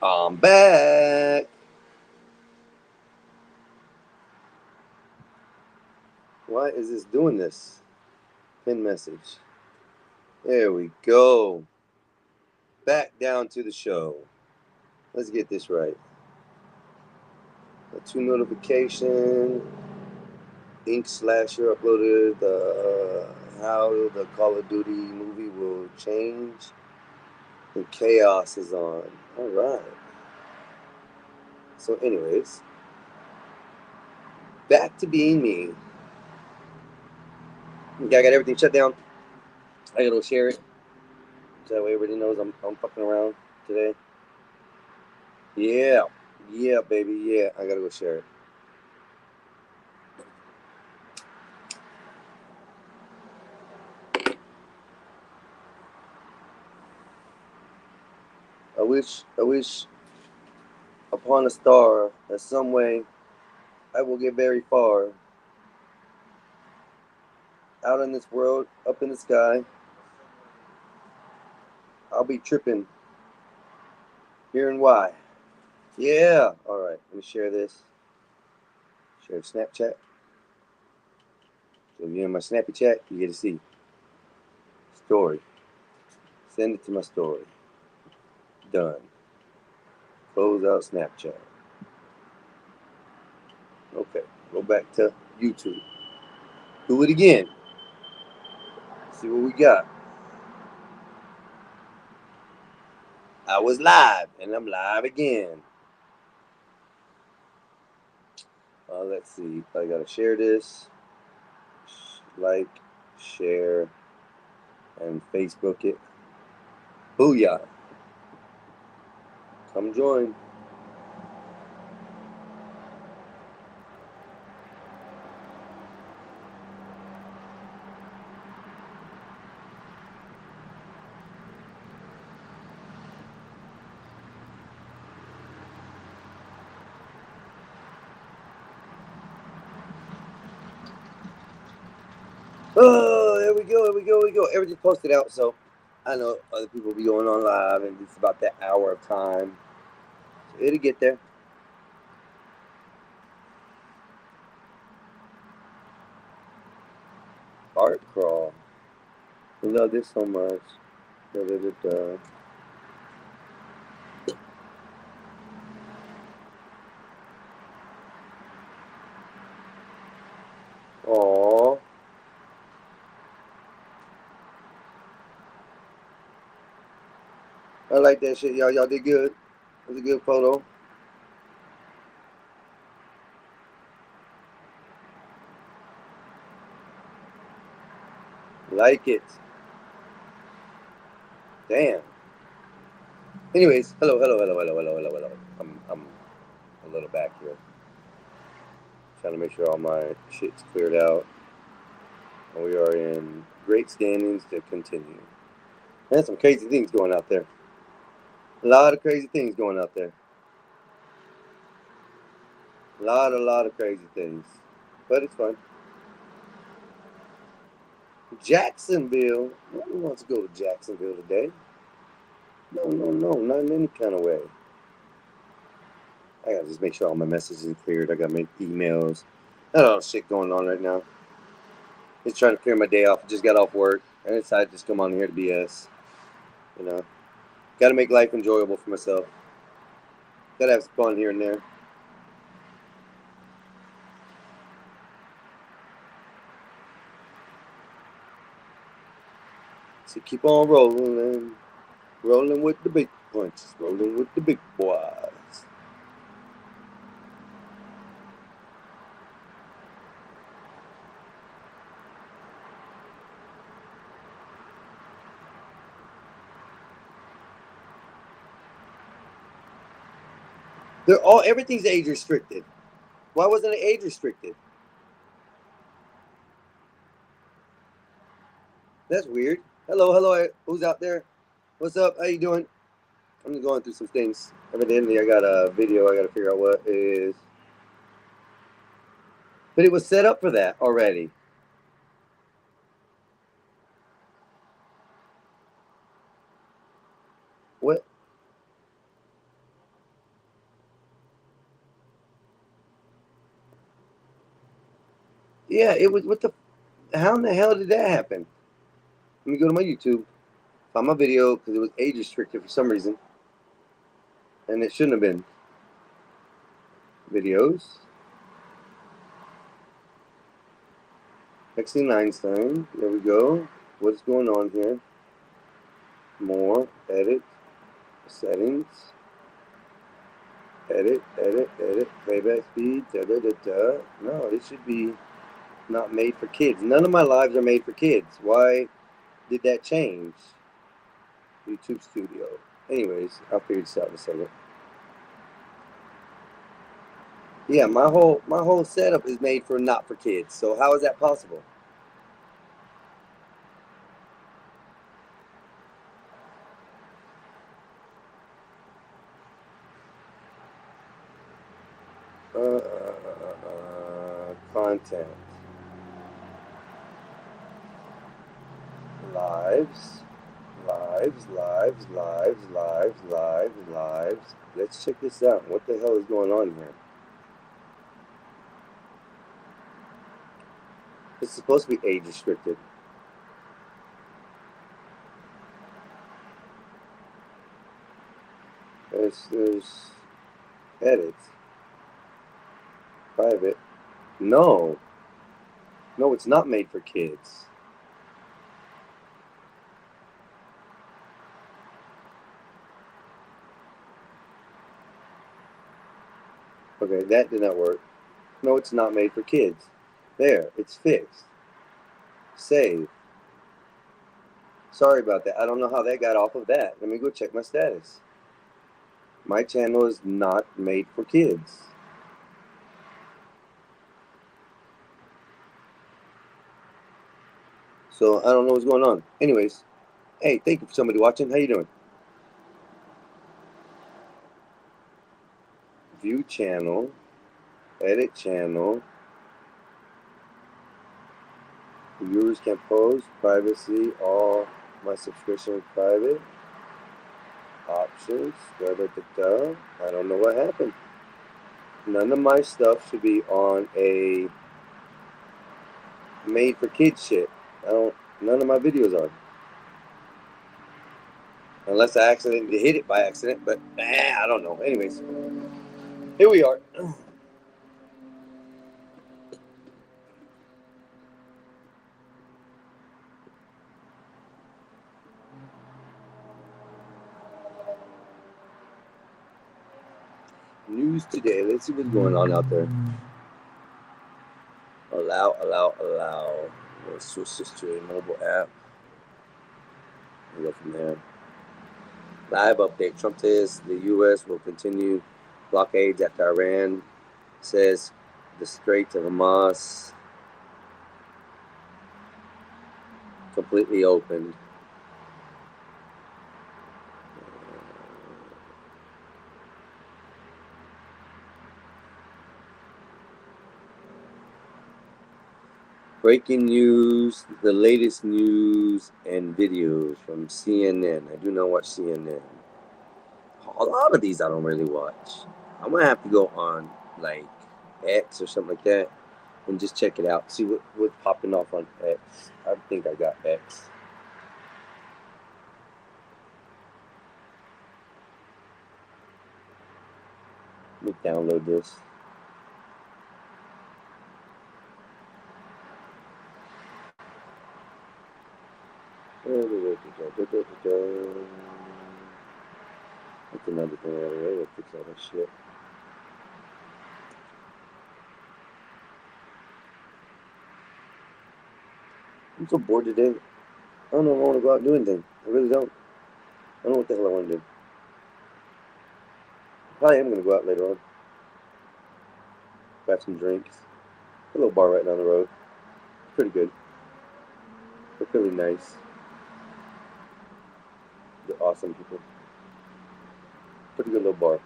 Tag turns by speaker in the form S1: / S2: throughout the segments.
S1: I'm back. Why is this doing this? Pin message. There we go. Back down to the show. Let's get this right. A 2 notification. Ink Slasher uploaded how the Call of Duty movie will change. And chaos is on. All right. So, anyways, back to being me. Okay, I got everything shut down. I gotta go share it. So that way everybody knows I'm fucking around today. Yeah. Yeah, baby. Yeah. I gotta go share it. I wish upon a star that some way I will get very far. Out in this world, up in the sky, I'll be tripping. Hearing why. Yeah. Alright, let me share this. Share Snapchat. So if you're in my Snappy chat, you get to see. Story. Send it to my story. Done. Close out Snapchat. Okay. Go back to YouTube. Do it again. See what we got. I was live, and I'm live again. Let's see. I gotta share this. Like, share, and Facebook it. Booyah. Come join. Oh, there we go, there we go, there we go. Everything's posted out, so I know other people will be going on live, and it's about that hour of time. So it'll get there. Art crawl. We love this so much. Da, da, da, da. Aww. I like that shit, y'all. Y'all did good. It was a good photo. Like it. Damn. Anyways, hello. I'm a little back here. Trying to make sure all my shit's cleared out. And we are in great standings to continue. There's some crazy things going out there. A lot of crazy things going out there. A lot of crazy things. But it's fun. Jacksonville. No one wants to go to Jacksonville today. No, not in any kind of way. I gotta just make sure all my messages are cleared. I gotta make emails. Not all shit going on right now. Just trying to clear my day off. Just got off work. I decided to just come on here to BS. You know, gotta make life enjoyable for myself. Gotta have some fun here and there. So keep on rolling. Rolling with the big punches. Rolling with the big boys. Everything's age restricted. Why wasn't it age restricted? That's weird. Hello. Who's out there? What's up? How you doing? I'm just going through some things. Evidently, I got a video. I got to figure out what it is. But it was set up for that already. What? Yeah, it was. What the? How in the hell did that happen? Let me go to my YouTube, find my video because it was age restricted for some reason, and it shouldn't have been. Videos. Hexing Einstein. There we go. What's going on here? More. Edit. Settings. Edit. Playback speed. No, this should be not made for kids. None of my lives are made for kids. Why did that change? YouTube Studio. Anyways, I'll figure this out in a second. Yeah, my whole setup is made for not for kids. So how is that possible? Content. Lives. Let's check this out. What the hell is going on here? It's supposed to be age restricted. There's edits. Private. No, it's not made for kids. Okay, that did not work. No, it's not made for kids. There, it's fixed. Save. Sorry about that. I don't know how that got off of that. Let me go check my status. My channel is not made for kids. So I don't know what's going on. Anyways, hey, thank you for somebody watching. How you doing? View channel. Edit channel. Viewers can post. Privacy. All my subscription private. Options. I don't know what happened. None of my stuff should be on a made for kids shit. None of my videos are. Unless I accidentally hit it by accident, but I don't know. Anyways, here we are. News today. Let's see what's going on out there. Allow. Let's switch this to a mobile app. We'll go from there. Live update. Trump says the U.S. will continue blockades after Iran says the Strait of Hormuz completely opened. Breaking news, the latest news and videos from CNN. I do not watch CNN. A lot of these I don't really watch. I'm gonna have to go on like X or something like that and just check it out. See what's popping off on X. I think I got X. Let me download this. That's another thing over there. We'll fix all that shit. I'm so bored today. I don't know if I want to go out and do anything. I really don't. I don't know what the hell I want to do. Probably am going to go out later on. Grab some drinks. A little bar right down the road. Pretty good. They're really nice. They're awesome people. Pretty good little bar.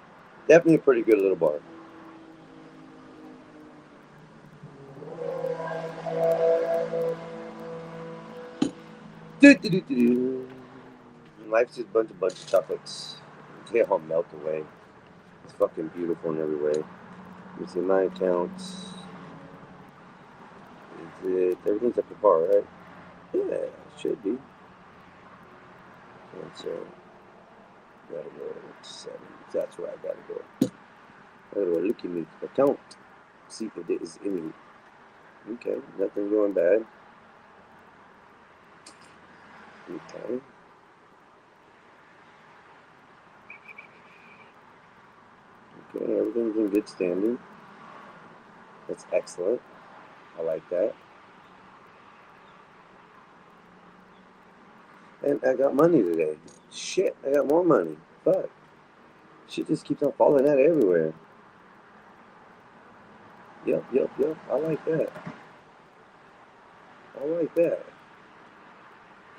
S1: Definitely a pretty good little bar. Life's just a bunch of chocolates. They all melt away. It's fucking beautiful in every way. Let me see my accounts. it. Everything's up to par, right? Yeah, it should be. And so, gotta go settings. That's where I gotta go. Look at me. Account. See if there is any. Okay, nothing going bad. Okay. Okay, everything's in good standing. That's excellent. I like that. And I got money today. Shit, I got more money. Fuck. Shit just keeps on falling out everywhere. Yep. I like that. I like that.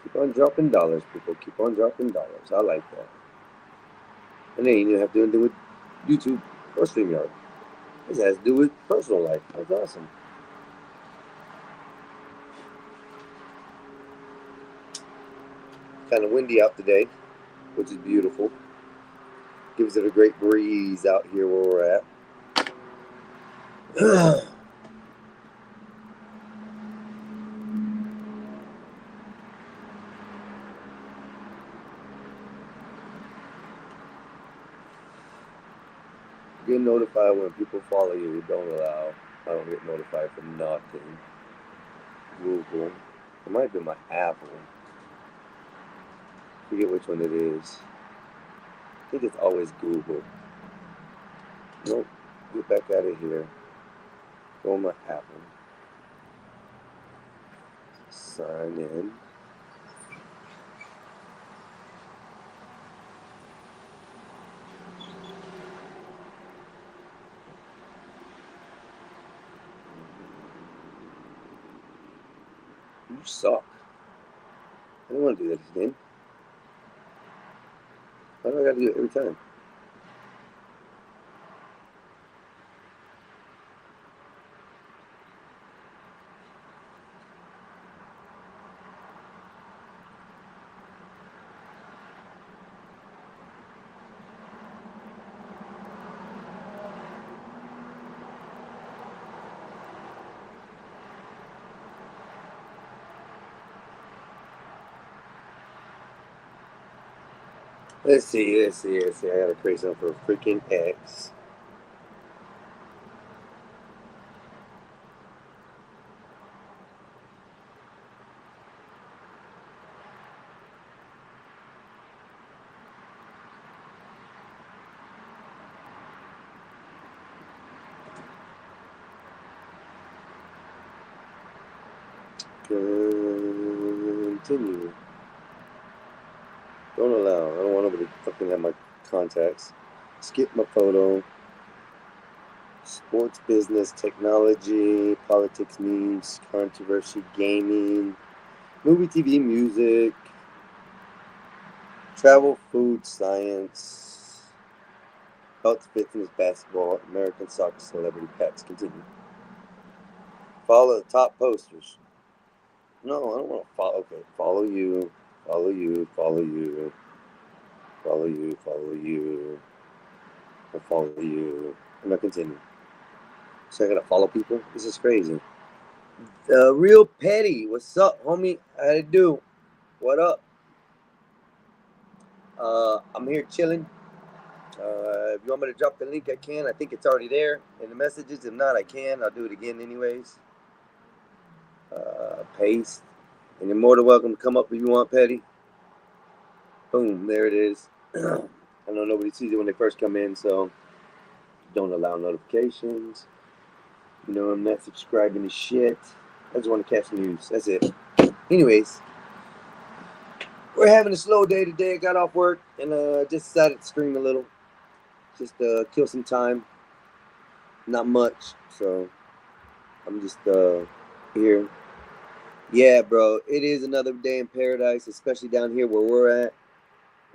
S1: Keep on dropping dollars, people. Keep on dropping dollars. I like that. And then you have to do with YouTube or StreamYard. This has to do with personal life. That's awesome. Kind of windy out today, which is beautiful. Gives it a great breeze out here where we're at. Get notified when people follow you. Don't allow. I don't get notified for nothing. Google. It might be my Apple. I forget which one it is. I think it's always Google. Nope. Get back out of here. Go on my Apple. Sign in. You suck. I don't want to do that again. Why do I gotta do it every time? Let's see. I gotta create something for freaking X. Continue. Don't allow. I don't want nobody fucking have my contacts. Skip my photo. Sports, business, technology, politics, memes, controversy, gaming, movie, TV, music, travel, food, science, health, fitness, basketball, American soccer, celebrity, pets. Continue. Follow the top posters. No, I don't want to follow. Okay, follow you. I'm gonna continue. So I gotta follow people? This is crazy. Real Petty. What's up, homie? How you do? What up? I'm here chilling. If you want me to drop the link, I can. I think it's already there in the messages. If not, I can. I'll do it again anyways. Paste. And you're more than welcome to come up if you want, Petty. Boom, there it is. I know nobody sees it when they first come in, so don't allow notifications. You know, I'm not subscribing to shit. I just want to catch news. That's it. Anyways, we're having a slow day today. I got off work and just decided to stream a little. Just kill some time. Not much, so I'm just here. Yeah, bro, it is another day in paradise, especially down here where we're at.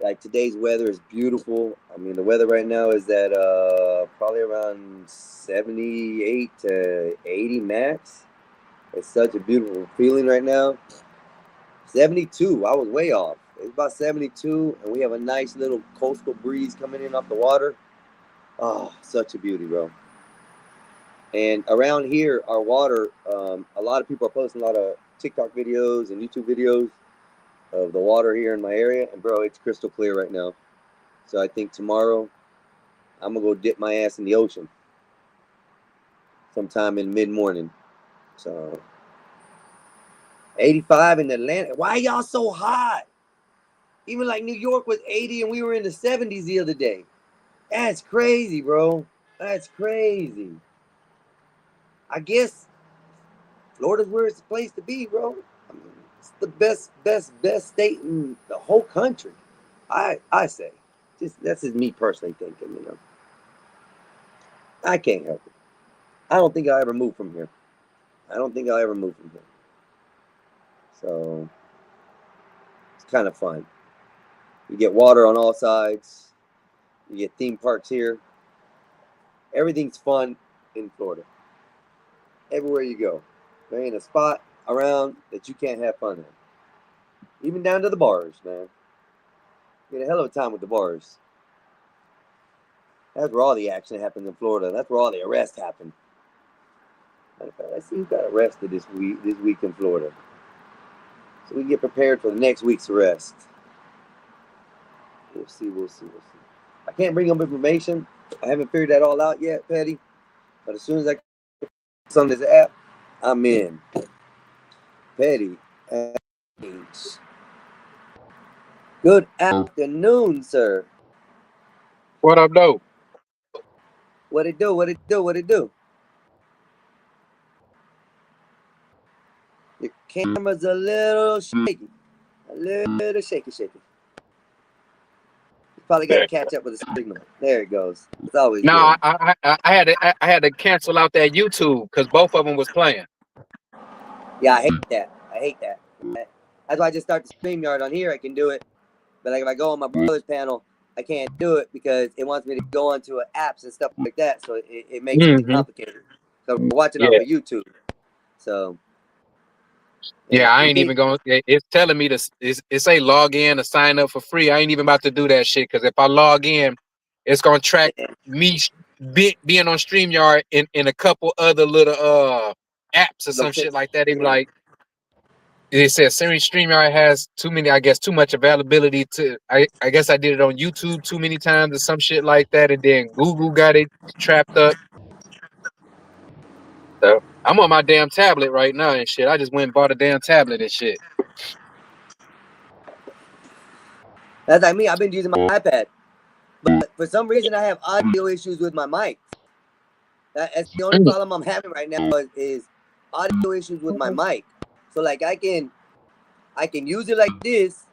S1: Like, today's weather is beautiful. I mean, the weather right now is at probably around 78 to 80 max. It's such a beautiful feeling right now. 72, I was way off. It's about 72, and we have a nice little coastal breeze coming in off the water. Oh, such a beauty, bro. And around here, our water, a lot of people are posting a lot of TikTok videos and YouTube videos of the water here in my area. And bro, it's crystal clear right now. So I think tomorrow I'm gonna go dip my ass in the ocean sometime in mid-morning. So 85 in Atlanta. Why y'all so hot? Even like New York was 80 and we were in the 70s the other day. That's crazy, bro. That's crazy. I guess Florida's where it's the place to be, bro. I mean, it's the best state in the whole country. I say. That's just me personally thinking, you know. I can't help it. I don't think I'll ever move from here. So it's kind of fun. You get water on all sides. You get theme parks here. Everything's fun in Florida. Everywhere you go. There ain't a spot around that you can't have fun in. Even down to the bars, man. You get a hell of a time with the bars. That's where all the action happens in Florida. That's where all the arrests happen. Matter of fact, I see who got arrested this week in Florida. So we get prepared for the next week's arrest. We'll see. I can't bring up information. I haven't figured that all out yet, Petty. But as soon as I get on this app, I'm in. Petty. Good afternoon, sir.
S2: What up, though?
S1: What it do? Your camera's a little shaky. Shaky. You probably got to catch up with the signal. There it goes. It's always
S2: No,
S1: good.
S2: I had to cancel out that YouTube because both of them was playing.
S1: Yeah, I hate that. That's why I just start the StreamYard on here. I can do it. But like if I go on my brother's panel, I can't do it because it wants me to go onto apps and stuff like that. So it makes it complicated. So we're watching off of YouTube. So
S2: yeah, I ain't even going. It's telling me to. It say log in to sign up for free. I ain't even about to do that shit because if I log in, it's gonna track me being on StreamYard in a couple other little apps or some shit like that. Even like it says, StreamYard has too much availability to. I guess I did it on YouTube too many times or some shit like that, and then Google got it trapped up. So I'm on my damn tablet right now and shit. I just went and bought a damn tablet and shit.
S1: That's like me. I've been using my iPad, but for some reason I have audio issues with my mic. That's the only problem I'm having right now is audio issues with my mic. So like I can use it like this,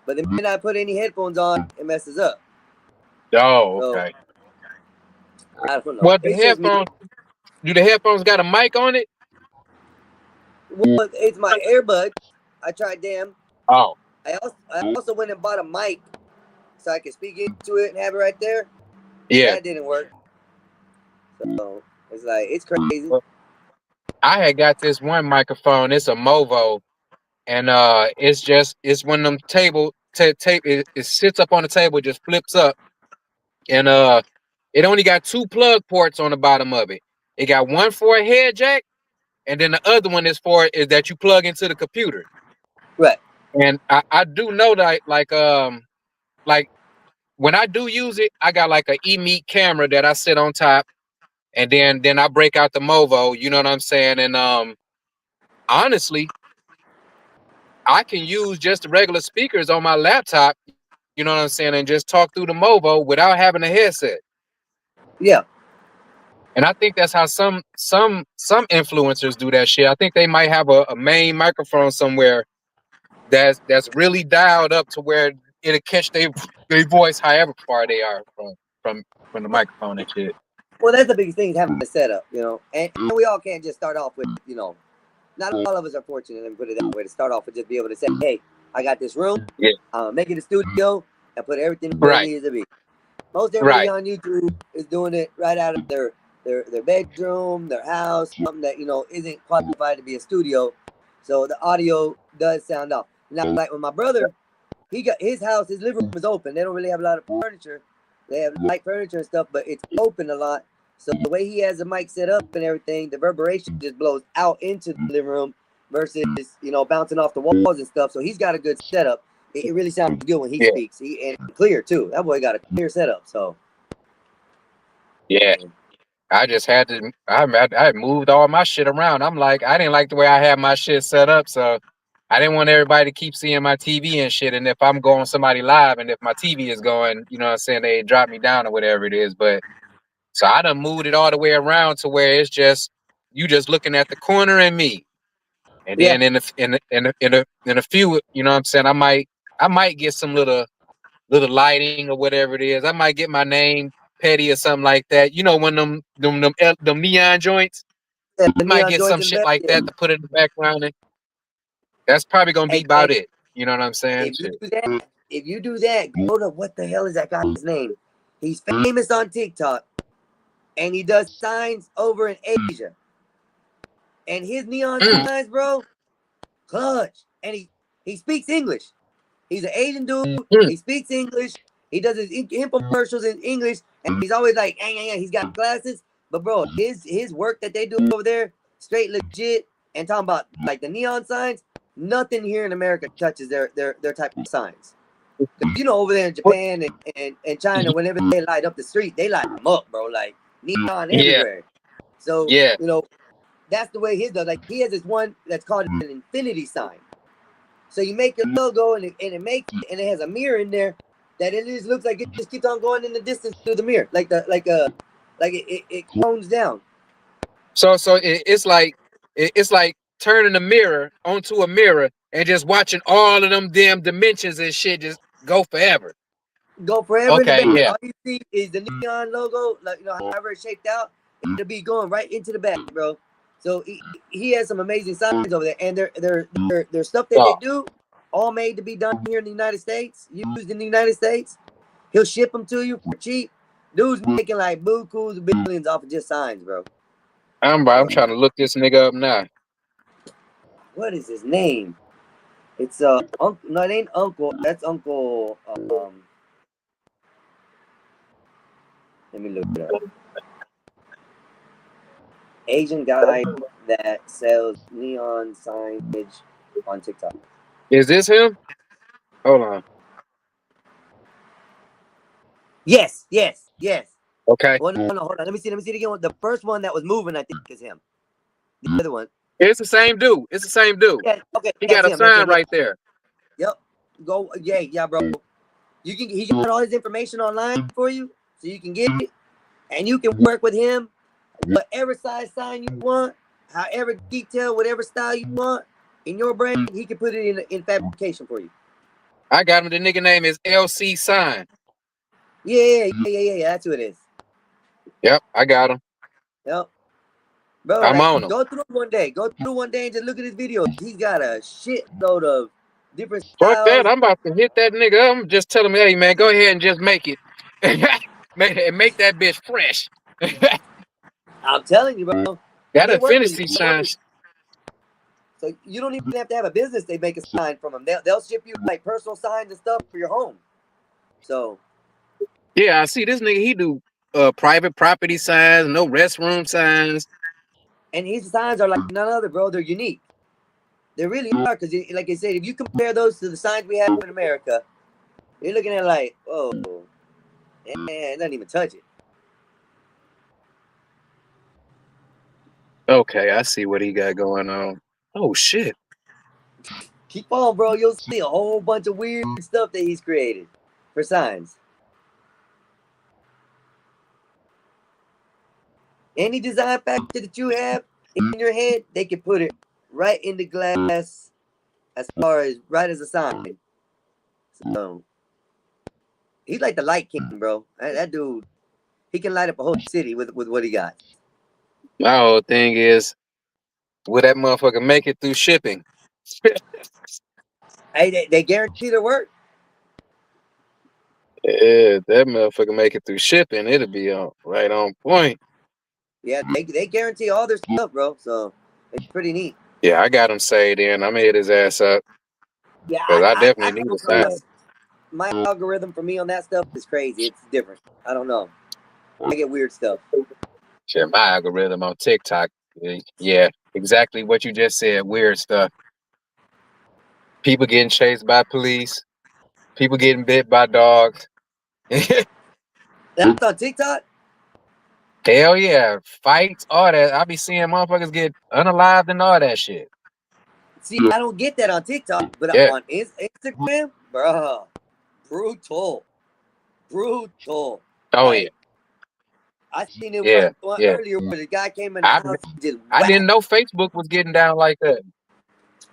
S1: but the minute I put any headphones on, it messes up.
S2: Oh, okay.
S1: So, I don't know.
S2: Well, the headphones. Do the headphones got a mic on it?
S1: Well, it's my earbuds. I tried them.
S2: Oh.
S1: I also went and bought a mic so I could speak into it and have it right there.
S2: Yeah.
S1: That didn't work. So it's like it's crazy.
S2: I had got this one microphone. It's a Movo, and it's one of them it sits up on the table, just flips up, and it only got 2 plug ports on the bottom of it. It got one for a head jack, and then the other one is that you plug into the computer.
S1: Right.
S2: And I do know that like when I do use it, I got like an eMeet camera that I sit on top, and then I break out the Movo, you know what I'm saying? And honestly, I can use just the regular speakers on my laptop, you know what I'm saying, and just talk through the Movo without having a headset.
S1: Yeah.
S2: And I think that's how some influencers do that shit. I think they might have a main microphone somewhere that's really dialed up to where it'll catch their voice however far they are from the microphone and shit.
S1: Well, that's the biggest thing is having a setup, you know. And we all can't just start off with, you know, not all of us are fortunate, let me put it that way, to start off with just be able to say, hey, I got this room, make it a studio, and put everything where it needs to be. Most everybody on YouTube is doing it right out of their bedroom, their house, something that, you know, isn't qualified to be a studio. So the audio does sound off. Now, like with my brother, he got his house, his living room is open. They don't really have a lot of furniture. They have light furniture and stuff, but it's open a lot.
S3: So the way he has the mic set up and everything, the reverberation just blows out into the living room versus, you know, bouncing off the walls and stuff. So he's got a good setup. It really sounds good when he speaks. And clear too. That boy got a clear setup. So
S2: yeah. I just had to. I moved all my shit around. I'm like, I didn't like the way I had my shit set up, so I didn't want everybody to keep seeing my TV and shit. And if I'm going somebody live, and if my TV is going, you know what I'm saying, they drop me down or whatever it is. But so I done moved it all the way around to where it's just you just looking at the corner and me. And then in a few, you know what I'm saying, I might get some little lighting or whatever it is. I might get my name Petty or something like that. You know, when them neon joints.
S3: yeah,
S2: I might get some shit like that to put in the background. And that's probably gonna be about it. You know what I'm saying?
S3: If you do that, go to what the hell is that guy's name? He's famous on TikTok, and he does signs over in Asia. And his neon signs, bro, clutch. And he speaks English. He's an Asian dude. He speaks English. He does his infomercials in English, and he's always like, he's got glasses. But bro, his work that they do over there, straight legit. And talking about like the neon signs, nothing here in America touches their type of signs. You know, over there in Japan and China, whenever they light up the street, they light them up, bro. Like neon everywhere. So you know, that's the way his does. Like he has this one that's called an infinity sign. So you make your logo and it has a mirror in there that it just looks like it just keeps on going in the distance through the mirror, like it cones down.
S2: So it's like turning a mirror onto a mirror and just watching all of them damn dimensions and shit just go forever.
S3: Go forever.
S2: Okay, yeah.
S3: All you see is the neon logo, like you know, however it's shaped out. It'll be going right into the back, bro. So he has some amazing signs over there, and their stuff that they do, all made to be done here in the United States, used in the United States. He'll ship them to you for cheap. Dude's making like bukus of billions off of just signs, bro.
S2: I'm trying to look this nigga up now.
S3: What is his name? It's Uncle. No, it ain't Uncle. That's Uncle. Let me look it up. Asian guy that sells neon signage on TikTok.
S2: Is this him? Hold on.
S3: Yes.
S2: Okay.
S3: Well, no, hold on. Let me see it again. The first one that was moving, I think, is him. The other one.
S2: It's the same dude.
S3: Yeah, okay.
S2: He got a sign right there.
S3: Yep. Go. Yeah, bro. He got all his information online for you, so you can get it, and you can work with him. Whatever size sign you want, however detailed, whatever style you want in your brand, he can put it in fabrication for you.
S2: I got him. The nigga name is LC Sign.
S3: Yeah. That's who it is.
S2: Yep, I got him.
S3: Yep. Bro,
S2: I'm on him.
S3: Go through one day and just look at his videos. He's got a shitload of different styles.
S2: Fuck that. I'm about to hit that nigga. I'm just telling him, hey, man, go ahead and just make it. make that bitch fresh.
S3: I'm telling you, bro.
S2: Got infinity signs.
S3: So you don't even have to have a business. They make a sign from them. They'll ship you like personal signs and stuff for your home. So.
S2: Yeah, I see this nigga. He do private property signs, no restroom signs.
S3: And his signs are like none other, bro. They're unique. They really are, because like I said, if you compare those to the signs we have in America, you're looking at like, oh, man, it doesn't even touch it.
S2: Okay, I see what he got going on. Oh shit.
S3: Keep on, bro. You'll see a whole bunch of weird stuff that he's created for signs. Any design factor that you have in your head, they can put it right in the glass as far as right as a sign. So he's like the light king, bro. That dude, he can light up a whole city with what he got.
S2: My whole thing is, will that motherfucker make it through shipping?
S3: Hey, they guarantee their work.
S2: Yeah, that motherfucker make it through shipping, it'll be right on point.
S3: Yeah, they guarantee all their stuff, bro. So it's pretty neat.
S2: Yeah, I got him saved in. I'm gonna hit his ass up.
S3: Yeah,
S2: I definitely need a sign.
S3: My algorithm for me on that stuff is crazy. It's different. I don't know. I get weird stuff.
S2: Shit, my algorithm on TikTok. Yeah, exactly what you just said. Weird stuff. People getting chased by police. People getting bit by dogs.
S3: That's on TikTok.
S2: Hell yeah, fights, all that. I be seeing motherfuckers get unalived and all that shit.
S3: See, I don't get that on TikTok, but
S2: Yeah.
S3: on Instagram, bro, brutal.
S2: Oh
S3: Like,
S2: yeah.
S3: I seen it
S2: Yeah,
S3: one
S2: yeah.
S3: earlier where the guy came in the
S2: I
S3: house and just
S2: I didn't
S3: whacked.
S2: know Facebook was getting down like that.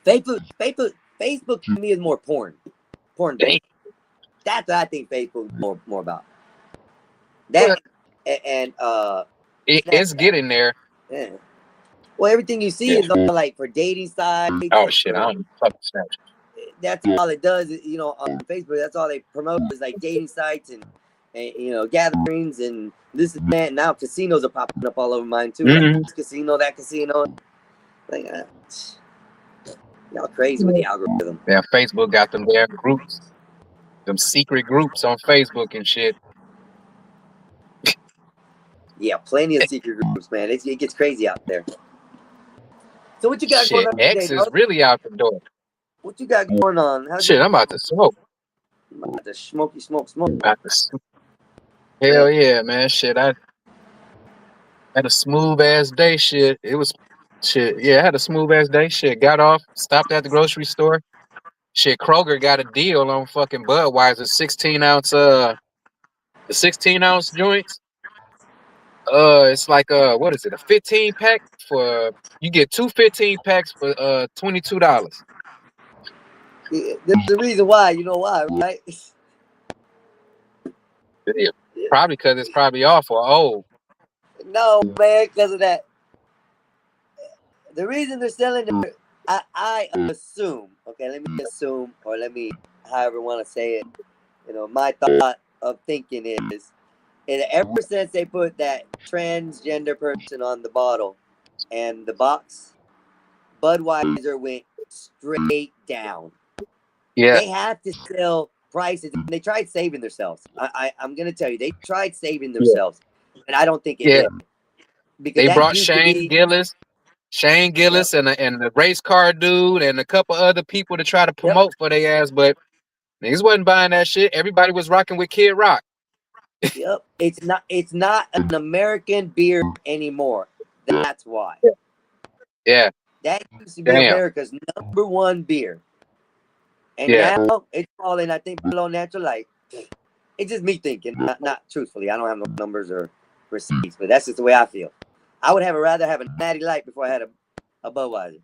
S3: Facebook to me is more porn
S2: Dang.
S3: based. That's what I think Facebook is more about. That and
S2: It's
S3: Snapchat.
S2: getting there.
S3: Yeah. Well, everything you see
S2: Yeah.
S3: is on like for dating sites.
S2: Oh shit, I don't fucking Snapchat.
S3: That's all it does. You know, on Facebook, that's all they promote is like dating sites and you know, gatherings and this and that. Now casinos are popping up all over mine too.
S2: Mhm.
S3: Like this casino, that casino. Like, y'all crazy with the algorithm.
S2: Yeah, Facebook got them there groups, them secret groups on Facebook and shit.
S3: Yeah, plenty of secret groups, man. It gets crazy out there. So what you got
S2: Shit,
S3: going on today,
S2: X is
S3: dog?
S2: really out the door.
S3: What you got going on? How's
S2: Shit, I'm about to smoke.
S3: about to smoke?
S2: About to smoke. Hell yeah, man. Shit, I had a smooth ass day. Shit, it was shit. Yeah, I had a smooth ass day. Shit, got off, stopped at the grocery store. Shit, Kroger got a deal on fucking Budweiser 16-ounce the 16-ounce joints. It's like what is it? A 15 pack for you get 2 15 packs for $22.
S3: There's a reason why. You know why, right?
S2: Yeah, probably because it's probably awful old.
S3: No, man, because of that. The reason they're selling it, I assume. Okay, let me assume, or let me, however want to say it. You know, my thought of thinking is, ever since they put that transgender person on the bottle and the box, Budweiser went straight down.
S2: Yeah,
S3: They have to sell prices. They tried saving themselves. I'm gonna tell you, they tried saving themselves, and I don't think it
S2: yeah.
S3: did. Because
S2: They
S3: that
S2: brought
S3: used to be
S2: Shane Gillis, and the race car dude, and a couple other people to try to promote for their ass, but niggas wasn't buying that shit. Everybody was rocking with Kid Rock.
S3: Yep. It's not an American beer anymore. That's why.
S2: Yeah.
S3: That used to be
S2: Damn.
S3: America's #1 beer. And
S2: Yeah.
S3: now it's falling, I think, below Natural Light. It's just me thinking, not truthfully. I don't have no numbers or receipts, but that's just the way I feel. I would rather have a Natty Light before I had a Budweiser.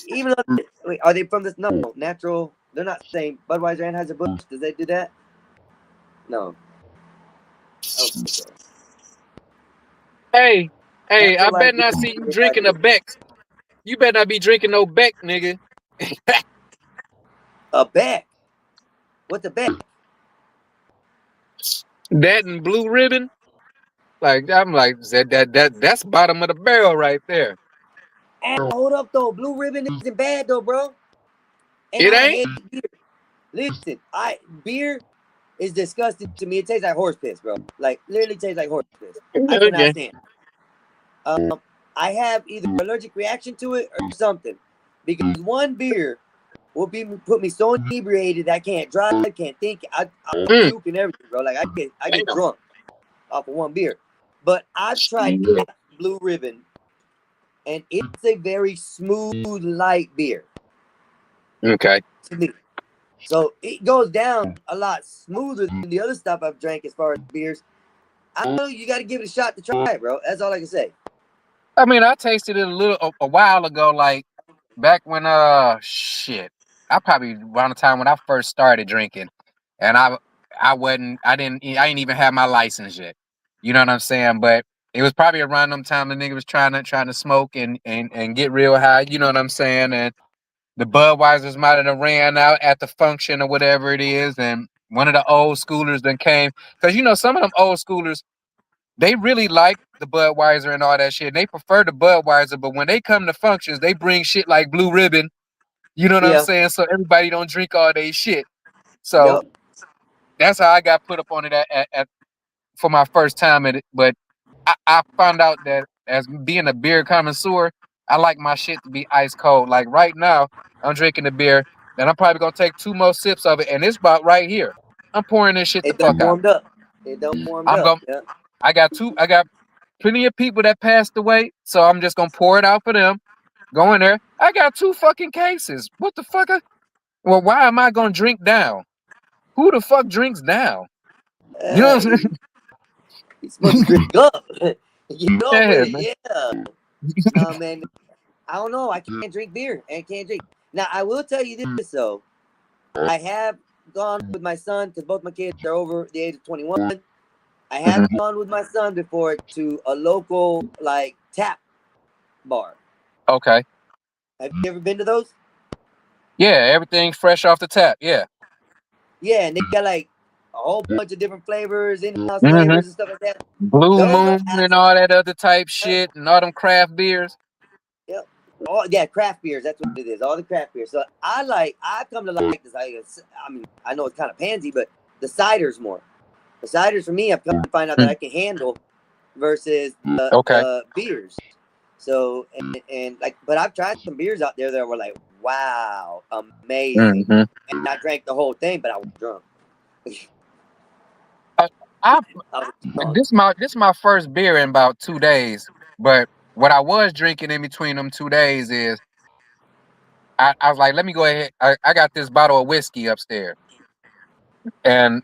S3: Even though, wait, are they from this? No, Natural. They're not saying Budweiser, Anheuser-Busch. Does they do that? No. Okay, so.
S2: Hey,
S3: Natural
S2: I
S3: Light
S2: better not see you drinking a Beck. You better not be drinking no Beck, nigga.
S3: A Beck? What's a Beck?
S2: That and Blue Ribbon. Like I'm like that's bottom of the barrel right there.
S3: And hold up though, Blue Ribbon isn't bad though, bro. And
S2: It
S3: I
S2: ain't?
S3: hate beer. Listen, beer is disgusting to me. It tastes like horse piss, bro. Like literally tastes like horse piss. I cannot stand. I have either allergic reaction to it or something, because one beer will put me so inebriated that I can't drive, I can't think, I puke and everything, bro. Like I get drunk off of one beer. But I've tried Blue Ribbon, and it's a very smooth, light beer.
S2: Okay.
S3: To me. So it goes down a lot smoother than the other stuff I've drank as far as beers. I don't know, you got to give it a shot to try it, bro. That's all I can say.
S2: I mean, I tasted it a while ago, like back when shit. I probably around the time when I first started drinking, and I didn't even have my license yet. You know what I'm saying? But it was probably around them time the nigga was trying to smoke and get real high. You know what I'm saying? And the Budweisers might have ran out at the function or whatever it is, and one of the old schoolers then came, because you know some of them old schoolers, they really like the Budweiser and all that shit. They prefer the Budweiser, but when they come to functions, they bring shit like Blue Ribbon. You know what I'm saying? So everybody don't drink all they shit. So that's how I got put up on it at for my first time at it. But I found out that as being a beer connoisseur, I like my shit to be ice cold. Like right now, I'm drinking the beer, and I'm probably gonna take 2 more sips of it, and it's about right here. I'm pouring this shit the
S3: It done
S2: fuck out.
S3: warmed up. It done warmed
S2: I'm
S3: up.
S2: going.
S3: Yeah.
S2: I got plenty of people that passed away, so I'm just gonna pour it out for them. Go in there. I got 2 fucking cases. What the fuck? Well, why am I gonna drink down? Who the fuck drinks down? You know what I'm saying?
S3: You're supposed to drink up. You know,
S2: Yeah,
S3: but
S2: man.
S3: yeah. No, man. I don't know. I can't drink beer and can't drink. Now, I will tell you this, though. I have gone with my son because both my kids are over the age of 21. I have gone with my son before to a local, like, tap bar.
S2: Okay.
S3: Have you ever been to those?
S2: Yeah, everything's fresh off the tap. Yeah.
S3: Yeah, and they got, like, a whole bunch of different flavors, in-house
S2: Mm-hmm.
S3: flavors and stuff like that.
S2: Blue
S3: Those are
S2: Moon and all that other type shit and all them craft beers.
S3: Yep. Oh yeah, craft beers. That's what it is. All the craft beers. So I come to like this. I mean, I know it's kind of pansy, but the ciders more. The ciders for me, I've come to find out that I can handle versus the beers. So and like, but I've tried some beers out there that were like, wow, amazing.
S2: Mm-hmm.
S3: And I drank the whole thing, but I was drunk.
S2: This is my first beer in about 2 days. But what I was drinking in between them 2 days is I was like, let me go ahead. I got this bottle of whiskey upstairs, and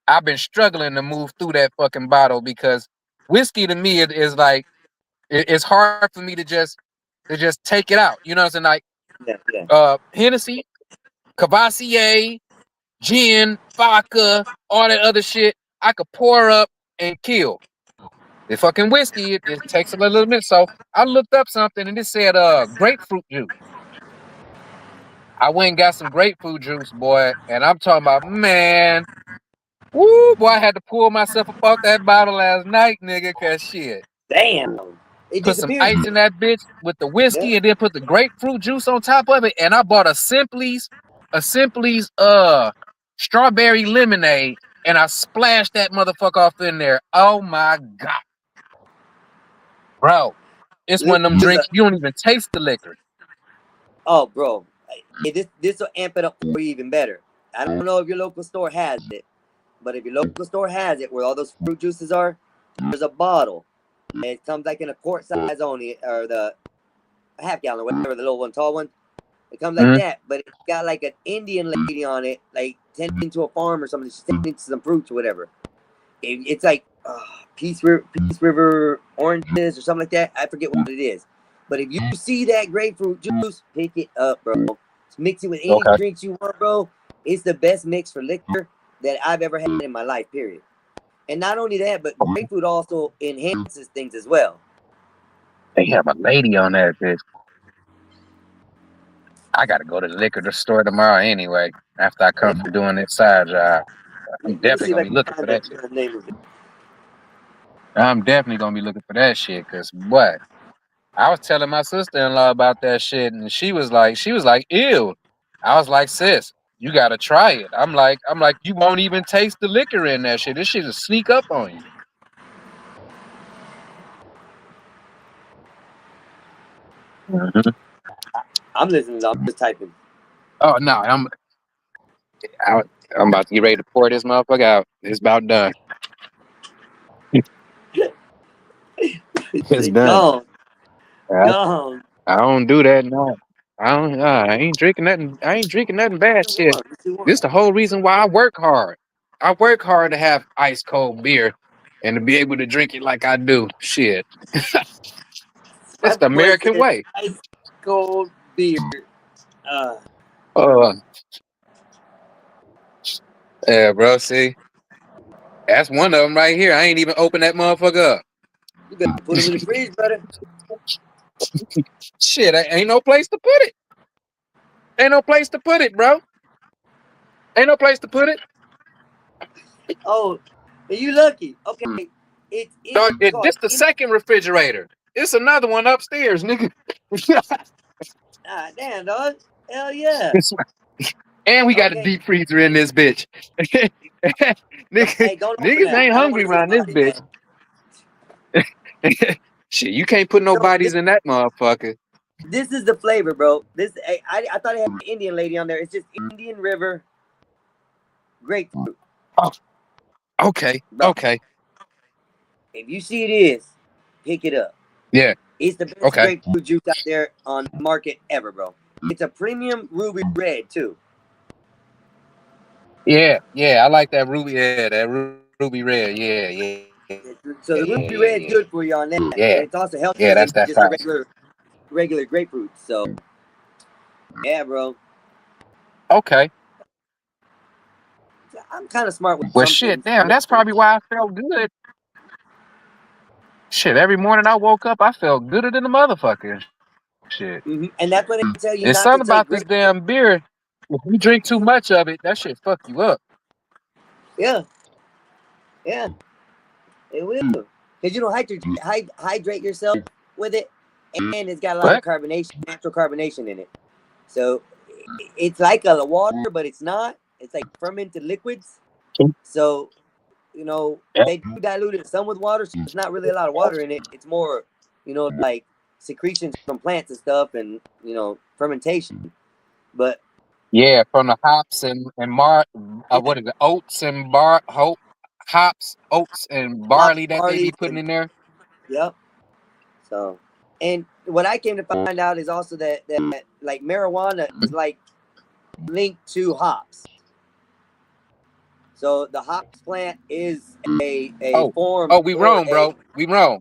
S2: I've been struggling to move through that fucking bottle because whiskey to me is like it's hard for me to just take it out. You know what I'm saying? Like Hennessy, Cavassier, gin, vodka, all that other shit, I could pour up and kill. The fucking whiskey, it takes a little bit. So I looked up something and it said grapefruit juice. I went and got some grapefruit juice, boy, and I'm talking about, man, woo, boy, I had to pull myself up off that bottle last night, nigga, cause shit.
S3: Damn.
S2: Put some ice in that bitch with the whiskey and then put the grapefruit juice on top of it. And I bought a Simply's strawberry lemonade and I splashed that motherfucker off in there. Oh my God. Bro, it's one of them drinks you don't even taste the liquor.
S3: Oh, bro. This will amp it up for you even better. I don't know if your local store has it, but if your local store has it, where all those fruit juices are, there's a bottle. And it comes like in a quart size only, or the half gallon, or whatever, the little one, tall one. It comes like that, but it's got like an Indian lady on it, like tending to a farm or something. She's tending to some fruits or whatever. It's like Peace River oranges or something like that. I forget what it is. But if you see that grapefruit juice, pick it up, bro. Mix it with any drinks you want, bro. It's the best mix for liquor that I've ever had in my life, period. And not only that, but grapefruit also enhances things as well.
S2: They have a lady on that bitch. I gotta go to the liquor store tomorrow anyway, after I come from doing this side job. I'm definitely gonna be looking for that shit. I'm definitely gonna be looking for that shit, cause what? I was telling my sister-in-law about that shit, and she was like, ew. I was like, sis, you gotta try it. I'm like, you won't even taste the liquor in that shit. This shit will sneak up on you.
S3: I'm listening. I'm just typing.
S2: Oh no, I'm about to get ready to pour this motherfucker out. It's about done. It's done. I don't do that. No, I ain't drinking nothing. I ain't drinking nothing bad shit. This is the whole reason why I work hard. I work hard to have ice cold beer and to be able to drink it like I do. Shit, it's the American way.
S3: Ice cold beer.
S2: Yeah, bro. See, that's one of them right here. I ain't even opened that motherfucker up.
S3: You better put them in the fridge, brother.
S2: Shit, ain't no place to put it. Ain't no place to put it, bro. Ain't no place to put it.
S3: Oh, are you lucky? Okay.
S2: This the second refrigerator. It's another one upstairs, nigga.
S3: Damn, dog. Hell yeah.
S2: And we got a deep freezer in this bitch. Niggas ain't hungry around this bitch. Shit, you can't put no
S3: No,
S2: bodies in that motherfucker.
S3: this is the flavor, bro. This I thought it had an Indian lady on there. It's just Indian River grapefruit.
S2: Oh, okay,
S3: Bro,
S2: okay,
S3: if you see it is, pick it up.
S2: yeah,
S3: It's the best
S2: okay,
S3: grapefruit juice out there on the market ever, bro. It's a premium ruby red too.
S2: yeah. I like that ruby. Yeah, that ruby red.
S3: So the ruby red's good for you on that,
S2: Yeah,
S3: and it's also healthier
S2: yeah.
S3: than
S2: That's that
S3: just a
S2: fast.
S3: regular grapefruit. So yeah, bro.
S2: Okay.
S3: I'm kind of smart with
S2: Well,
S3: some
S2: shit,
S3: things.
S2: damn. That's probably why I felt good. Shit, every morning I woke up, I felt gooder than the motherfucker. Shit.
S3: And that's when they tell you
S2: It's
S3: not to
S2: something
S3: take
S2: about this
S3: grapefruit.
S2: damn beer. If you drink too much of it, that shit fuck you up.
S3: Yeah, yeah, it will. Because you don't hydrate yourself with it, and it's got a lot of
S2: What?
S3: carbonation, natural carbonation in it. So it's like a water, but it's not. It's like fermented liquids. So they do dilute it some with water. So it's not really a lot of water in it. It's more, like secretions from plants and stuff, and fermentation. But
S2: Yeah, from the hops and what is it? Oats and hops, oats and
S3: hops,
S2: barley that they
S3: barley,
S2: be putting
S3: and
S2: in there.
S3: yep. So, and what I came to find out is also that like marijuana is like linked to hops. So the hops plant is a form
S2: We
S3: or
S2: wrong,
S3: a
S2: bro. We wrong.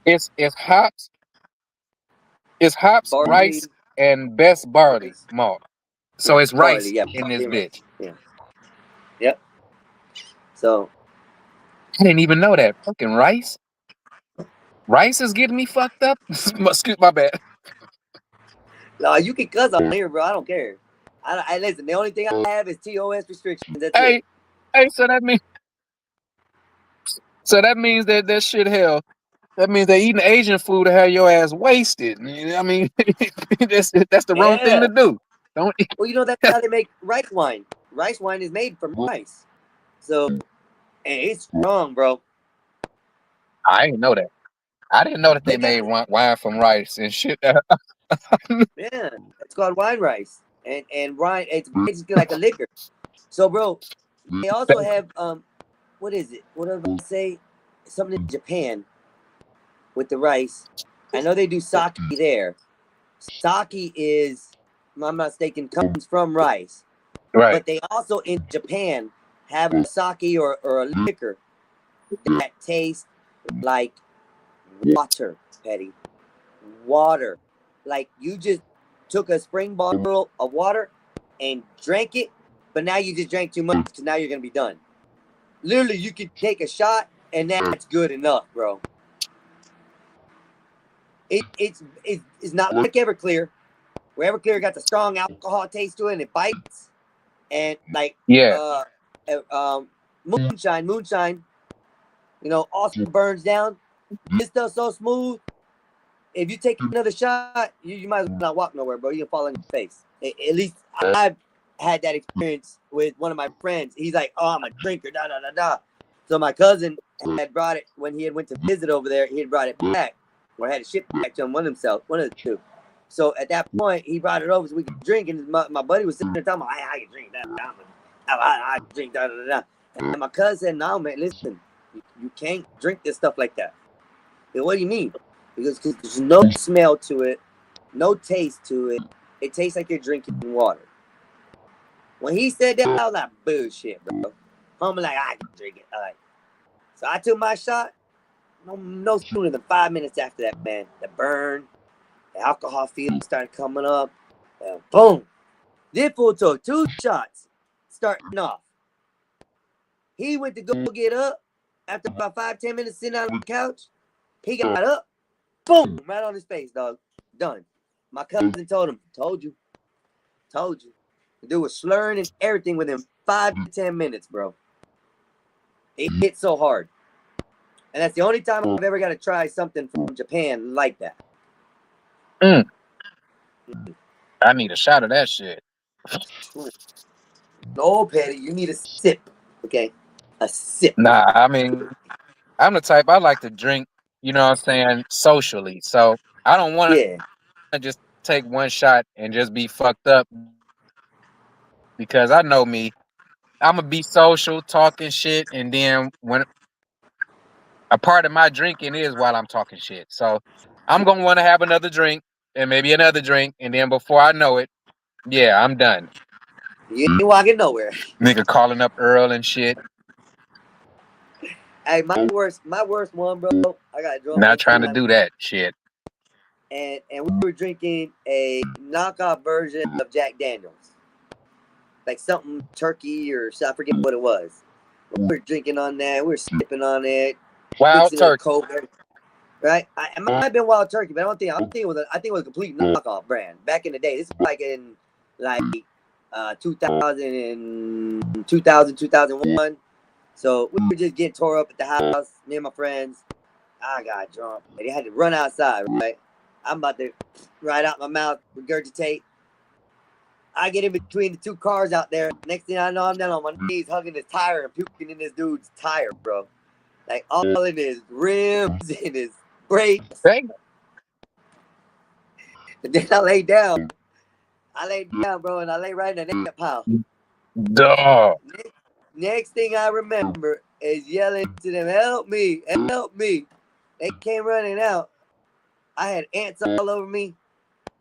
S2: It's hops. It's hops,
S3: barley,
S2: rice, and best barley
S3: rice,
S2: malt. So it's
S3: barley,
S2: rice
S3: yeah,
S2: in
S3: barley
S2: this
S3: and rice.
S2: bitch.
S3: Yeah, yep. So
S2: I didn't even know that. Fucking rice. Rice is getting me fucked up. Excuse my bad.
S3: no, you can cuss on here, bro. I don't care. I listen. The only thing I have is TOS restrictions. That's it.
S2: Hey, so that means that shit hell. That means they eating Asian food to have your ass wasted. I mean, that's the wrong thing
S3: Yeah.
S2: to do. Don't eat.
S3: Well, that's how they make rice wine. Rice wine is made from rice. So, and it's strong, bro.
S2: I didn't know that. I didn't know that they
S3: They got
S2: made wine from rice and shit.
S3: Yeah, it's called wine rice, and wine. It's basically like a liquor. So, bro, they also have what is it? What did I say? Something in Japan with the rice. I know they do sake there. Sake is, if I'm not mistaken, comes from rice.
S2: Right.
S3: But they also in Japan have a sake or a liquor that tastes like water, Petty. Water. Like you just took a spring bottle of water and drank it, but now you just drank too much because now you're gonna be done. Literally, you can take a shot and that's good enough, bro. It's not like Everclear, where Everclear got the strong alcohol taste to it and it bites, and like moonshine, also burns down. This stuff's so smooth. If you take another shot, you might as well not walk nowhere, bro. You can fall on your face. At least I've had that experience with one of my friends. He's like, "Oh, I'm a drinker." Da da da da. So my cousin had brought it when he had went to visit over there. He had brought it back, or had to ship it back to him, one of the two. So at that point, he brought it over so we could drink. And my buddy was sitting there talking about, I can drink that. I drink da da da. And my cousin said, "No, man, listen, you can't drink this stuff like that." Said, "What do you mean?" Because there's no smell to it, no taste to it. It tastes like you're drinking water. When he said that, I was like, bullshit, bro. I'm like, I can drink it. All right. So I took my shot. No sooner than 5 minutes after that, man. The burn, the alcohol feeling started coming up. And boom. This fool took 2 shots starting off. He went to go get up after about 5-10 minutes sitting on the couch. He got up. Boom! Right on his face, dog. Done. My cousin told him, told you. The dude was slurring and everything within 5 to 10 minutes, bro. It hit so hard. And that's the only time I've ever got to try something from Japan like that.
S2: I need a shot of that shit.
S3: No, Petty, you need a sip. Okay? A sip.
S2: Nah, I mean, I'm the type I like to drink, you know what I'm saying, socially. So I don't want
S3: Yeah.
S2: to just take one shot and just be fucked up because I know me. I'm gonna be social, talking shit, and then when a part of my drinking is while I'm talking shit. So I'm gonna want to have another drink and maybe another drink, and then before I know it, yeah, I'm done.
S3: You ain't walking nowhere.
S2: Nigga calling up Earl and shit.
S3: Hey, my worst one, bro. I got drunk
S2: Not
S3: one
S2: trying to
S3: time,
S2: do that shit.
S3: and we were drinking a knockoff version of Jack Daniels, like something turkey or I forget what it was. We were drinking on that. We were sipping on it,
S2: Wild
S3: mixing it with
S2: turkey.
S3: Coke. Right? It might have been Wild Turkey, but I think it was a complete knockoff brand back in the day. This is like in 2001. So we were just getting tore up at the house, me and my friends. I got drunk. And they had to run outside, right? I'm about to right out my mouth, regurgitate. I get in between the two cars out there. Next thing I know, I'm down on my knees hugging his tire and puking in this dude's tire, bro. Like all in his rims and his brakes.
S2: Thank
S3: And then I lay down. Bro, and I lay right in the naked pile.
S2: dog.
S3: Next thing I remember is yelling to them, "Help me! Help me!" They came running out. I had ants all over me.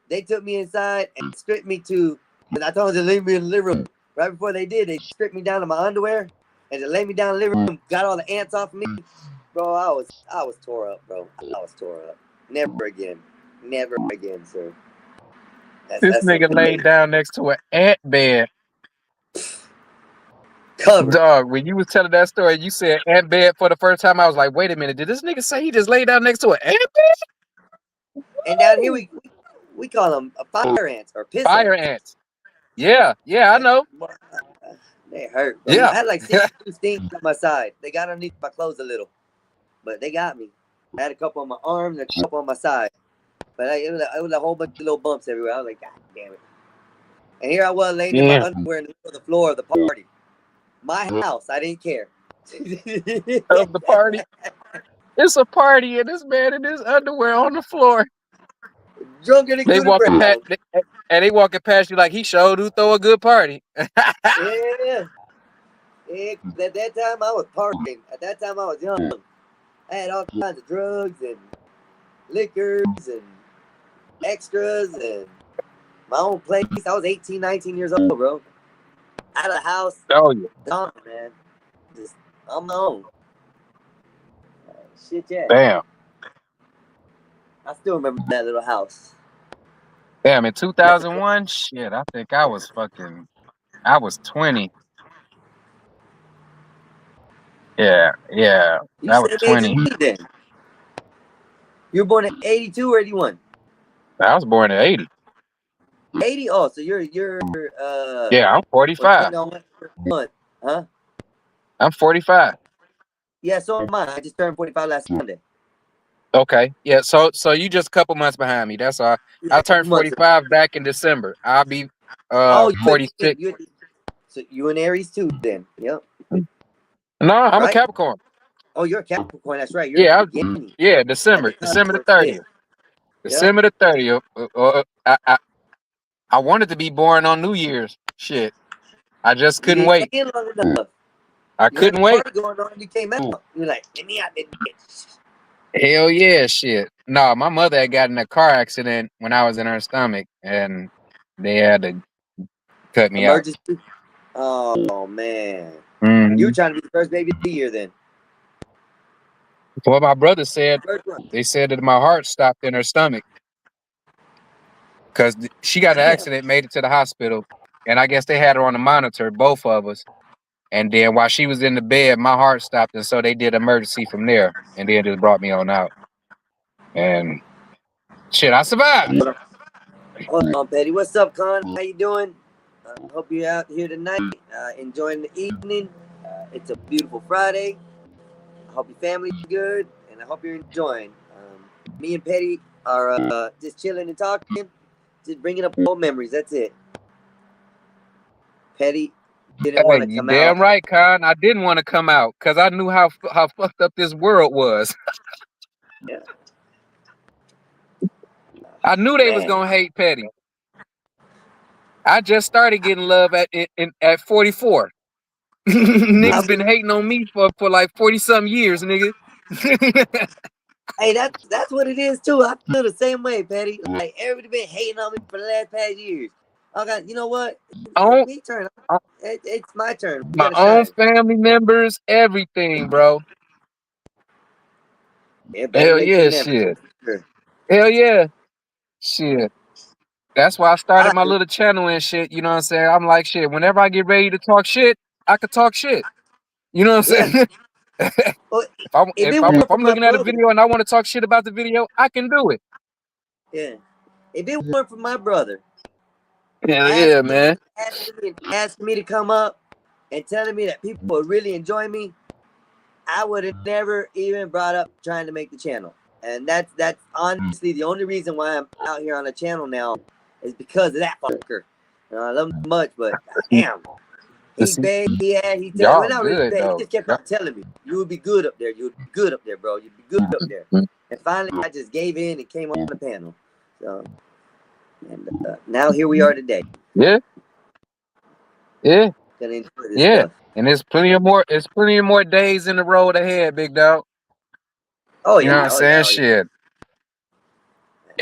S3: They took me inside and stripped me to, because I told them to leave me in the living room. Right before they did, they stripped me down to my underwear and they laid me down in the living room, got all the ants off me. Bro, I was tore up, bro. I was tore up. Never again. Never again, sir.
S2: This
S3: That's
S2: nigga laid down next to an ant bed.
S3: covered.
S2: Dog, when you was telling that story, you said ant bed for the first time. I was like, wait a minute, did this nigga say he just laid down next to an ant bed?
S3: And down here we call them fire ants or piss
S2: Fire
S3: ants.
S2: ants. Yeah, I know.
S3: They hurt, bro.
S2: Yeah.
S3: I had like 62 stings on my side. They got underneath my clothes a little, but they got me. I had a couple on my arms and a couple on my side, but it was a whole bunch of little bumps everywhere. I was like, God damn it! And here I was laying in my underwear in the middle of the floor of the party. My house. I didn't care.
S2: Of the party. It's a party and this man in his underwear on the floor.
S3: Drunk and
S2: They walking past, and they walking past you like he showed who throw a good party.
S3: Yeah. At that time I was partying. At that time I was young. I had all kinds of drugs and liquors and extras and my own place. I was 18, 19 years old, bro. Out of the house.
S2: Oh yeah.
S3: Gone, man. Just on my own. Shit, yeah.
S2: Damn.
S3: I still remember that little house.
S2: Damn, in 2001, shit, I think I was 20. Yeah,
S3: You
S2: I was
S3: said
S2: 20.
S3: then. You were born in 82 or 81?
S2: I was born in 80.
S3: 80? Oh, so you're
S2: Yeah, I'm 45.
S3: Huh?
S2: I'm 45.
S3: Yeah, so am I. I just turned 45 last Sunday.
S2: Okay. Yeah, so you just a couple months behind me. That's all. I turned 45 back in December. I'll be 46.
S3: So you an Aries too then. Yep.
S2: No, I'm
S3: Right?
S2: a Capricorn.
S3: Oh, you're a Capricorn. That's right. You're
S2: December the 30th. December the 30th. I wanted to be born on New Year's. Shit. I just couldn't wait. I couldn't wait.
S3: Going on, you came out. You're like, get me out this bitch.
S2: Hell yeah, shit. No, my mother had gotten in a car accident when I was in her stomach, and they had to cut me out.
S3: Oh man.
S2: Mm-hmm.
S3: You were trying to be the first baby of the year then.
S2: What my brother said, they said that my heart stopped in her stomach because she got an accident, made it to the hospital, and I guess they had her on the monitor, both of us. And then while she was in the bed, my heart stopped, and so they did emergency from there, and then just brought me on out. And shit, I survived.
S3: Hold on, Petty. What's up, Con? How you doing? Hope you're out here tonight, enjoying the evening. It's a beautiful Friday. I hope your family's good, and I hope you're enjoying. Me and Petty are just chilling and talking, just bringing up old memories. That's it. Petty didn't want to
S2: you
S3: come
S2: damn
S3: out.
S2: right, Con. I didn't want to come out because I knew how fucked up this world was.
S3: Yeah.
S2: I knew they was
S3: Man.
S2: gonna hate Petty. I just started getting love at 44. Niggas been hating on me for like 40 some years, nigga.
S3: Hey, that's what it is too. I feel the same way, Petty. Like everybody been hating on me for the last past years. Okay, you know what?
S2: On
S3: Me turn. It's my turn. We
S2: my
S3: gotta
S2: own
S3: shine.
S2: family members, everything, bro.
S3: Yeah, better
S2: Hell
S3: late
S2: yeah,
S3: than never.
S2: shit.
S3: Sure.
S2: Hell yeah, shit. That's why I started
S3: I,
S2: my little channel and shit. You know what I'm saying? I'm like, shit. Whenever I get ready to talk shit, I could talk shit. You know what I'm
S3: yeah.
S2: saying?
S3: Well,
S2: if I'm
S3: if
S2: if
S3: it
S2: I'm if
S3: weren't for
S2: I'm
S3: my
S2: looking at a
S3: brother,
S2: video and I want to talk shit about the video, I can do it.
S3: yeah. If it weren't for my brother
S2: Hell yeah,
S3: asking
S2: man.
S3: asking me to come up and telling me that people would really enjoy me, I would have never even brought up trying to make the channel. And that's honestly the only reason why I'm out here on the channel now is because of that fucker. I love him much, but damn, he begged, he tell, well,
S2: Y'all
S3: not really
S2: good
S3: begged, he
S2: though.
S3: just kept on telling me, you would be good up there, you would be good up there, bro, you'd be good up there. And finally, I just gave in and came on the panel. So, and now here we are today.
S2: Yeah, yeah,
S3: Gonna enjoy this
S2: yeah.
S3: stuff.
S2: And there's plenty of more days in the road ahead, big dog.
S3: Oh
S2: You know what
S3: yeah,
S2: I'm
S3: oh yeah,
S2: saying?
S3: oh yeah.
S2: Shit.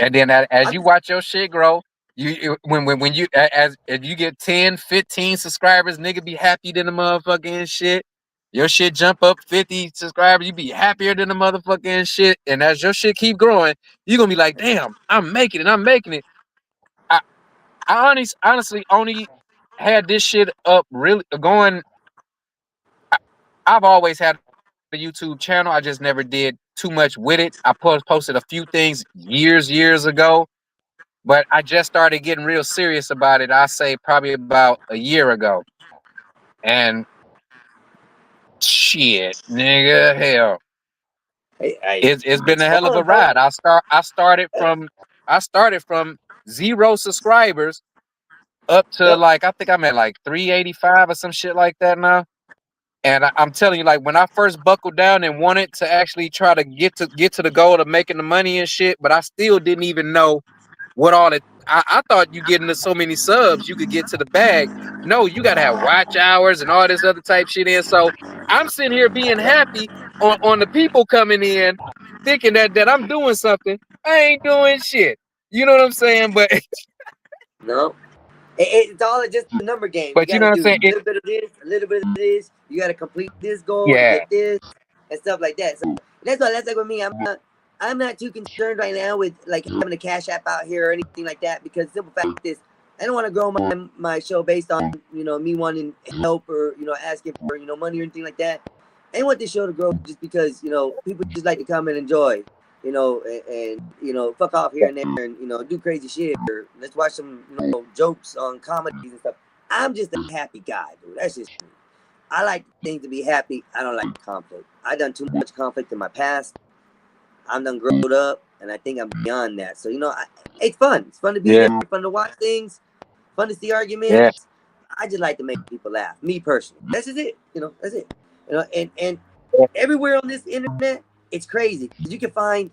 S2: And then as
S3: I'm
S2: you
S3: just,
S2: watch your shit grow, when you as if you get 10, 15 subscribers, nigga be happy than the motherfucking shit. Your shit jump up 50 subscribers, you be happier than the motherfucking shit. And as your shit keep growing, you're gonna be like, damn, I'm making it, I'm making it. I, I honestly only had this shit up really going. I've always had a YouTube channel. I just never did too much with it. I posted a few things years ago. But I just started getting real serious about it. I say probably about a year ago. And shit, nigga, hell, it's been
S3: it's
S2: a hell of a
S3: fun, bro.
S2: ride. I started from 0 subscribers up to
S3: Yep.
S2: like I think I'm at like 385 or some shit like that now. And I'm telling you, like when I first buckled down and wanted to actually try to get to the goal of making the money and shit, but I still didn't even know what all it. I thought you getting to so many subs you could get to the bag. No, you gotta have watch hours and all this other type shit in. So I'm sitting here being happy on the people coming in, thinking that I'm doing something. I ain't doing shit. You know what I'm saying? But
S3: No. It's all just a number game. You
S2: but you
S3: got
S2: know
S3: to
S2: what I'm
S3: do
S2: saying?
S3: a little bit of this, a little bit of this. You got to complete this goal to
S2: Yeah,
S3: get this and stuff like that. So that's why that's like with me. I'm not too concerned right now with like having a cash app out here or anything like that because the simple fact is I don't want to grow my show based on me wanting help or asking for money or anything like that. I want this show to grow just because people just like to come and enjoy and fuck off here and there and do crazy shit or let's watch some jokes on comedies and stuff. I'm just a happy guy, dude. That's just me. I like things to be happy. I don't like conflict. I done too much conflict in my past. I'm done grown up, and I think I'm beyond that. So it's fun. It's fun to be
S2: yeah,
S3: there. Fun to watch things. Fun to see
S2: yeah,
S3: arguments. I just like to make people laugh. Me personally, that's just it. That's it. And everywhere on this internet, it's crazy. You can find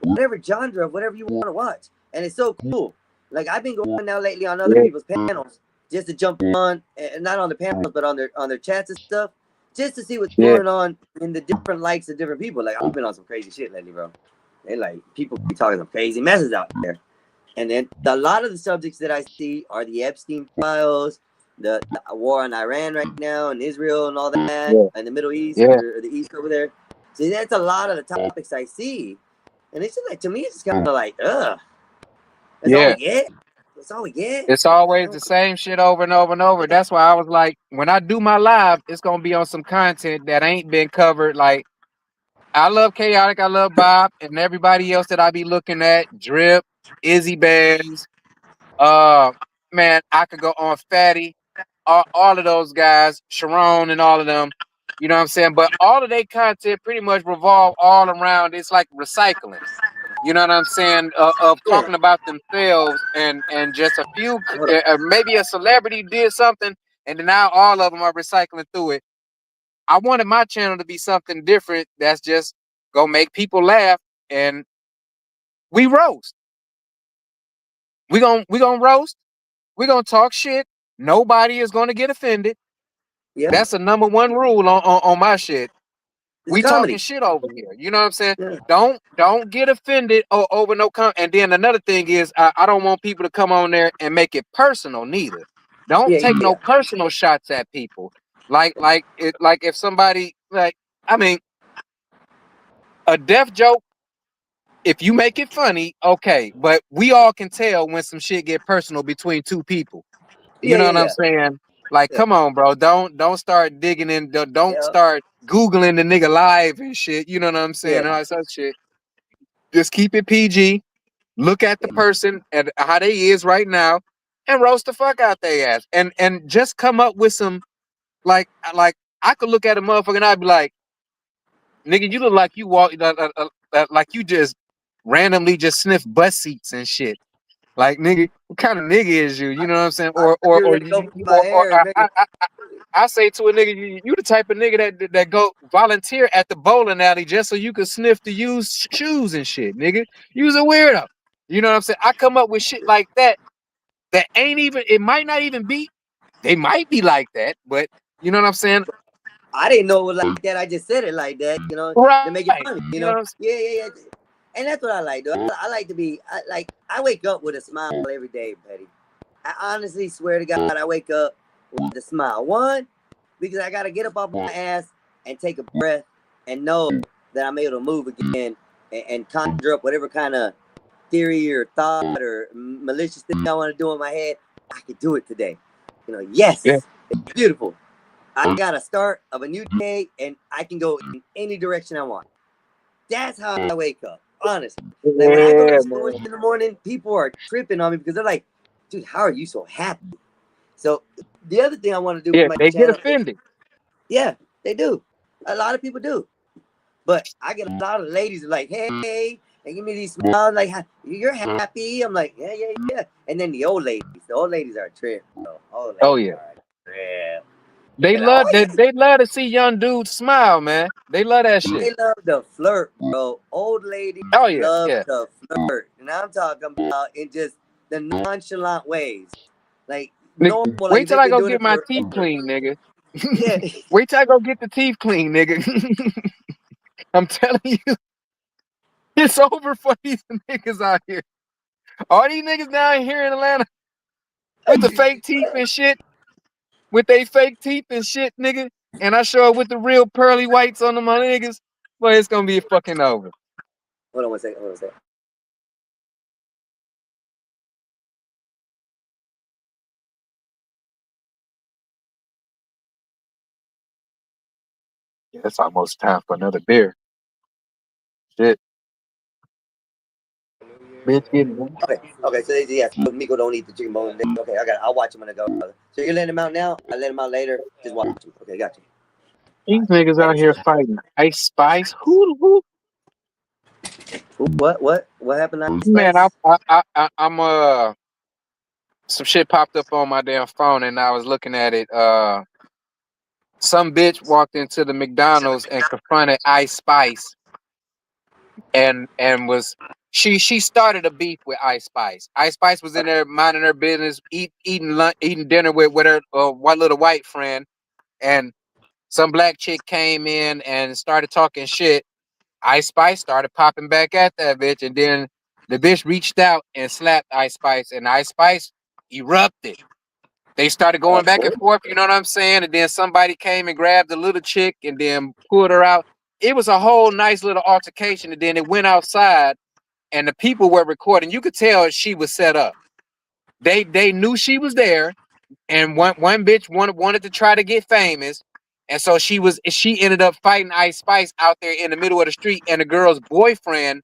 S3: whatever genre of whatever you want to watch, and it's so cool. Like I've been going now lately on other
S2: yeah,
S3: people's panels just to jump on, and not on the panels, but on their chats and stuff, just to see what's
S2: yeah,
S3: going on in the different likes of different people. Like I've been on some crazy shit lately, bro. They like people be talking some crazy messes out there, and then a lot of the subjects that I see are the Epstein files, the war on Iran right now, and Israel and all that,
S2: yeah,
S3: and the Middle East
S2: yeah,
S3: or the East over there. See, that's a lot of the topics I see. And it's just like to me, it's just kind of like, ugh. That's all
S2: yeah.
S3: we get. That's all we get.
S2: It's always the same shit over and over and over. That's why I was like, when I do my live, it's gonna be on some content that ain't been covered. Like I love Chaotic, I love Bob, and everybody else that I be looking at, Drip, Izzy Bears, uh man, I could go on Fatty, all of those guys, Sharon and all of them. You know what I'm saying? But all of their content pretty much revolve all around it's like recycling. You know what I'm saying? Of
S3: Yeah.
S2: talking about themselves and just a few,
S3: Hold on.
S2: maybe a celebrity did something, and then now all of them are recycling through it. I wanted my channel to be something different that's just go make people laugh, and we roast. We gonna roast. We gonna talk shit. Nobody is gonna get offended.
S3: Yeah.
S2: That's a number one rule on my shit.
S3: It's
S2: We
S3: comedy.
S2: talking shit over here. You know what I'm saying?
S3: Yeah.
S2: Don't get offended over no And then another thing is I don't want people to come on there and make it personal neither. Don't take no personal shots at people. Like if somebody I mean a deaf joke, if you make it funny, okay, but we all can tell when some shit get personal between two people. You know what I'm saying? Like, come on, bro. Don't start digging in. Don't start Googling the nigga live and shit. You know what I'm saying? All that shit. Just keep it PG. Look at the person and how they is right now, and roast the fuck out their ass. And just come up with some like I could look at a motherfucker and I'd be like, nigga, you look like you walk like you just randomly just sniff bus seats and shit. Like, nigga, what kind of nigga is you? You know what I'm saying? Or I say to a nigga, you the type of nigga that go volunteer at the bowling alley just so you can sniff the used shoes and shit, nigga. You's a weirdo. You know what I'm saying? I come up with shit like that ain't even, it might not even be, they might be like that, but you know what I'm saying?
S3: I didn't know it was like that. I just said it like that, you know,
S2: right.
S3: to make it funny, you know? Yeah. And that's what I like, though. I like to be, I wake up with a smile every day, Petty. I honestly swear to God, I wake up with a smile. One, because I got to get up off my ass and take a breath and know that I'm able to move again and conjure up whatever kind of theory or thought or malicious thing I want to do in my head. I could do it today. You know, yes, it's beautiful. I got a start of a new day and I can go in any direction I want. That's how I wake up, honestly. Like when I go to the stores in the morning, people are tripping on me because they're like, dude, how are you so happy? So the other thing I want to do with my
S2: they
S3: channel
S2: get offended.
S3: Yeah, they do. A lot of people do. But I get a lot of ladies like, hey, they give me these smiles like, you're happy. I'm like, yeah. And then the old ladies are a trip, bro.
S2: Oh yeah. They love to see young dudes smile, man. They love that shit.
S3: They love the flirt, bro. Old ladies love the flirt. And I'm talking about in just the nonchalant ways. Like normal.
S2: Wait till I go get my teeth clean, nigga.
S3: Yeah.
S2: Wait till I go get the teeth clean, nigga. I'm telling you, it's over for these niggas out here. All these niggas down here in Atlanta with the fake teeth and shit. With they fake teeth and shit, nigga. And I show up with the real pearly whites on them, my niggas. But it's gonna be fucking over.
S3: Hold on one second.
S2: Yeah, it's almost time for another beer. Shit. Bitch,
S3: Okay. So yeah, so Miko don't eat the chicken bone. Okay, I'll watch him when I go. So you're letting him out now? I let him out later. Just watch him. Okay, got you.
S2: These niggas out here fighting Ice Spice. Who?
S3: What happened? To Ice
S2: Man,
S3: Spice?
S2: I'm some shit popped up on my damn phone and I was looking at it. Some bitch walked into the McDonald's and confronted Ice Spice and was she started a beef with Ice Spice. Ice Spice was in there minding her business, eating dinner with her one little white friend, and some black chick came in and started talking shit. Ice Spice started popping back at that bitch, and then the bitch reached out and slapped Ice Spice, and Ice Spice erupted. They started going back and forth, you know what I'm saying? And then somebody came and grabbed the little chick and then pulled her out. It was a whole nice little altercation, and then it went outside, and the people were recording. You could tell she was set up. They knew she was there, and one bitch wanted to try to get famous, and so she ended up fighting Ice Spice out there in the middle of the street, and the girl's boyfriend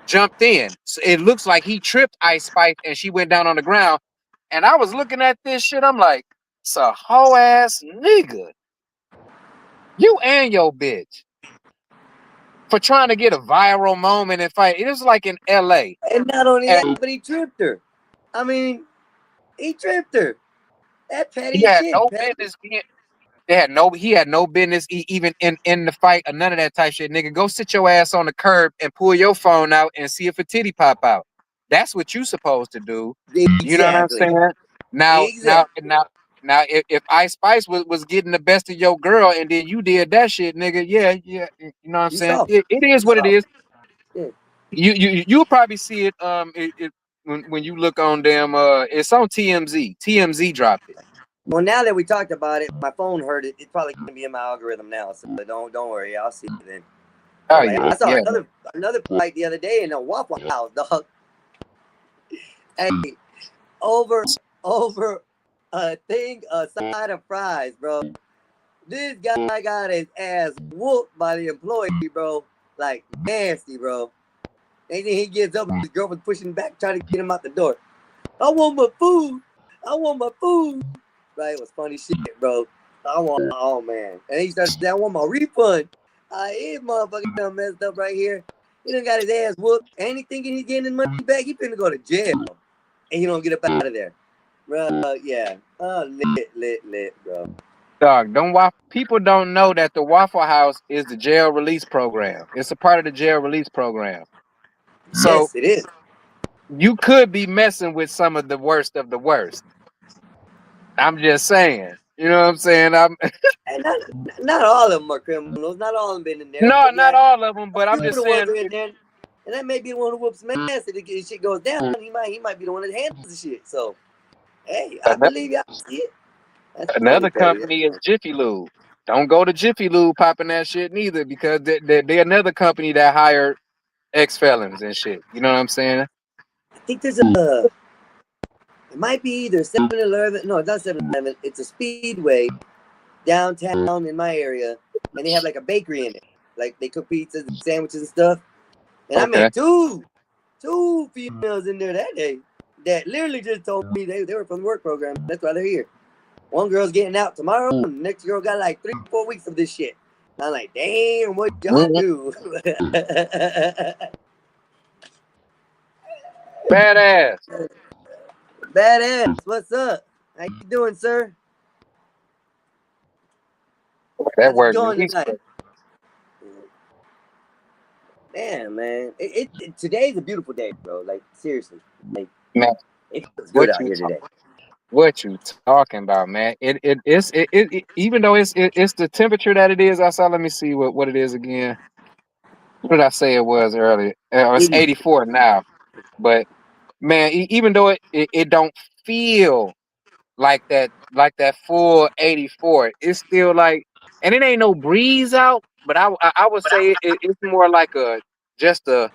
S2: jumped in. So it looks like he tripped Ice Spice, and she went down on the ground. And I was looking at this shit. I'm like, it's a hoe ass nigga. You and your bitch. For trying to get a viral moment and fight. It was like in LA.
S3: And not only that, but he tripped her. I mean, he tripped her. That petty
S2: He had
S3: shit,
S2: no
S3: petty.
S2: business being. He had no business even in the fight or none of that type shit. Nigga, go sit your ass on the curb and pull your phone out and see if a titty pop out. That's what you supposed to do. You know what I'm
S3: Exactly.
S2: saying? Now, now,
S3: Exactly.
S2: now, now, if Ice Spice was getting the best of your girl and then you did that shit, nigga, yeah, you know what I'm
S3: You
S2: saying?
S3: saw.
S2: It is
S3: You
S2: what it
S3: saw.
S2: is.
S3: Yeah.
S2: You'll probably see it when you look on them. It's on TMZ. TMZ dropped it.
S3: Well, now that we talked about it, my phone heard it. It's probably gonna be in my algorithm now. So don't worry. I'll see it then.
S2: Oh
S3: Like,
S2: yeah,
S3: I saw
S2: yeah.
S3: another fight the other day in a Waffle House, dog. Hey, over a side of fries, bro. This guy got his ass whooped by the employee, bro. Like nasty, bro. And then he gets up, and his girlfriend's pushing back, trying to get him out the door. I want my food. I want my food. Right? It was funny shit, bro. Oh man. And he started saying, I want my refund. His motherfucker done messed up right here. He done got his ass whooped. And he thinking he's getting his money back. He finna go to jail. And he don't get up out of there. Bro, yeah. Oh, lit, bro.
S2: Dog, people don't know that the Waffle House is the jail release program. It's a part of the jail release program. So
S3: Yes, it is.
S2: you could be messing with some of the worst of the worst. I'm just saying. You know what I'm saying?
S3: And not all of them are criminals. Not all of them been in there.
S2: No,
S3: But
S2: not
S3: yeah,
S2: all of them,
S3: a
S2: but I'm
S3: few of
S2: just
S3: the ones
S2: saying.
S3: are in there. And that may be the one who whoops some ass if the shit goes down. He might be the one that handles the shit. So, hey, I believe y'all see it. That's funny,
S2: Another
S3: Petty.
S2: company is Jiffy Lube. Don't go to Jiffy Lube popping that shit neither, because they're another company that hired ex-felons and shit. You know what I'm saying?
S3: I think there's it might be either 7-Eleven. No, it's not 7-Eleven. It's a Speedway downtown in my area. And they have like a bakery in it. Like they cook pizzas and sandwiches and stuff. And I
S2: Okay.
S3: met two females in there that day that literally just told me they were from the work program. That's why they're here. One girl's getting out tomorrow, and the next girl got like 3-4 weeks of this shit. And I'm like, damn, what y'all do?
S2: Badass.
S3: Badass. What's up? How you doing, sir?
S2: That
S3: How's it
S2: word
S3: going
S2: release.
S3: tonight? Damn, man. Today's a beautiful day, bro. Like, seriously. Like,
S2: Man,
S3: it feels good out
S2: you
S3: here today.
S2: what you talking about, man? It even though it's the temperature that it is outside. Let me see what it is again. What did I say it was earlier? It's 84 now. But man, even though it don't feel like that full 84, it's still like, and it ain't no breeze out. But I would say it's more like just a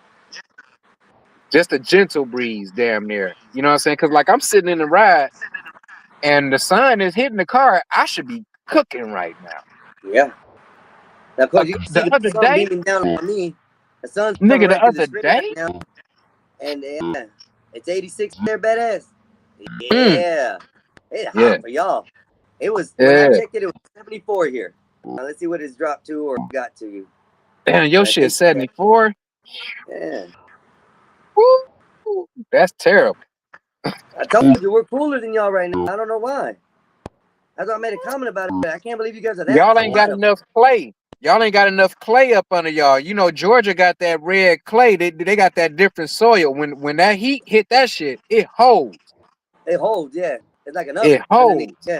S2: gentle breeze, damn near. You know what I'm saying? Because like I'm sitting in the ride, and the sun is hitting the car. I should be cooking right now.
S3: Yeah. Now, of course, you can see
S2: The
S3: the
S2: other
S3: sun
S2: day,
S3: beaming down on me. The sun's coming
S2: nigga, the
S3: right through the
S2: other
S3: screen
S2: day,
S3: right now. And yeah, it's 86 there, badass.
S2: mm,
S3: Yeah. It's
S2: yeah,
S3: hot for y'all. It was, when I
S2: yeah.
S3: checked it, it was 74 here. Now, let's see what it's dropped to or got to you.
S2: Damn, your
S3: I
S2: shit
S3: think,
S2: 74.
S3: yeah.
S2: Woo, that's terrible.
S3: I told you, we're cooler than y'all right now. I don't know why. That's why I made a comment about it. I can't believe you guys are that
S2: Y'all ain't got
S3: hot.
S2: enough clay. Y'all ain't got enough clay up under y'all. You know, Georgia got that red clay. They got that different soil. When that heat hit that shit, it holds.
S3: It holds, yeah. It's like an
S2: It
S3: oven underneath,
S2: holds.
S3: yeah.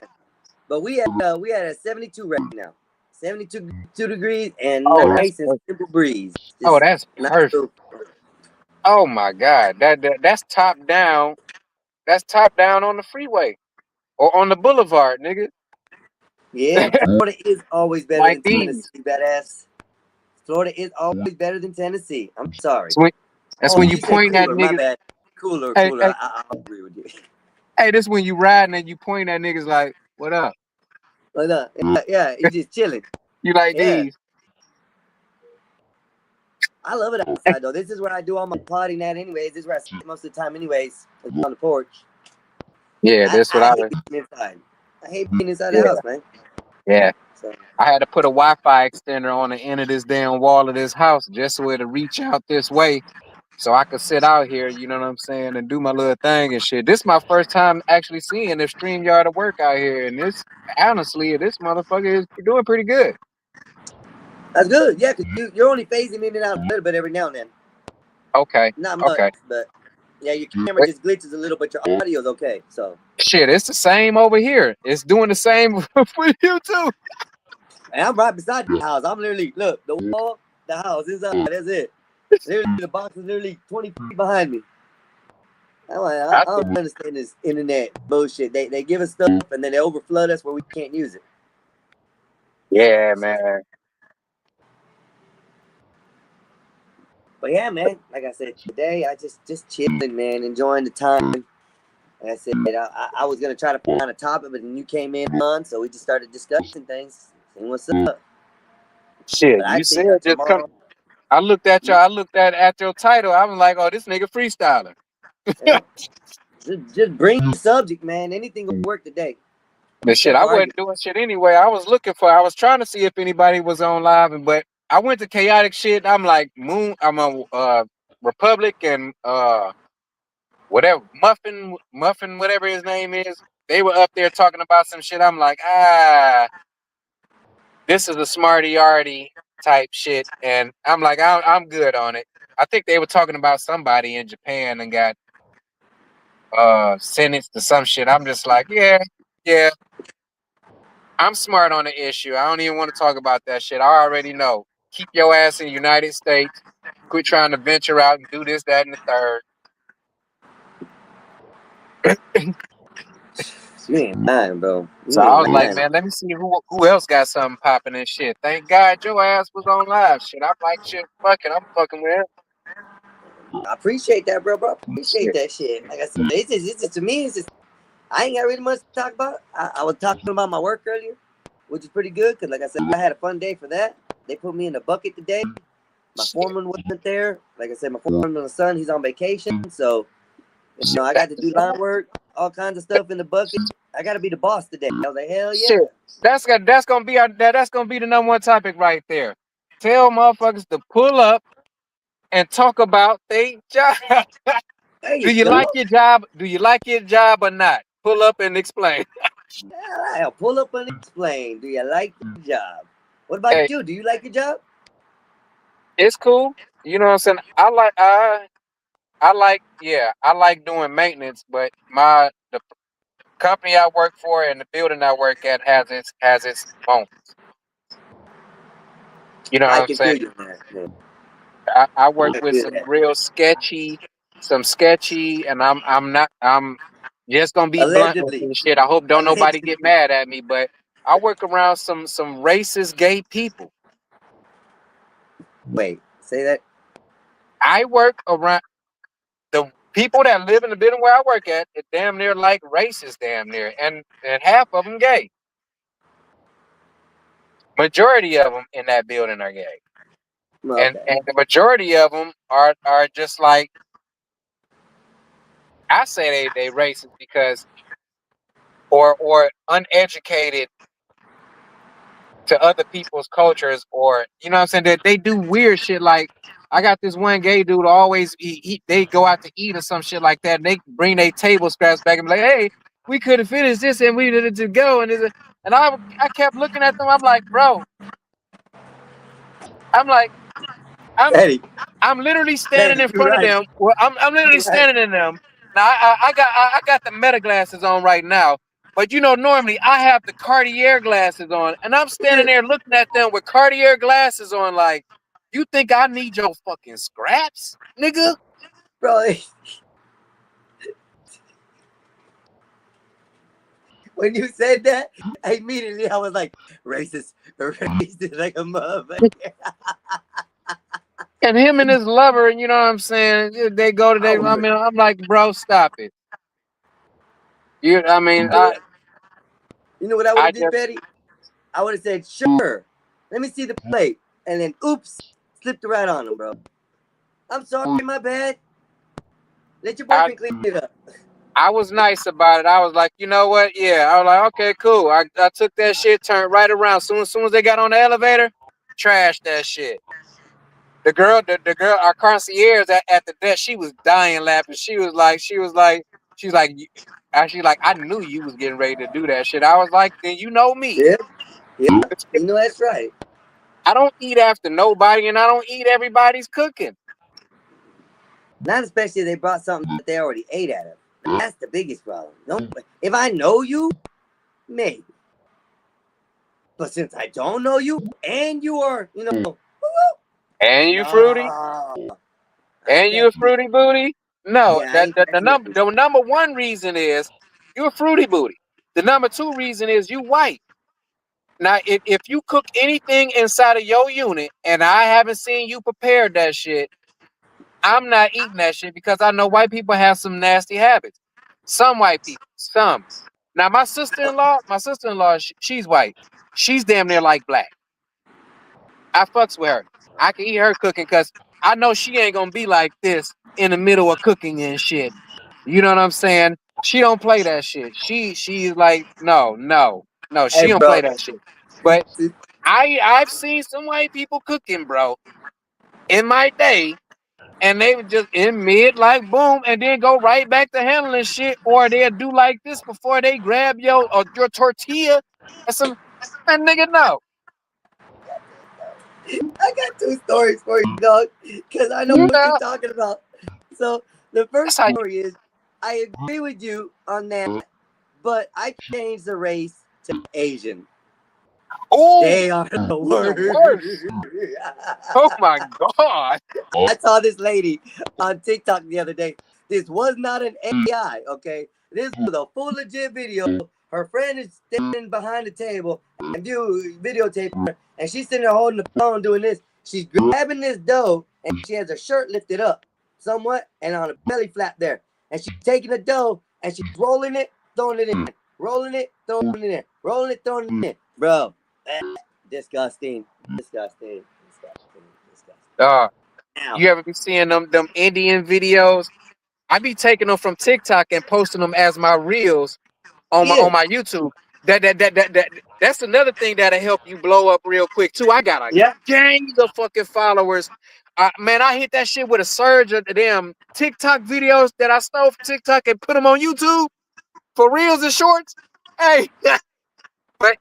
S3: But we had a 72 right now. 72 degrees and
S2: Oh, that's
S3: nice and
S2: perfect.
S3: simple breeze.
S2: Oh,
S3: Just
S2: that's
S3: nice
S2: perfect.
S3: little,
S2: Oh my God, that's top down. That's top down on the freeway or on the boulevard, nigga.
S3: yeah, Florida is always better
S2: Like
S3: than
S2: these.
S3: Tennessee, badass. Florida is always better than Tennessee. I'm sorry.
S2: That's
S3: Oh,
S2: when you
S3: you said
S2: point at
S3: cooler, my
S2: niggas.
S3: bad. Cooler.
S2: Hey, hey,
S3: I'll agree with you.
S2: hey, this when you riding and you point at niggas like, what up?
S3: Like that. Yeah, you just chilling.
S2: You like
S3: Yeah.
S2: these?
S3: I love it outside though. This is where I do all my potting at anyways. This is where I sit most of the time anyways. On the porch.
S2: Yeah, that's what
S3: I
S2: I
S3: hate
S2: was.
S3: being inside. I hate being inside
S2: Yeah.
S3: the house, man.
S2: Yeah.
S3: So,
S2: I had to put a Wi-Fi extender on the end of this damn wall of this house just so it'll reach out this way so I could sit out here, you know what I'm saying, and do my little thing and shit. This is my first time actually seeing the StreamYard of work out here, and this honestly, this motherfucker is doing pretty good.
S3: That's good. Yeah, because you're only phasing in and out a little bit every now and then.
S2: Okay.
S3: Not much,
S2: Okay.
S3: but yeah, your camera just glitches a little, but your audio's okay. So
S2: shit, it's the same over here. It's doing the same for you too.
S3: and I'm right beside the house. I'm literally look the wall, the house inside. That's it. Literally, the box is literally 20 feet behind me. I don't understand this internet bullshit. They give us stuff and then they overflood us where we can't use it.
S2: Yeah, man.
S3: But yeah, man, like I said, today I just chilling, man, enjoying the time. Like I said, I was gonna try to find a topic, but then you came in on, so we just started discussing things, seeing what's up.
S2: Shit,
S3: But
S2: you said just come. I looked at your title. I was like, oh, this nigga freestyler.
S3: Yeah. Just bring the subject, man. Anything will work today.
S2: But shit, I wasn't doing shit anyway. I was trying to see if anybody was on live, but I went to chaotic shit. I'm like I'm a Republic and whatever Muffin, whatever his name is. They were up there talking about some shit. I'm like, this is a smarty-arty type shit, and I'm like, I'm good on it. I think they were talking about somebody in Japan and got sentenced to some shit. I'm just like, yeah. I'm smart on the issue. I don't even want to talk about that shit. I already know. Keep your ass in the United States. Quit trying to venture out and do this, that, and the third.
S3: You ain't lying, bro.
S2: So I was like, man, let me see who else got something popping and shit. Thank God your ass was on live. Shit, I'm like, shit, fuck it. I'm fucking with him.
S3: I appreciate that, bro. Appreciate that shit. Like I said, it's just to me, it's just I ain't got really much to talk about. I was talking about my work earlier, which is pretty good because, like I said, I had a fun day for that. They put me in the bucket today. My foreman wasn't there. Like I said, my foreman's son, he's on vacation, so you know I got to do line work, all kinds of stuff in the bucket. I got to be the boss today. I was like, hell yeah.
S2: Shit. That's gonna be the number one topic right there. Tell motherfuckers to pull up and talk about their job. Do you like your job? Do you like your job or not? Pull up and explain.
S3: I'll pull up and explain. Do you like your job? What about you? Do you like your job?
S2: It's cool. You know what I'm saying? I like doing maintenance, but the company I work for and the building I work at has its moments. You know what I'm saying? I work with some real sketchy, and I'm just gonna be blunt with this shit. I hope don't nobody get mad at me, but I work around some racist gay people.
S3: Wait, say that.
S2: I work around the people that live in the building where I work at. It's damn near like racist, damn near, and half of them gay. Majority of them in that building are gay, and the majority of them are just like, I say they racist because or uneducated to other people's cultures, or you know what I'm saying, that they do weird shit. Like I got this one gay dude always they go out to eat or some shit like that, and they bring their table scraps back and be like, hey, we could have finished this and we needed to go, and I kept looking at them. I'm like, bro, I'm literally standing in front of them. Well, I'm literally standing in them. Now I got the Meta glasses on right now, but you know normally I have the Cartier glasses on, and I'm standing there looking at them with Cartier glasses on. Like, you think I need your fucking scraps, nigga?
S3: Bro, when you said that, immediately I was like, racist like a motherfucker.
S2: And him and his lover, and you know what I'm saying, they go to I'm like, bro, stop it. You know
S3: what I would have did, Betty? I would have said, sure, let me see the plate, and then oops, slipped right on him, bro. I'm sorry, my bad. Let your boyfriend clean it up.
S2: I was nice about it. I was like, you know what? Yeah. I was like, okay, cool. I took that shit, turned right around. Soon as they got on the elevator, trashed that shit. the girl, our concierge at the desk, she was dying laughing. She was like, actually, like, I knew you was getting ready to do that shit. I was like, then you know me.
S3: Yeah, yeah, you know that's right.
S2: I don't eat after nobody, and I don't eat everybody's cooking.
S3: Not especially if they brought something that they already ate out of. That's the biggest problem. No, if I know you, maybe. But since I don't know you, and you are,
S2: And you fruity,
S3: no,
S2: and you a fruity booty. No,
S3: yeah, I ain't touching it.
S2: the number one reason is you a fruity booty. The number two reason is you white. Now, if you cook anything inside of your unit and I haven't seen you prepare that shit, I'm not eating that shit because I know white people have some nasty habits. Some white people, some. Now, my sister-in-law, she's white. She's damn near like black. I fucks with her. I can eat her cooking because I know she ain't gonna be like this in the middle of cooking and shit. You know what I'm saying? She don't play that shit. She's like, no,
S3: Hey,
S2: she don't
S3: bro.
S2: play that shit. But I've seen some white people cooking, bro, in my day, and they would just in mid like boom, and then go right back to handling shit, or they'll do like this before they grab your tortilla and some man, nigga, no.
S3: I got two stories for you, dog, because I know
S2: You
S3: what
S2: know,
S3: you're talking about. So the first
S2: that's how you.
S3: story is, I agree with you on that, but I changed the race to Asian.
S2: Oh,
S3: They are the
S2: the
S3: worst.
S2: worst. Oh my god.
S3: I saw this lady on TikTok the other day. This was not an AI, okay? This was a full legit video. Her friend is standing behind the table and videotaping her, and she's sitting there holding the phone doing this. She's grabbing this dough, and she has her shirt lifted up somewhat and on a belly flap there. And she's taking the dough, and she's rolling it, throwing it in. Rolling it, throwing it in. Rolling it, throwing it in. Bro, disgusting. Disgusting.
S2: Uh,
S3: Ow.
S2: you ever be seeing them Indian videos? I be taking them from TikTok and posting them as my reels on
S3: Yeah.
S2: my YouTube. That's another thing that'll help you blow up real quick too. I got a
S3: Yeah.
S2: gang of fucking followers. Man, I hit that shit with a surge of them TikTok videos that I stole from TikTok and put them on YouTube for reels and shorts. Hey, but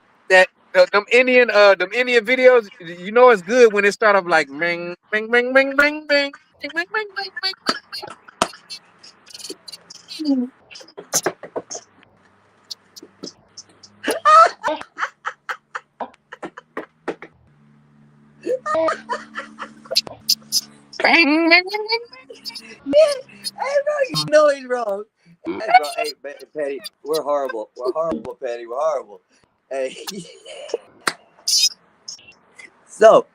S2: them Indian videos, you know it's good when it start off like bing bing bing bing bing bing bing bing bing bing bing. Bang, bang, bang,
S3: Hey, bro, you know he's wrong. Hey, bro, hey, Petty, we're horrible. We're horrible, Petty. We're horrible. Hey. So,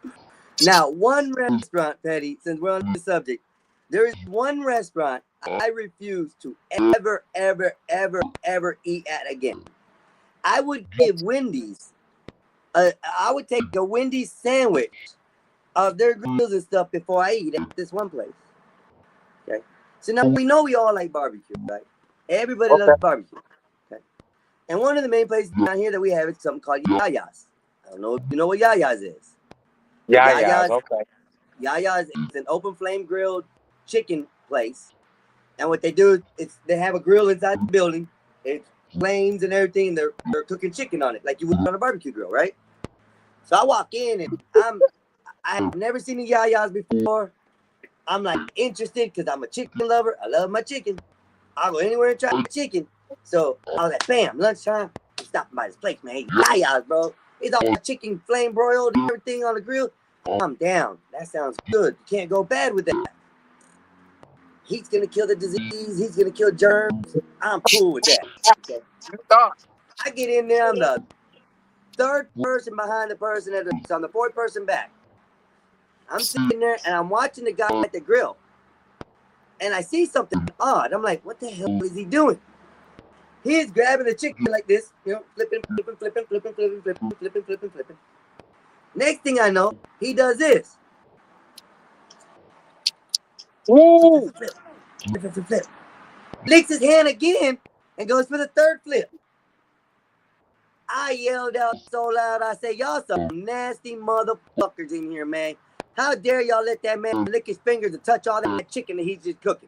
S3: now, one restaurant, Petty, since we're on the subject, there is one restaurant I refuse to ever, ever, ever, ever eat at again. I would give Wendy's, I would take a Wendy's sandwich of their grills and stuff before I eat at this one place. Okay. So now we know we all like barbecue, right? Everybody loves barbecue. Okay. And one of the main places down here that we have is something called Yaya's. I don't know if you know what Yaya's is.
S2: yeah, okay.
S3: Yaya's is an open flame grilled chicken place. And what they do is they have a grill inside the building. It's flames and everything. They're cooking chicken on it like you would on a barbecue grill, right? So I walk in and I've never seen the Yaya's before. I'm like interested because I'm a chicken lover. I love my chicken. I'll go anywhere and try chicken. So I was like, bam, lunchtime. I'm stopping by this place, man. Yaya's, bro. It's all chicken flame broiled and everything on the grill. I'm down. That sounds good. You can't go bad with that. Heat's gonna kill the disease. He's gonna kill germs. I'm cool with that. Okay. I get in there. I'm the third person behind the person that's on the fourth person back. I'm sitting there and I'm watching the guy at the grill. And I see something odd. I'm like, what the hell is he doing? He's grabbing the chicken like this, flipping. Next thing I know, he does this.
S2: Ooh.
S3: Flip. Licks his hand again and goes for the third flip. I yelled out so loud, I said, y'all some nasty motherfuckers in here, man. How dare y'all let that man lick his fingers and touch all that chicken that he's just cooking?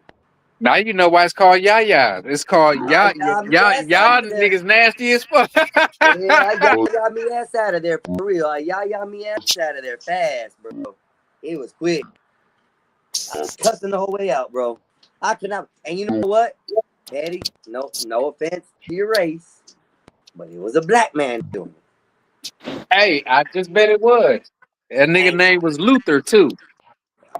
S2: Now you know why it's called Yaya. It's called y'all niggas nasty as fuck.
S3: Yeah, y'all me ass out of there for real. Y'all me ass out of there fast, bro. It was quick. I was cussing the whole way out, bro. I could not. And you know what, Eddie? No offense to your race, but it was a black man doing it.
S2: Hey, I just bet it was. That nigga name was Luther too.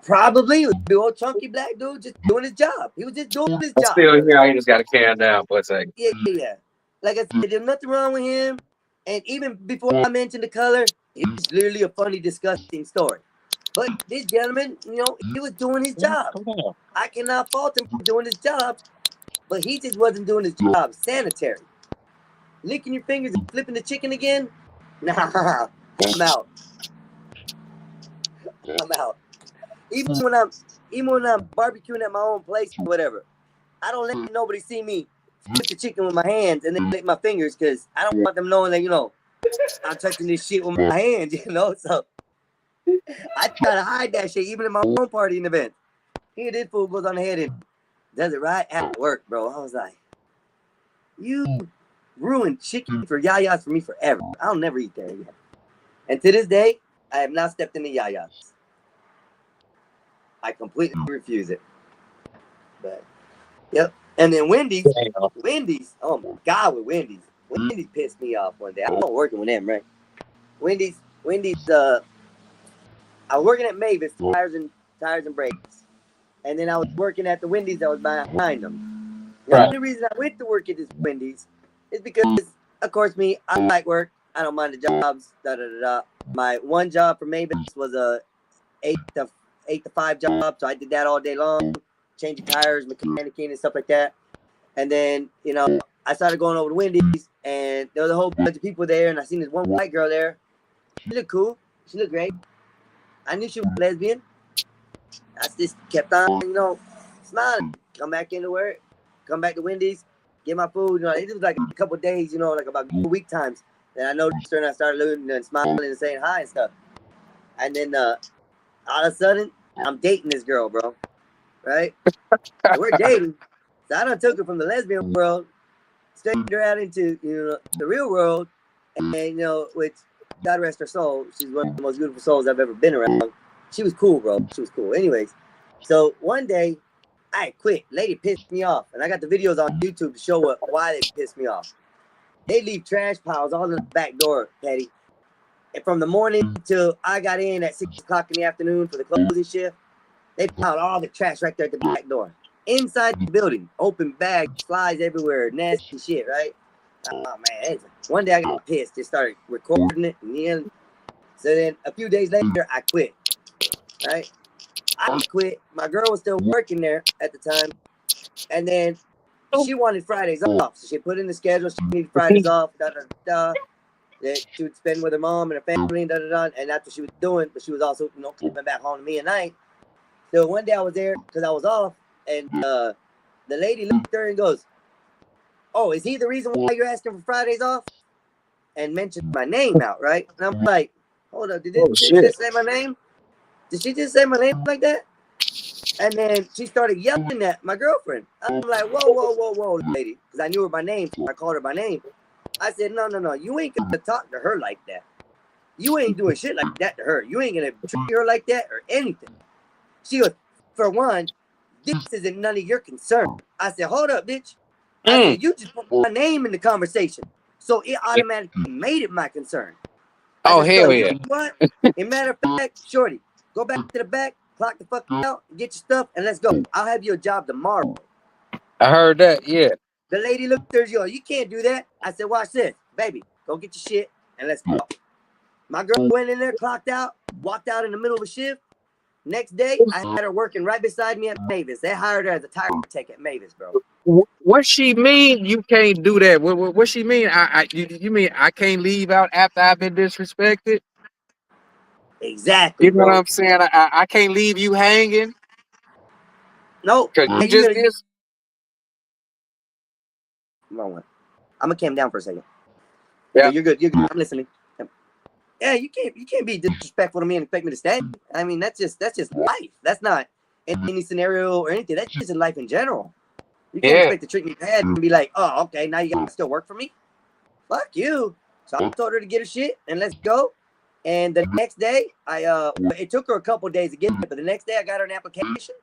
S3: Probably was a big old chunky black dude just doing his job. He was just doing his job.
S2: Still here, I just got to calm down for a second.
S3: Yeah. Like I said, there's nothing wrong with him. And even before I mentioned the color, it was literally a funny, disgusting story. But this gentleman, you know, he was doing his job. I cannot fault him for doing his job, but he just wasn't doing his job sanitary. Licking your fingers and flipping the chicken again? Nah, I'm out. I'm out. Even when I'm barbecuing at my own place or whatever, I don't let nobody see me flip the chicken with my hands and then lick my fingers because I don't want them knowing that, you know, I'm touching this shit with my hands, you know. So I try to hide that shit even in my own party and event. Here, this fool goes on ahead and does it right at work, bro. I was like, you ruined chicken for Yayas for me forever. I'll never eat there again. And to this day, I have not stepped into Yayas. I completely refuse it. But yep. And then Wendy's. Oh my God, with Wendy's. Wendy's pissed me off one day. I was working with them, right? Wendy's. I was working at Mavis tires and brakes, and then I was working at the Wendy's that was behind them. The only reason I went to work at this Wendy's is because, of course, I like work. I don't mind the jobs. My one job for Mavis was a 8 to 5 job, so I did that all day long, changing tires, mechanicing, and stuff like that. And then, you know, I started going over to Wendy's, and there was a whole bunch of people there, and I seen this one white girl there. She looked cool. She looked great. I knew she was lesbian. I just kept on, you know, smiling. Come back into work, come back to Wendy's, get my food. You know, it was like a couple of days, you know, like about week times. Then I noticed her, and I started looking and smiling and saying hi and stuff. And then all of a sudden, I'm dating this girl, bro. Right? We're dating. So I done took her from the lesbian world, straightened her out into, you know, the real world. And, you know, which, God rest her soul, she's one of the most beautiful souls I've ever been around. She was cool, bro. She was cool. Anyways, so one day, I quit. Lady pissed me off. And I got the videos on YouTube to show why they pissed me off. They leave trash piles all in the back door, Patty. And from the morning till I got in at 6 o'clock in the afternoon for the closing shift, they piled all the trash right there at the back door. Inside the building, open bags, flies everywhere, nasty shit, right? Oh, man. One day I got pissed. Just started recording it. And then, so then a few days later, I quit, right? I quit. My girl was still working there at the time. And then she wanted Fridays off. So she put in the schedule. She needed Fridays off, that she would spend with her mom and her family, and that's what she was doing. But she was also, you know, coming back home to me at night. So one day I was there because I was off, and the lady looked at her and goes, "Oh, is he the reason why you're asking for Fridays off?" And mentioned my name out, right? And I'm like, "Hold up, did she just say my name? Did she just say my name like that?" And then she started yelling at my girlfriend. I'm like, whoa, lady, because I knew her by name. So I called her by name. I said, no, you ain't gonna talk to her like that. You ain't doing shit like that to her. You ain't gonna treat her like that or anything. She goes, for one, this isn't none of your concern. I said, hold up, bitch. I said, you just put my name in the conversation. So it automatically made it my concern.
S2: Oh, hell yeah.
S3: You know what? As a matter of fact, shorty, go back to the back, clock the fuck out, get your stuff, and let's go. I'll have you a job tomorrow.
S2: I heard that, yeah.
S3: The lady looked at her, yo, you can't do that. I said, watch this. Baby, go get your shit, and let's go. My girl went in there, clocked out, walked out in the middle of a shift. Next day, I had her working right beside me at Mavis. They hired her as a tire tech at Mavis, bro.
S2: What she mean? You can't do that. What she mean? You mean I can't leave out after I've been disrespected?
S3: Exactly.
S2: You know what I'm saying? I can't leave you hanging.
S3: No,
S2: because you just is.
S3: Wrong one. I'm gonna calm down for a second.
S2: Yeah,
S3: you're good. You're good. I'm listening. Yeah, you can't be disrespectful to me and expect me to stay. I mean, that's just life. That's not in any scenario or anything. That's just in life in general. You can't
S2: Yeah.
S3: expect to treat me bad and be like, oh, okay, now you gotta still work for me. Fuck you. So I told her to get her shit and let's go. And the next day, it took her a couple days to get it, but the next day I got her an application.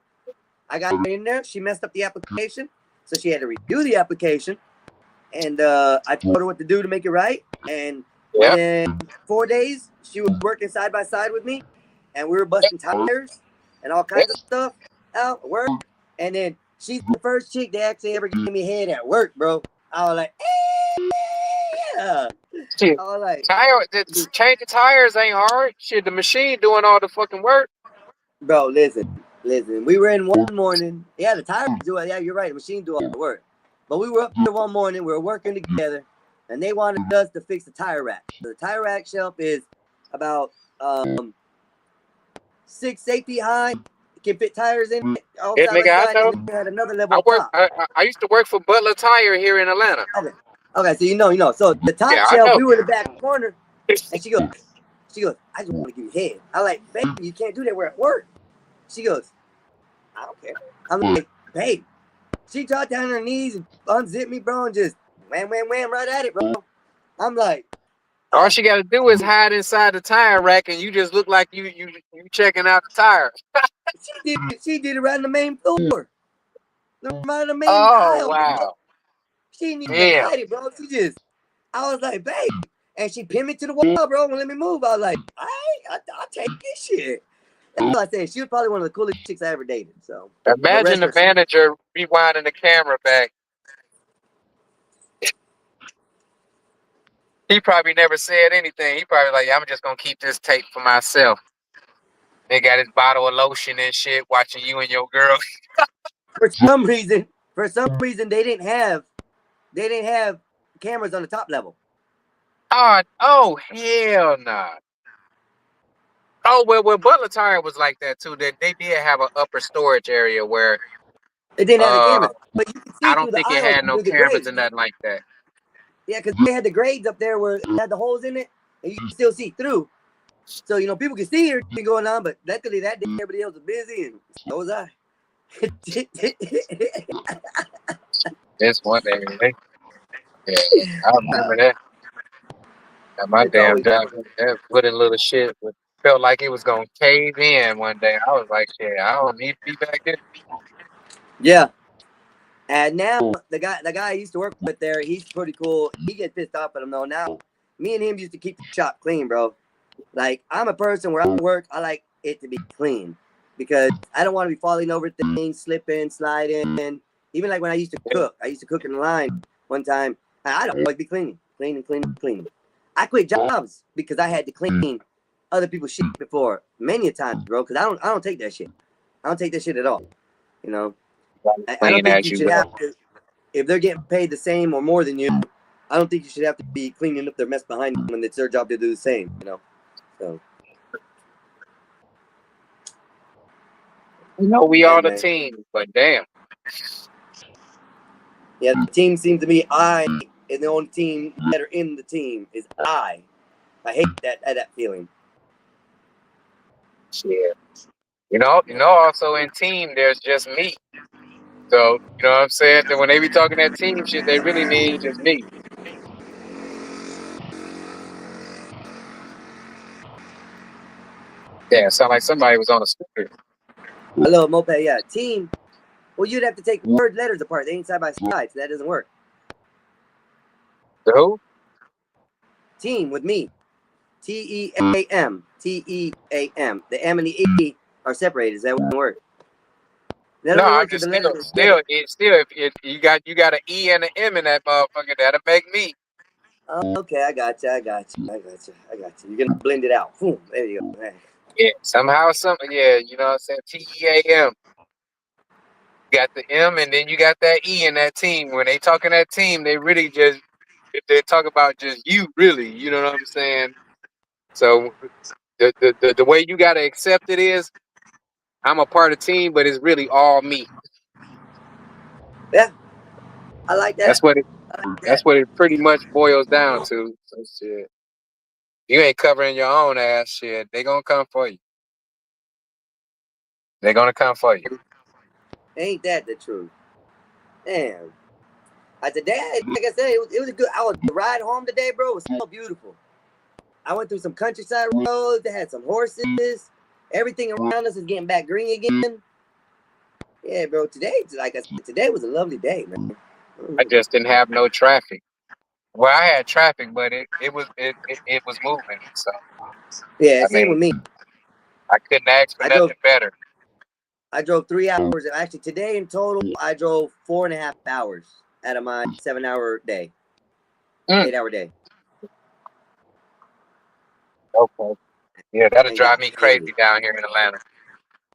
S3: I got her in there. She messed up the application, so she had to redo the application. And I told her what to do to make it right. And
S2: Yep.
S3: within 4 days, she was working side by side with me, and we were busting tires and all kinds of stuff out at work. And then she's the first chick that actually ever gave me head at work, bro. I was like, yeah.
S2: Shit.
S3: I was like,
S2: Changing tires ain't hard. Shit, the machine doing all the fucking work.
S3: bro, listen. We were in one morning. Yeah, the tires do it. Yeah, you're right. The machine do all the work. But we were up there one morning. We were working together, and they wanted us to fix the tire rack. So the tire rack shelf is about 6, 8 feet high. It can fit tires in it. All
S2: Yeah,
S3: side
S2: nigga, I
S3: by side,
S2: know.
S3: and then we had another level top.
S2: I used to work for Butler Tire here in Atlanta.
S3: Okay, so you know. So the top
S2: Yeah, I
S3: shelf,
S2: know.
S3: we were in the back corner, and she goes, I just want to give you head. I'm like, babe, you can't do that. We're at work. She goes, I don't care. I'm like, babe. She dropped down on her knees and unzipped me, bro, and just wham, right at it, bro. I'm like,
S2: all she got to do is hide inside the tire rack, and you just look like you checking out the tire.
S3: She did it right on the main floor. Right on the main
S2: Oh,
S3: aisle,
S2: wow.
S3: bro. She didn't even hide it, bro. I was like, babe. And she pinned me to the wall, bro, and let me move. I was like, I'll take this shit. That's what I said. She was probably one of the coolest chicks I ever dated. So
S2: imagine the manager rewinding the camera back. He probably never said anything. He probably like, I'm just gonna keep this tape for myself. They got his bottle of lotion and shit, watching you and your girl.
S3: For some reason, they didn't have cameras on the top level.
S2: Oh hell nah. Oh well, Butler Tire was like that too. They did have an upper storage area where
S3: it didn't have the cameras, but you could see
S2: I don't
S3: through the
S2: think it
S3: aisles
S2: had no
S3: through the
S2: cameras
S3: grades.
S2: and nothing like that.
S3: Yeah, because they had the grades up there where it had the holes in it, and you can still see through. So people can see everything going on, but luckily that day everybody else was busy, and so was I.
S2: That's one thing. Yeah, I remember that. At my damn job, that putting little shit felt like it was gonna cave in one day. I was like, shit, I don't need to be back there.
S3: Yeah. And now the guy I used to work with there, he's pretty cool. He gets pissed off at him though. Now, me and him used to keep the shop clean, bro. Like, I'm a person where I work, I like it to be clean because I don't want to be falling over things, slipping, sliding. Even like when I used to cook in the line one time. I don't always be cleaning. I quit jobs because I had to clean other people's shit before many a times, bro. Because I don't take that shit. I don't take that shit at all. You know, I don't think you should have to. If they're getting paid the same or more than you, I don't think you should have to be cleaning up their mess behind them when it's their job to do the same. You know, so.
S2: We are the team, but damn.
S3: Yeah, the team seems to be and the only team that are in the team is I. I hate that feeling.
S2: Yeah. Also in team, there's just me. So, you know what I'm saying? That when they be talking that team shit, they really mean just me. Yeah, sound like somebody was on a scooter.
S3: Hello, moped, yeah. Team. Well, you'd have to take word letters apart. They ain't side by side, so that doesn't work.
S2: The who?
S3: Team with me. T-E-A-M. T-E-A-M. The M and the E are separated. That wouldn't work.
S2: No, I'm just still, if you got an E and an M in that motherfucker, that'll make me.
S3: Okay, I got you. You're gonna blend it out. Boom, there you go. Hey.
S2: Yeah, somehow, yeah, you know what I'm saying? T-E-A-M. You got the M and then you got that E in that team. When they talking that team, they really just, they talk about just you, really. You know what I'm saying? So the way you gotta accept it is, I'm a part of the team, but it's really all me.
S3: Yeah, I like that.
S2: That's what it pretty much boils down to. So shit. You ain't covering your own ass shit. They gonna come for you. They gonna come for you.
S3: Ain't that the truth? Damn. Today, like I said, it was a good. The ride home today, bro, was so beautiful. I went through some countryside roads. They had some horses. Everything around us is getting back green again. Yeah, bro. Today, like I said, today was a lovely day, man.
S2: I just didn't have no traffic. Well, I had traffic, but it was moving. So
S3: Yeah,
S2: I
S3: same
S2: mean,
S3: with me.
S2: I couldn't ask for
S3: I drove.
S2: nothing better.
S3: I drove 3 hours. Actually, today in total, I drove 4.5 hours out of my 7-hour day, 8-hour day.
S2: Okay. Yeah, that'll
S3: And
S2: drive
S3: got
S2: me
S3: handed.
S2: crazy down here in Atlanta.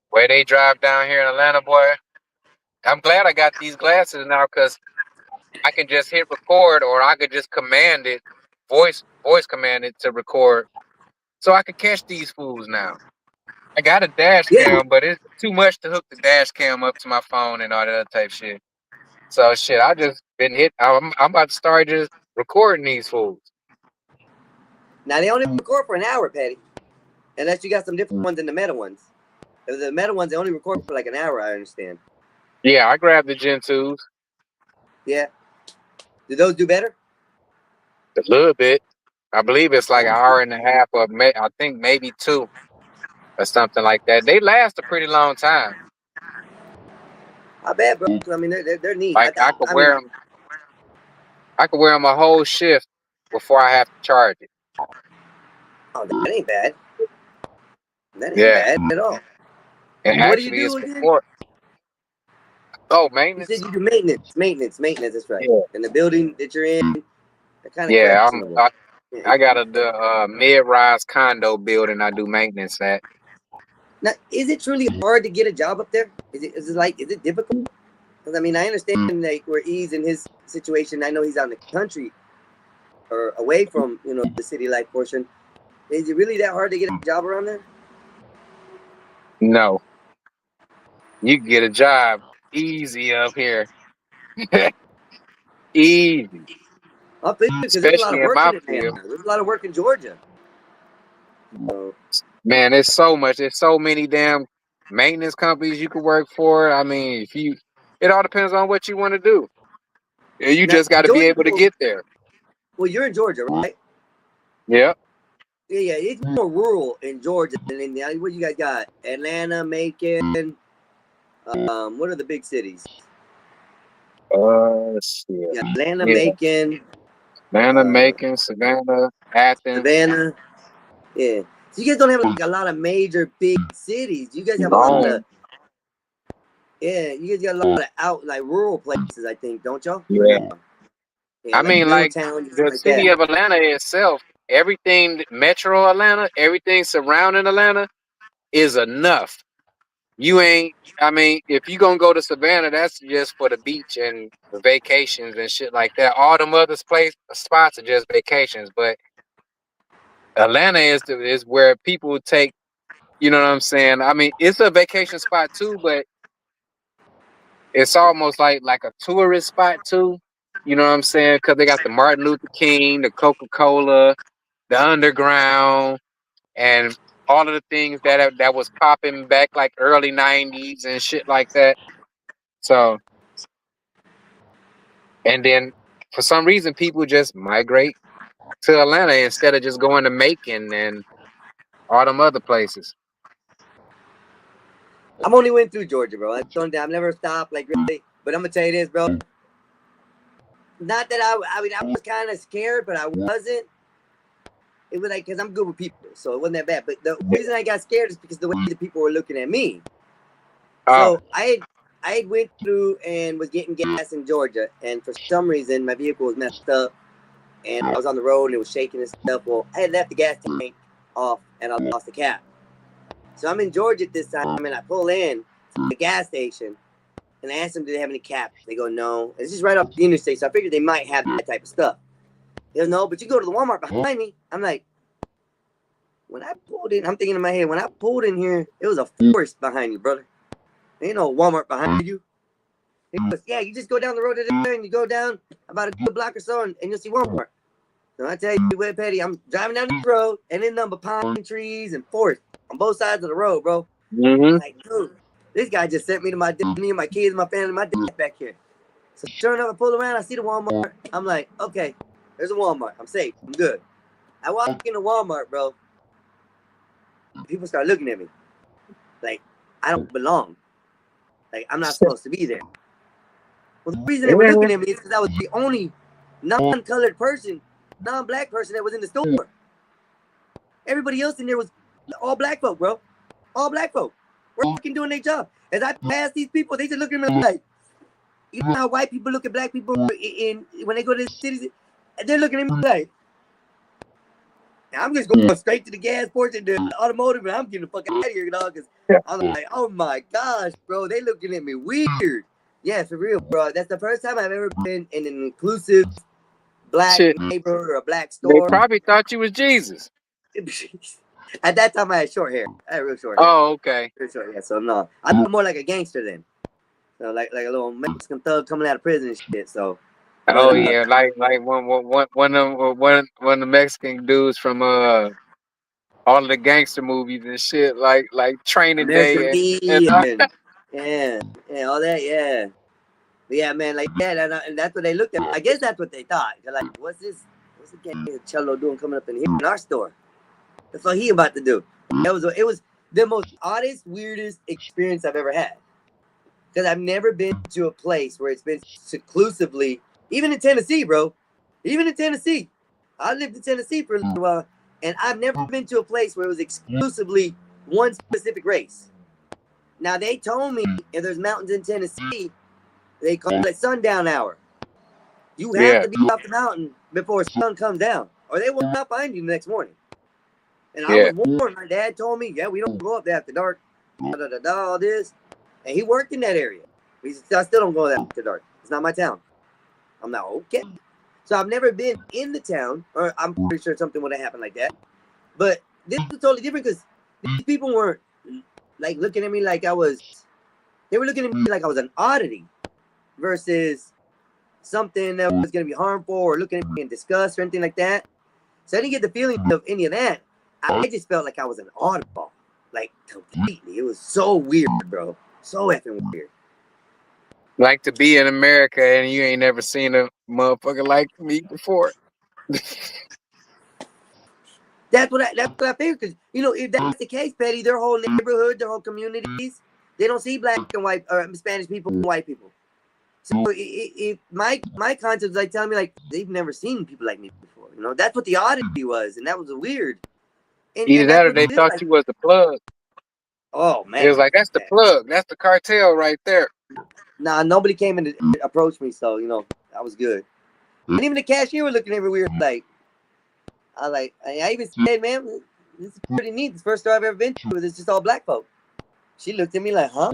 S2: Where they drive down here in Atlanta, boy. I'm glad I got these glasses now because I can just hit record, or I could just command it, voice command it to record, so I could catch these fools now. I got a dash
S3: Yeah.
S2: cam, but it's too much to hook the dash cam up to my phone and all that other type shit. So shit, I just been hit. I'm about to start just recording these fools.
S3: Now they only record for an hour, Patty, unless you got some different ones than the meta ones. If the meta ones, they only record for like an hour. I understand.
S2: Yeah, I grabbed the Gen 2s.
S3: Yeah. Do those do better?
S2: A little bit. I believe it's like an hour and a half, or I think maybe 2 or something like that. They last a pretty long time.
S3: I bet, bro. I mean, they're neat.
S2: Like I could wear them. I could wear them a whole shift before I have to charge it.
S3: Oh, that ain't bad. That ain't
S2: Yeah.
S3: bad at all.
S2: And
S3: What do you
S2: actually,
S3: do
S2: it's
S3: again?
S2: for
S3: You
S2: maintenance.
S3: said you do maintenance. That's right.
S2: Yeah.
S3: And the building that you're in, they're kind of
S2: Yeah,
S3: questionable.
S2: I got the mid-rise condo building I do maintenance at.
S3: Now, is it truly hard to get a job up there? Is it difficult? Because I mean, I understand like where he's in his situation. I know he's out in the country or away from the city life portion. Is it really that hard to get a job around there?
S2: No, you can get a job easy up here. Easy.
S3: I'll figure because there's a lot
S2: Especially
S3: of
S2: in
S3: work
S2: my
S3: in Atlanta.
S2: field.
S3: There's a lot of work in Georgia. So,
S2: Man, there's so much. There's so many damn maintenance companies you could work for. I mean, it all depends on what you want to do. You
S3: now,
S2: just got to be
S3: Georgia,
S2: able to get there.
S3: well, you're in Georgia, right?
S2: Yeah.
S3: Yeah. It's more rural in Georgia than in the. What you guys got? Atlanta, Macon. What are the big cities?
S2: Let's see.
S3: Yeah, Atlanta,
S2: Yeah.
S3: Macon.
S2: Atlanta, Macon, Savannah, Athens.
S3: Savannah. Yeah. So you guys don't have like a lot of major big cities. You guys have a lot of. Yeah, you guys got a lot of out like rural places, I think, don't y'all?
S2: Yeah.
S3: Yeah,
S2: I mean,
S3: little
S2: like
S3: towns,
S2: the
S3: like
S2: city
S3: that.
S2: of Atlanta itself, everything Metro Atlanta, everything surrounding Atlanta is enough. You ain't. I mean, if you gonna go to Savannah, that's just for the beach and the vacations and shit like that. All them other spots are just vacations, but Atlanta is where people take. You know what I'm saying? I mean, it's a vacation spot too, but it's almost like a tourist spot too. You know what I'm saying? Because they got the Martin Luther King, the Coca-Cola, the Underground, and all of the things that was popping back like early '90s and shit like that. So, and then for some reason, people just migrate to Atlanta instead of just going to Macon and all them other places.
S3: I'm only went through Georgia, bro. I've never stopped, like really. But I'm gonna tell you this, bro. Not that I mean, I was kind of scared, but I wasn't. It was like because I'm good with people, so it wasn't that bad. But the reason I got scared is because the way the people were looking at me. So I had went through and was getting gas in Georgia, and for some reason my vehicle was messed up, and I was on the road and it was shaking and stuff. Well, I had left the gas tank off, and I lost the cap. So I'm in Georgia at this time, and I pull in to the gas station, and I asked them, do they have any caps? They go, no. It's just right off the interstate, so I figured they might have that type of stuff. They go, no, but you go to the Walmart behind me. I'm like, when I pulled in, I'm thinking in my head, when I pulled in here, it was a forest behind you, brother. There ain't no Walmart behind you. He goes, yeah, you just go down the road to there, and you go down about a good block or so, and you'll see Walmart. So I tell you what, Petty, I'm driving down the road and then number pine trees and forest on both sides of the road, bro.
S2: Mm-hmm.
S3: Like, dude, this guy just sent me to me and my kids, my family, my dad back here. So sure enough, I pull around, I see the Walmart. I'm like, okay, there's a Walmart. I'm safe. I'm good. I walk into Walmart, bro. People start looking at me like I don't belong. Like I'm not supposed to be there. Well, the reason they were looking at me is because I was the only non-colored person, non-black person that was in the store. Everybody else in there was all black folk, bro. All black folk working, doing their job. As I pass these people, they just look at me like, you know how white people look at black people in when they go to the cities? They're looking at me like, I'm just going straight to the gas portion, the automotive, and I'm getting the fuck out of here, dog. Because I'm like, oh my gosh, bro, they looking at me weird. Yeah, for real, bro. That's the first time I've ever been in an inclusive black neighborhood or a black store.
S2: They probably thought you was Jesus.
S3: At that time, I had short hair. I had real short hair.
S2: Oh, okay.
S3: Real short hair. So no, I look more like a gangster then. So like a little Mexican thug coming out of prison and shit. So.
S2: Oh yeah, like one of the Mexican dudes from all of the gangster movies and shit, like Training Day and
S3: yeah, all that, yeah. But yeah, man, like that, and that's what they looked at. I guess that's what they thought. They're like, what's the gang Cello doing coming up in here in our store? That's what he about to do. It was the most oddest, weirdest experience I've ever had. Because I've never been to a place where it's been exclusively, even in Tennessee, bro. Even in Tennessee. I lived in Tennessee for a little while, and I've never been to a place where it was exclusively one specific race. Now, they told me if there's mountains in Tennessee, they call it sundown hour. You have to be off the mountain before sun comes down, or they will not find you the next morning. And I was warned. My dad told me, we don't go up there after dark, all this. And he worked in that area. I still don't go there after dark. It's not my town. I'm not okay. So I've never been in the town, or I'm pretty sure something would have happened like that. But this was totally different because these people weren't like looking at me like they were looking at me like I was an oddity versus something that was going to be harmful or looking at me in disgust or anything like that. So I didn't get the feeling of any of that. I just felt like I was an oddball, like completely. It was so weird, bro. So effing weird.
S2: Like to be in America and you ain't never seen a motherfucker like me before.
S3: That's what I figured. Because if that's the case, Petty, their whole neighborhood, their whole communities, they don't see black and white or Spanish people and white people. So if my concept is like telling me like they've never seen people like me before. That's what the oddity was, and that was weird.
S2: Either that or they thought you was the plug.
S3: Oh man,
S2: it was like that's the plug, that's the cartel right there.
S3: Nah, nobody came in to approach me, so that was good. And even the cashier was looking at me weird, like I even said, man, this is pretty neat. This first store I've ever been to. It's just all black folk. She looked at me like, huh?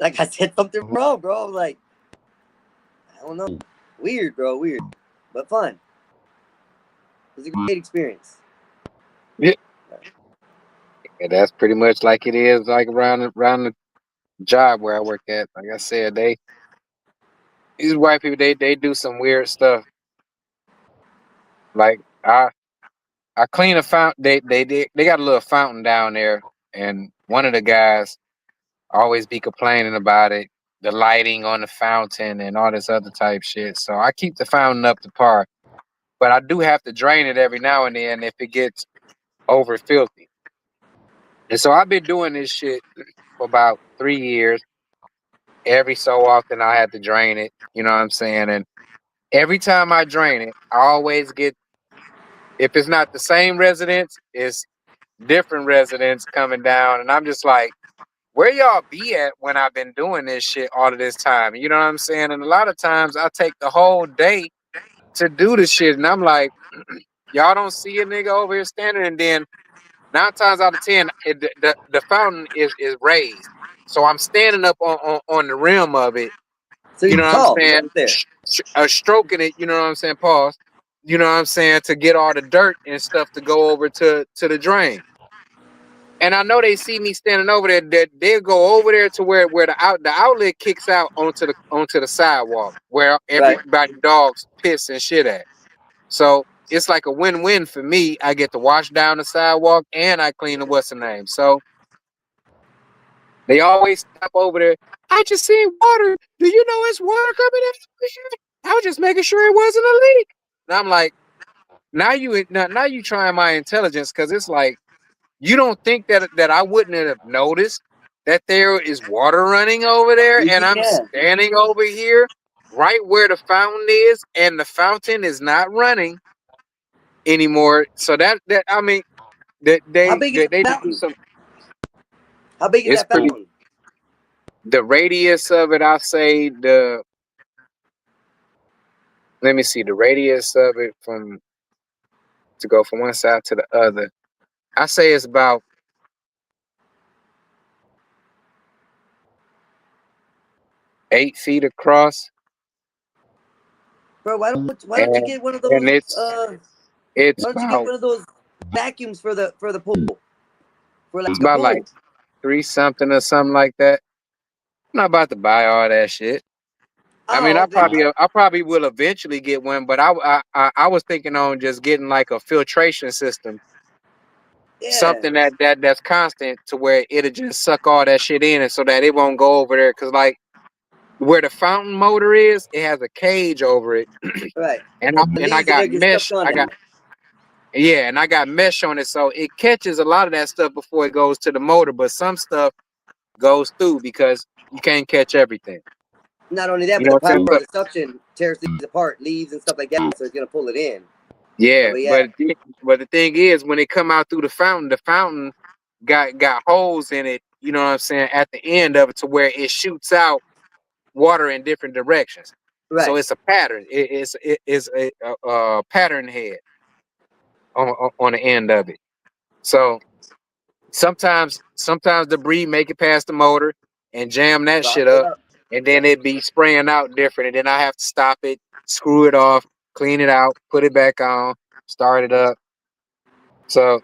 S3: Like I said something wrong, bro. I was like, I don't know. Weird, bro. Weird. But fun. It was a great experience.
S2: Yeah. And that's pretty much like it is like around the job where I work at. Like I said, these white people, they do some weird stuff. Like I clean a fountain. They got a little fountain down there, and one of the guys always be complaining about it, the lighting on the fountain and all this other type shit. So I keep the fountain up to par, but I do have to drain it every now and then if it gets over filthy. And so I've been doing this shit for about 3 years. Every so often I have to drain it, you know what I'm saying? And every time I drain it, I always get, if it's not the same residents, it's different residents coming down. And I'm just like, where y'all be at when I've been doing this shit all of this time? You know what I'm saying? And a lot of times I take the whole day to do the shit. And I'm like, y'all don't see a nigga over here standing. And then 9 times out of 10, the fountain is raised. So I'm standing up on the rim of it.
S3: So
S2: you know what I'm saying?
S3: Stroking
S2: it, you know what I'm saying? Pause. You know what I'm saying? To get all the dirt and stuff to go over to the drain. And I know they see me standing over there. They'll go over there to where the outlet kicks out onto the sidewalk where everybody dogs piss and shit at. So it's like a win-win for me. I get to wash down the sidewalk and I clean the what's the name. So they always stop over there. I just seen water. Do you know it's water coming in over here? I was just making sure it wasn't a leak. And I'm like, now you trying my intelligence, because it's like, you don't think that I wouldn't have noticed that there is water running over there, and I'm
S3: Yeah.
S2: standing over here right where the fountain is, and the fountain is not running anymore. So that I mean that
S3: How big is
S2: they
S3: the
S2: do
S3: fountain?
S2: some.
S3: How big is
S2: It's
S3: that
S2: pretty.
S3: fountain?
S2: The radius of it, I say let me see, the radius of it to go from one side to the other. I say it's about 8 feet across,
S3: Bro, why don't you
S2: and
S3: get one of
S2: and
S3: those
S2: it's
S3: why don't you get
S2: about
S3: one of those vacuums for the pool? For like
S2: it's
S3: a
S2: about like
S3: pool.
S2: 3 something or something like that. I'm not about to buy all that shit. I mean,
S3: Oh, okay.
S2: I probably will eventually get one, but I was thinking on just getting like a filtration system,
S3: Yeah.
S2: something that's constant, to where it'll just suck all that shit in, and so that it won't go over there. Cause like where the fountain motor is, it has a cage over it,
S3: Right.
S2: and
S3: The
S2: I
S3: leaves in there
S2: got
S3: get stuck
S2: mesh.
S3: on there.
S2: And I got mesh on it, so it catches a lot of that stuff before it goes to the motor. But some stuff goes through because you can't catch everything.
S3: Not only that,
S2: You
S3: but
S2: know
S3: the
S2: what I'm
S3: power
S2: saying?
S3: of the suction tears things apart, leaves and stuff like that, so it's gonna pull it in.
S2: Yeah,
S3: But yeah,
S2: but the thing is, when it come out through the fountain got holes in it. You know what I'm saying? At the end of it, to where it shoots out water in different directions. So
S3: right.
S2: it's a pattern. It's a pattern head on the end of it. So sometimes debris make it past the motor and jam that
S3: Lock
S2: shit
S3: it
S2: up,
S3: up.
S2: and then it be spraying out different, and then I have to stop it, screw it off, clean it out, put it back on, start it up. So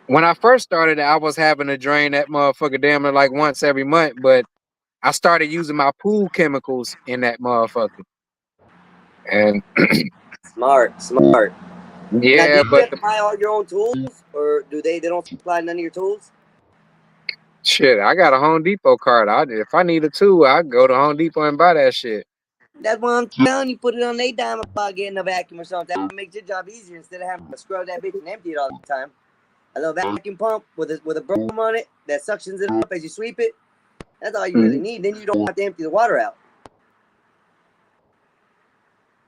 S2: when I first started, I was having to drain that motherfucker damn near like once every month, but I started using my pool chemicals in that motherfucker. And
S3: Smart. Now, do
S2: yeah,
S3: you
S2: but
S3: have to buy all your own tools, or do they don't supply none of your tools?
S2: shit, I got a Home Depot card. If I need a tool, I go to Home Depot and buy that shit.
S3: That's why I'm telling you, put it on a dime about getting a vacuum or something. That makes your job easier instead of having to scrub that bitch and empty it all the time. A little vacuum pump with a broom on it that suctions it up as you sweep it. That's all you really need. Then you don't have to empty the water out.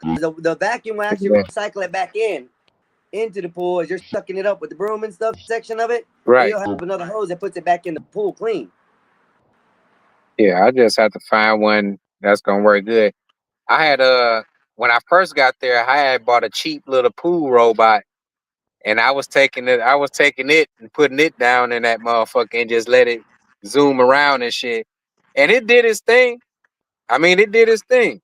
S3: The vacuum will actually
S2: Yeah.
S3: recycle it back into the pool as you're sucking it up with the broom and stuff section of it.
S2: Right.
S3: You'll have another hose that puts it back in the pool clean.
S2: Yeah, I just have to find one that's gonna work good. I had when I first got there, I had bought a cheap little pool robot, and I was taking it and putting it down in that motherfucker and just let it zoom around and shit. And it did its thing. I mean, it did its thing.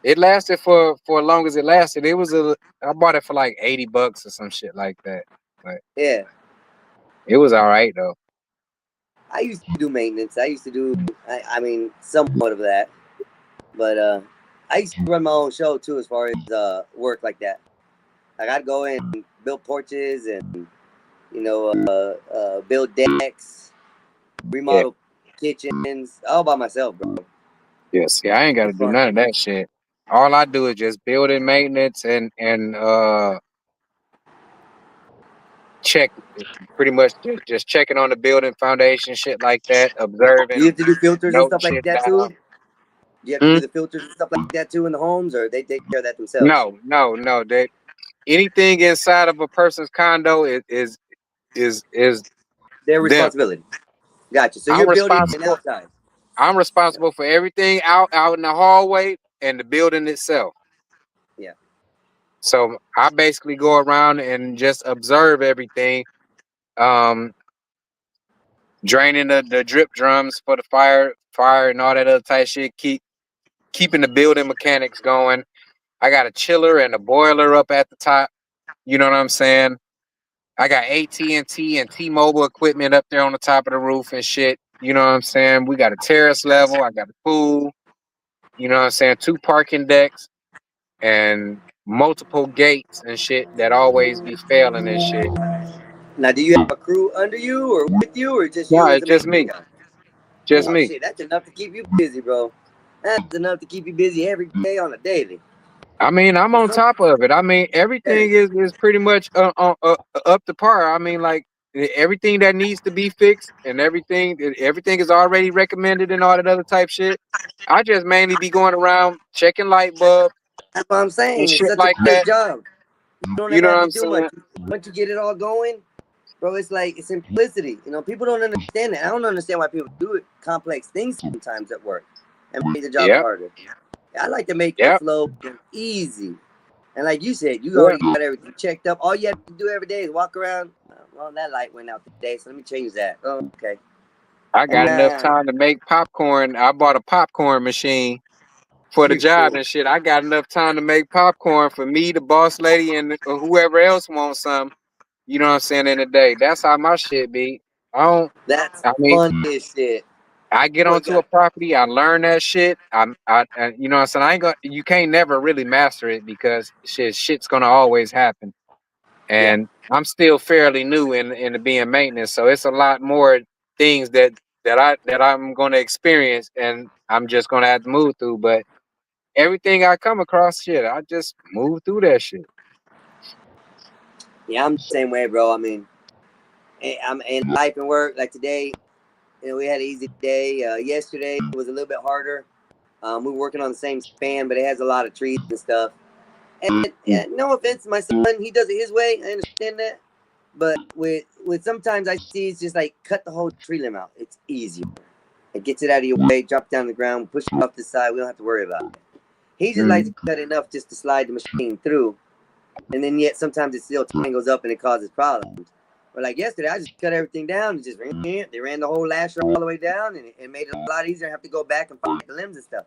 S2: It lasted for as long as it lasted. I bought it for like $80 or some shit like that. Like,
S3: Yeah.
S2: it was all right though.
S3: I used to do maintenance. I used to do, I mean, somewhat of that. But I used to run my own show too, as far as work like that. Like I'd go in and build porches and, build decks, remodel kitchens, all by myself, bro.
S2: Yes, yeah, I ain't got to do none of that shit. All I do is just building maintenance and check, pretty much just checking on the building foundation, shit like that,
S3: Do you
S2: observing,
S3: have to do filters and
S2: noting
S3: stuff like
S2: shit
S3: that
S2: down.
S3: too? Do you have to do the filters and stuff like that too in the homes, or they take care of that themselves?
S2: No. Anything inside of a person's condo is
S3: Their
S2: them.
S3: responsibility. Gotcha. So
S2: I'm
S3: you're building and
S2: responsible.
S3: outside.
S2: I'm responsible for everything out in the hallway and the building itself.
S3: Yeah.
S2: So I basically go around and just observe everything. Draining the drip drums for the fire and all that other type shit. Keeping the building mechanics going. I got a chiller and a boiler up at the top. You know what I'm saying? I got AT&T and T-Mobile equipment up there on the top of the roof and shit. You know what I'm saying? We got a terrace level. I got a pool. You know what I'm saying? 2 parking decks. And multiple gates and shit that always be failing and shit.
S3: Now, do you have a crew under you or with you, or just
S2: No,
S3: you as
S2: it's
S3: the
S2: just
S3: main
S2: me.
S3: guy?
S2: Just
S3: Oh
S2: me.
S3: shit, that's enough to keep you busy, bro. That's enough to keep you busy every day on a daily.
S2: I mean, I'm on top of it. I mean, everything is pretty much up to par. I mean, like everything that needs to be fixed and everything is already recommended and all that other type shit. I just mainly be going around checking light bulbs
S3: That's what I'm
S2: and
S3: saying. It's
S2: shit
S3: such a
S2: like
S3: quick
S2: that.
S3: job. You don't
S2: You
S3: ever
S2: know
S3: have
S2: what
S3: to
S2: I'm
S3: do much.
S2: saying?
S3: Once you get it all going, bro, it's like it's simplicity. You know, people don't understand it. I don't understand why people do it complex things sometimes at work and make the job
S2: Yep.
S3: harder. I like to make the
S2: Yep.
S3: flow easy. And like you said, you
S2: Yep.
S3: already got everything checked up. All you have to do every day is walk around. Well, that light went out today, so let me change that. Oh, okay.
S2: I
S3: And
S2: got enough time to make popcorn. I bought a popcorn machine for the
S3: you
S2: job
S3: fool.
S2: and shit. I got enough time to make popcorn for me, the boss lady, and whoever else wants some. You know what I'm saying? In the day, that's how my shit be. I don't.
S3: That's
S2: I mean,
S3: fun as shit.
S2: I get
S3: Boy,
S2: onto a
S3: got
S2: property, I learn that shit. You know what I'm saying? I ain't gonna. You can't never really master it because shit's gonna always happen.
S3: yeah.
S2: And I'm still fairly new in the being maintenance, so it's a lot more things that I'm gonna experience, and I'm just gonna have to move through. But everything I come across, shit, I just move through that shit.
S3: Yeah, I'm the same way, bro. I mean, I'm in life and work. Like today, we had an easy day. Yesterday was a little bit harder. We were working on the same span, but it has a lot of trees and stuff. And no offense to my son, he does it his way. I understand that. But with sometimes I see it's just like cut the whole tree limb out. It's easier. It gets it out of your way, drop it down the ground, push it off the side. We don't have to worry about it. He just likes to cut enough just to slide the machine through. And then yet sometimes it still tangles up and it causes problems. But like yesterday, I just cut everything down and just they ran the whole lasher all the way down, and it made it a lot easier to have to go back and fight the limbs and stuff.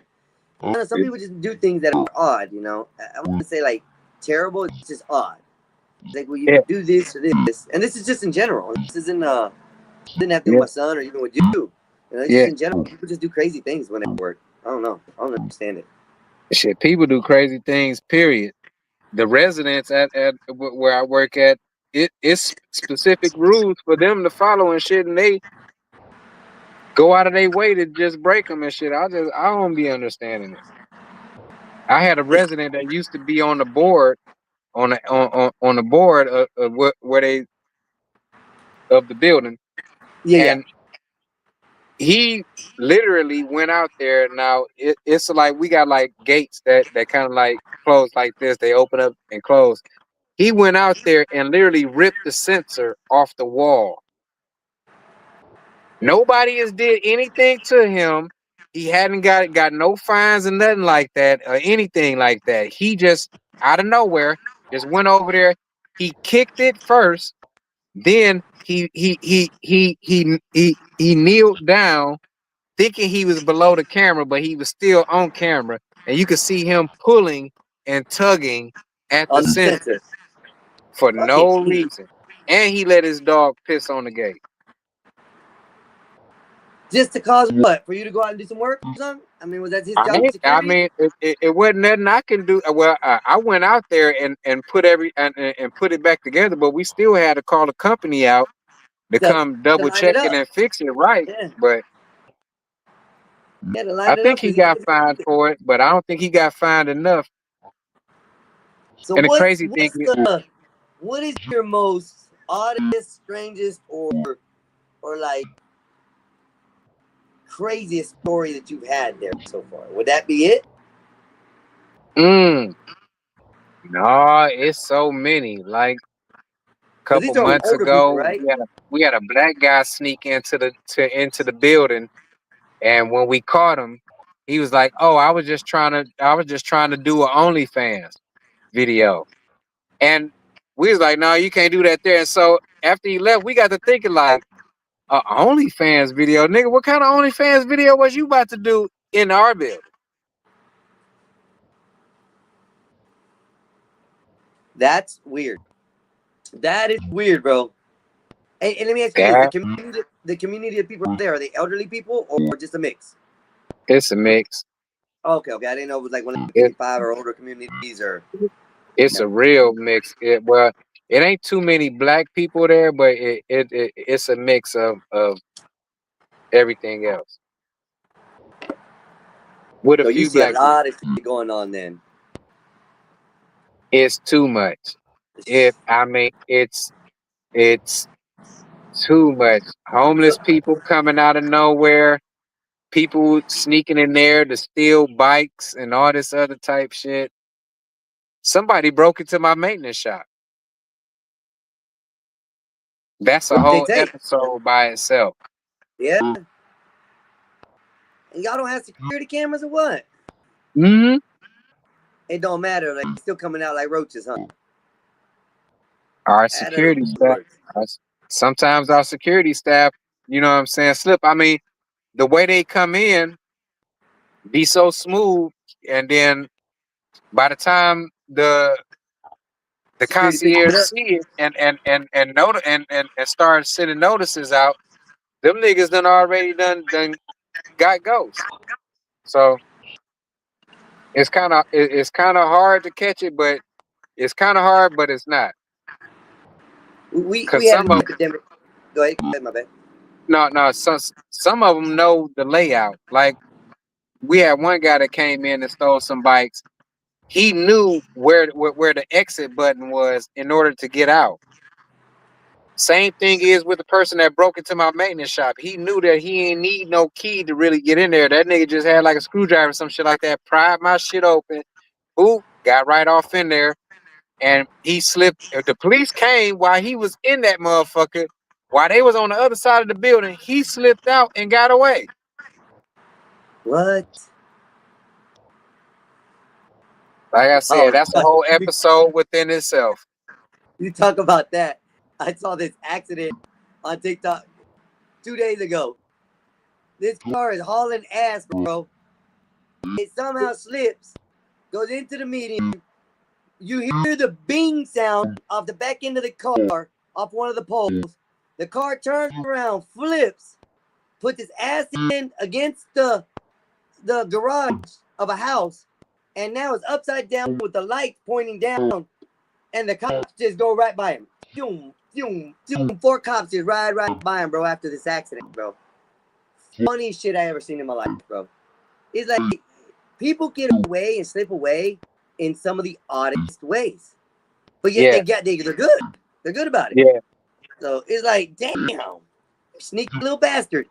S3: I know some people just do things that are odd, you know. I wouldn't say like terrible, it's just odd. It's like, well, you
S2: Yeah,
S3: would do this or this, and this is just in general. This isn't didn't have to do
S2: yeah,
S3: with my son or even with you. You know, it's just
S2: yeah.
S3: in general. People just do crazy things when they work. I don't know. I don't understand it.
S2: Shit, people do crazy things. Period. The residents at where I work at, it's specific rules for them to follow and shit, and they go out of their way to just break them and shit. I don't be understanding it. I had a resident that used to be on the board on the board of where they of the building,
S3: Yeah, yeah.
S2: and he literally went out there. Now it's like we got like gates that kind of like close like this. They open up and close. He went out there and literally ripped the sensor off the wall. Nobody has did anything to him. He hadn't got no fines and nothing like that or anything like that. He just out of nowhere just went over there. He kicked it first, then he kneeled down, thinking he was below the camera, but he was still on camera, and you could see him pulling and tugging at the
S3: On the
S2: sensor
S3: center.
S2: for
S3: Fucking
S2: no
S3: idiot.
S2: reason, and he let his dog piss on the gate.
S3: Just to cause what? For you to go out and do some work or something? I mean, was that his
S2: I
S3: job
S2: ain't, I
S3: security?
S2: mean, it wasn't nothing I can do. Well, I went out there and put and put it back together, but we still had to call the company out to
S3: To,
S2: come
S3: to
S2: double
S3: line it
S2: check it
S3: up.
S2: and fix it right.
S3: Yeah.
S2: But
S3: Yeah, to
S2: I
S3: line it
S2: think
S3: up
S2: he
S3: because he
S2: got
S3: did
S2: fined
S3: it.
S2: for it, but I don't think he got fined enough.
S3: So
S2: And the crazy thing
S3: what's the what is your most oddest, strangest, or like craziest story that you've had there so far? Would that be it?
S2: no, it's so many. Like a
S3: Because
S2: couple
S3: these are
S2: months
S3: older people,
S2: ago,
S3: right?
S2: we had a black guy sneak into the building, and when we caught him, he was like, "Oh, I was just trying to do an OnlyFans video," and we was like, "No, you can't do that there." And so after he left, we got to thinking like, OnlyFans video, nigga. What kind of OnlyFans video was you about to do in our building?
S3: That's weird. That is weird, bro. And let me ask you this:
S2: Yeah,
S3: the community of people there, are they elderly people or just a mix?
S2: it's a mix.
S3: Okay, okay. I didn't know it was like one of the
S2: It,
S3: 55 or older communities or.
S2: It's a real mix. Well, it ain't too many black people there, but it's a mix of everything else with a
S3: So you
S2: few
S3: see a
S2: black people.
S3: lot of shit going on then.
S2: It's too much. It's too much.
S3: So
S2: Homeless people coming out of nowhere, people sneaking in there to steal bikes and all this other type shit. Somebody broke into my maintenance shop. That's a
S3: what did they
S2: whole
S3: take?
S2: episode by itself.
S3: Yeah. And y'all don't have security cameras or what?
S2: Hmm.
S3: It don't matter. Like still coming out like roaches, huh?
S2: Our
S3: I don't know
S2: security
S3: how it
S2: staff,
S3: works.
S2: sometimes our security staff, you know what I'm saying, slip. I mean, the way they come in be so smooth, and then by the time the
S3: Security picks
S2: concierge
S3: it up.
S2: see it and start sending notices out, them niggas done already done got ghosts. So it's kind of hard to catch it, but it's kind of hard, but it's not.
S3: We
S2: Cause
S3: had
S2: some
S3: an
S2: of
S3: epidemic. Go ahead, my bad.
S2: no some of them know the layout. Like we had one guy that came in and stole some bikes. He knew where the exit button was in order to get out. Same thing is with the person that broke into my maintenance shop. He knew that he ain't need no key to really get in there. That nigga just had like a screwdriver or some shit like that. Pried my shit open. Boop, got right off in there. And he slipped. The police came while he was in that motherfucker. While they was on the other side of the building, he slipped out and got away.
S3: What?
S2: Like I
S3: Oh,
S2: said, that's a whole episode within itself.
S3: you talk about that. I saw this accident on TikTok 2 days ago. This car is hauling ass, bro. It somehow slips, goes into the median. You hear the bing sound off the back end of the car, off one of the poles. The car turns around, flips, puts its ass in against the garage of a house, and now it's upside down with the light pointing down, and the cops just go right by him. Boom, boom, boom. 4 cops just ride right by him, bro, after this accident, bro. Funniest shit I ever seen in my life, bro. It's like people get away and slip away in some of the oddest ways. But yet they're good. They're good about it.
S2: Yeah.
S3: So it's like, damn, sneaky little bastard.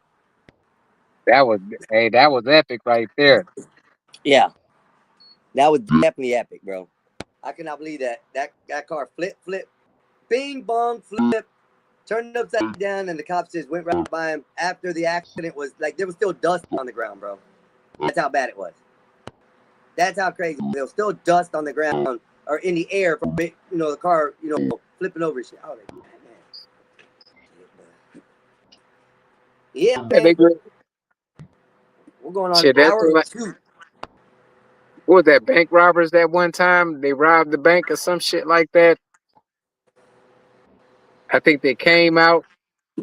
S2: That was epic right there.
S3: Yeah. That was definitely epic, bro. I cannot believe that. That car flip, bing bong, flip, turned upside down, and the cops just went right by him after the accident was like there was still dust on the ground, bro. That's how bad it was. That's how crazy. There was still dust on the ground or in the air from it, the car, flipping over and shit. I was like, man. Yeah, man. We're going on
S2: Shit,
S3: hour 2.
S2: What was that, bank robbers that one time? They robbed the bank or some shit like that. I think they came out,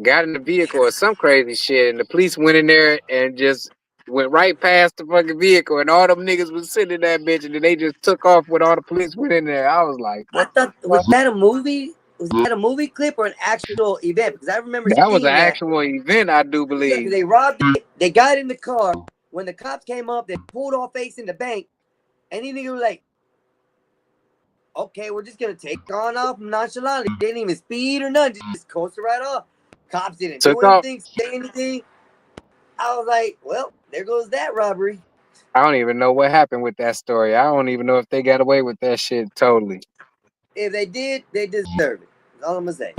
S2: got in the vehicle or some crazy shit, and the police went in there and just went right past the fucking vehicle, and all them niggas was sitting in that bitch, and then they just took off when all the police went in there. I was like,
S3: I thought, was that a movie? Was that a movie clip or an actual event? Because I remember
S2: that was an
S3: seeing that.
S2: actual event, I do
S3: Yeah,
S2: believe.
S3: they robbed it. They got in the car. When the cops came up, they pulled off facing the bank. And then they were like, okay, we're just going to take on off nonchalantly. They didn't even speed or nothing. Just coasted right off. Cops didn't do anything, say anything. I was like, well, there goes that robbery.
S2: I don't even know what happened with that story. I don't even know if they got away with that shit totally.
S3: If they did, they deserve it. That's all I'm going to say.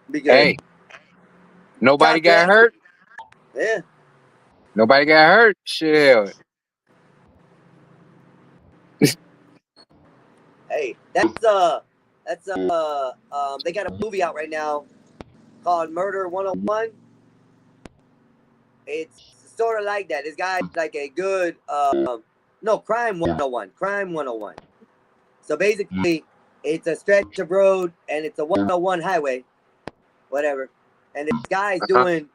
S3: Because
S2: hey, nobody got hurt.
S3: Yeah.
S2: Nobody got hurt. Shit.
S3: Hey, they got a movie out right now called Murder 101. It's sort of like that. This guy's like a good Crime 101. Crime 101. So basically it's a stretch of road and it's a 101 highway, whatever. And this guy's doing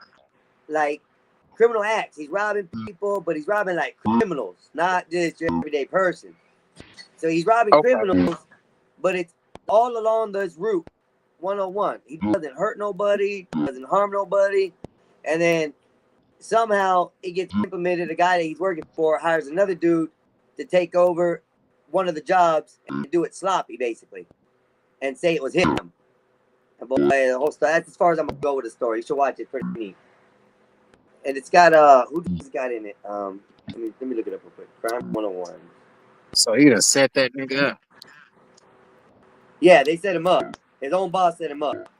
S3: like criminal acts. He's robbing people, but he's robbing like criminals, not just your everyday person. So he's robbing criminals, but it's all along this route 101. He doesn't hurt nobody, doesn't harm nobody, and then somehow it gets implemented. The guy that he's working for hires another dude to take over one of the jobs and do it sloppy, basically, and say it was him. And boy, the whole story. That's as far as I'm gonna go with the story. You should watch it. Pretty neat. And it's got who's got in it? Let me look it up real quick. Crime 101.
S2: So he done set that nigga up.
S3: Yeah, they set him up. His own boss set him up.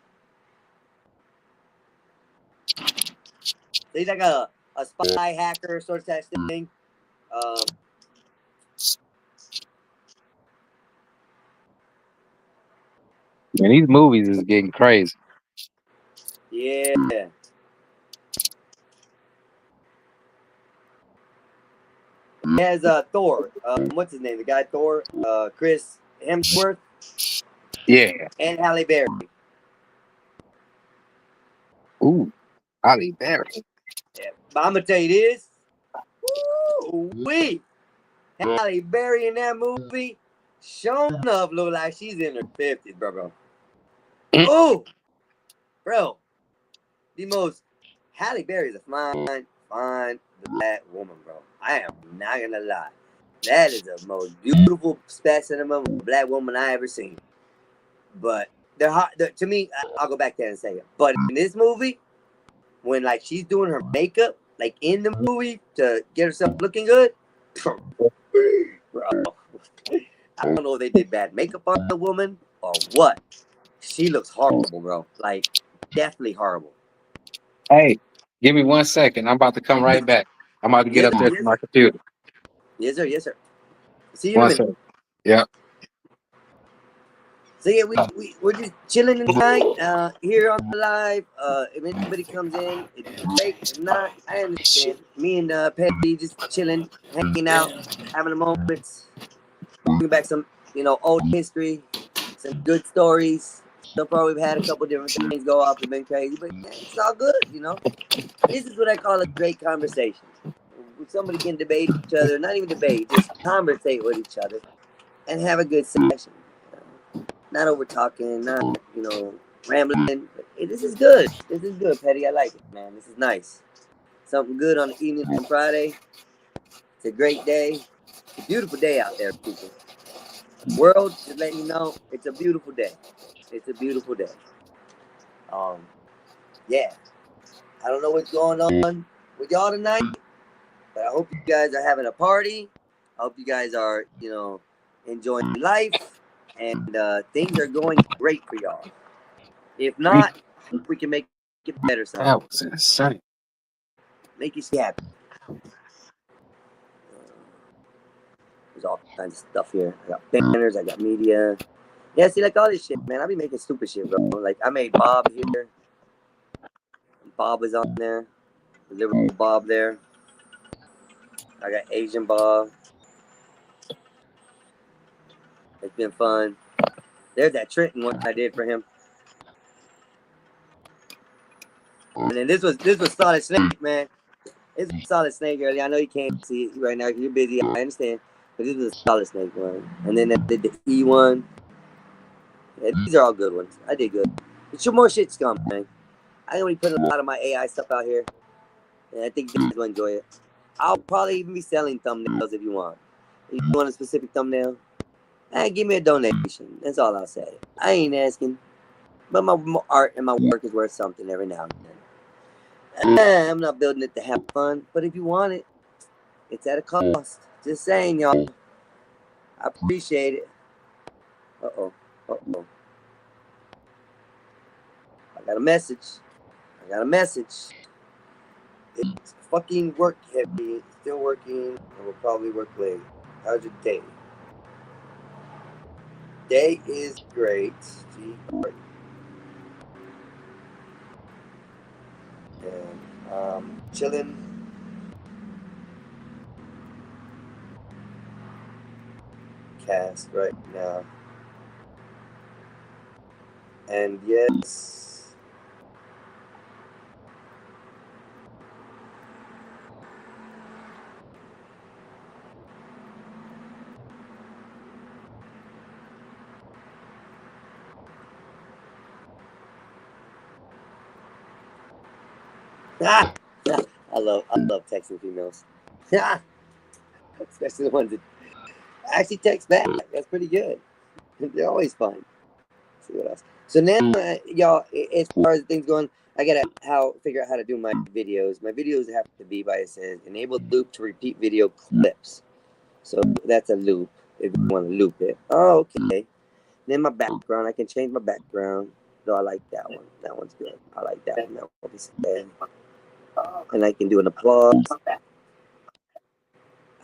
S3: So he's like a spy hacker sort of thing.
S2: Man, these movies is getting crazy.
S3: Yeah. He has Thor. What's his name? The guy Thor. Chris Hemsworth.
S2: Yeah.
S3: And Halle Berry.
S2: Ooh, Halle Berry.
S3: Yeah. But I'm gonna tell you this. Woo-wee. Halle Berry in that movie, sure enough, look like she's in her 50s, bro. Oh, bro. The most Halle Berry is a fine black woman, bro. I am not gonna lie. That is the most beautiful specimen of a black woman I ever seen. But they're hot to me. I'll go back there in a second. But in this movie, when like she's doing her makeup, like in the movie to get herself looking good, bro. I don't know if they did bad makeup on the woman or what. She looks horrible, bro. Like definitely horrible.
S2: Hey, give me 1 second. I'm about to come right back. I'm about to get up there to my computer.
S3: Yes, sir. Yes, sir. See you in a
S2: 1
S3: minute.
S2: second. Yeah.
S3: So yeah, we're just chilling tonight here on the live. If anybody comes in, it's great. If not, I understand. Me and Petty just chilling, hanging out, having a moment, bringing back some, old history, some good stories. So far, we've had a couple different things go off. It's been crazy, but yeah, it's all good, This is what I call a great conversation. Somebody can debate each other, not even debate, just conversate with each other and have a good session. Not over talking, not, rambling. But, hey, this is good. This is good, Petty. I like it, man. This is nice. Something good on the evening on Friday. It's a great day. It's a beautiful day out there, people. World, just letting you know, it's a beautiful day. It's a beautiful day. Yeah. I don't know what's going on with y'all tonight, but I hope you guys are having a party. I hope you guys are, enjoying life, and things are going great for y'all. If not, I hope we can make it better somehow.
S2: That was insane.
S3: Make you happy. There's all kinds of stuff here. I got banners, I got media. Yeah, see, like all this shit, man. I be making stupid shit, bro. Like, I made Bob here. Bob was on there. Liverpool Bob there. I got Asian Bob. It's been fun. There's that Trenton one I did for him. And then this was Solid Snake, man. It's a Solid Snake earlier. I know you can't see it right now because you're busy. I understand. But this was a Solid Snake one. And then I did the E one. Yeah, these are all good ones. I did good. But some more shit's coming, man. I'm going to be putting a lot of my AI stuff out here. And I think you guys will enjoy it. I'll probably even be selling thumbnails if you want. If you want a specific thumbnail, give me a donation. That's all I'll say. I ain't asking. But my art and my work is worth something every now and then. I'm not building it to have fun. But if you want it, it's at a cost. Just saying, y'all. I appreciate it. Uh-oh. I got a message. It's fucking work heavy. It's still working. And will probably work later. How's your day? Day is great. And chilling. Cast right now. And yes. I love texting females. Especially the ones that actually text back. That's pretty good. They're always fun. Let's see what else. So now, y'all, as far as things going, I gotta figure out how to do my videos. My videos have to be by it says enable loop to repeat video clips. So that's a loop if you want to loop it. Oh, okay. Then my background, I can change my background. Though I like that one. That one's good. I like that one. That one is good. And I can do an applause.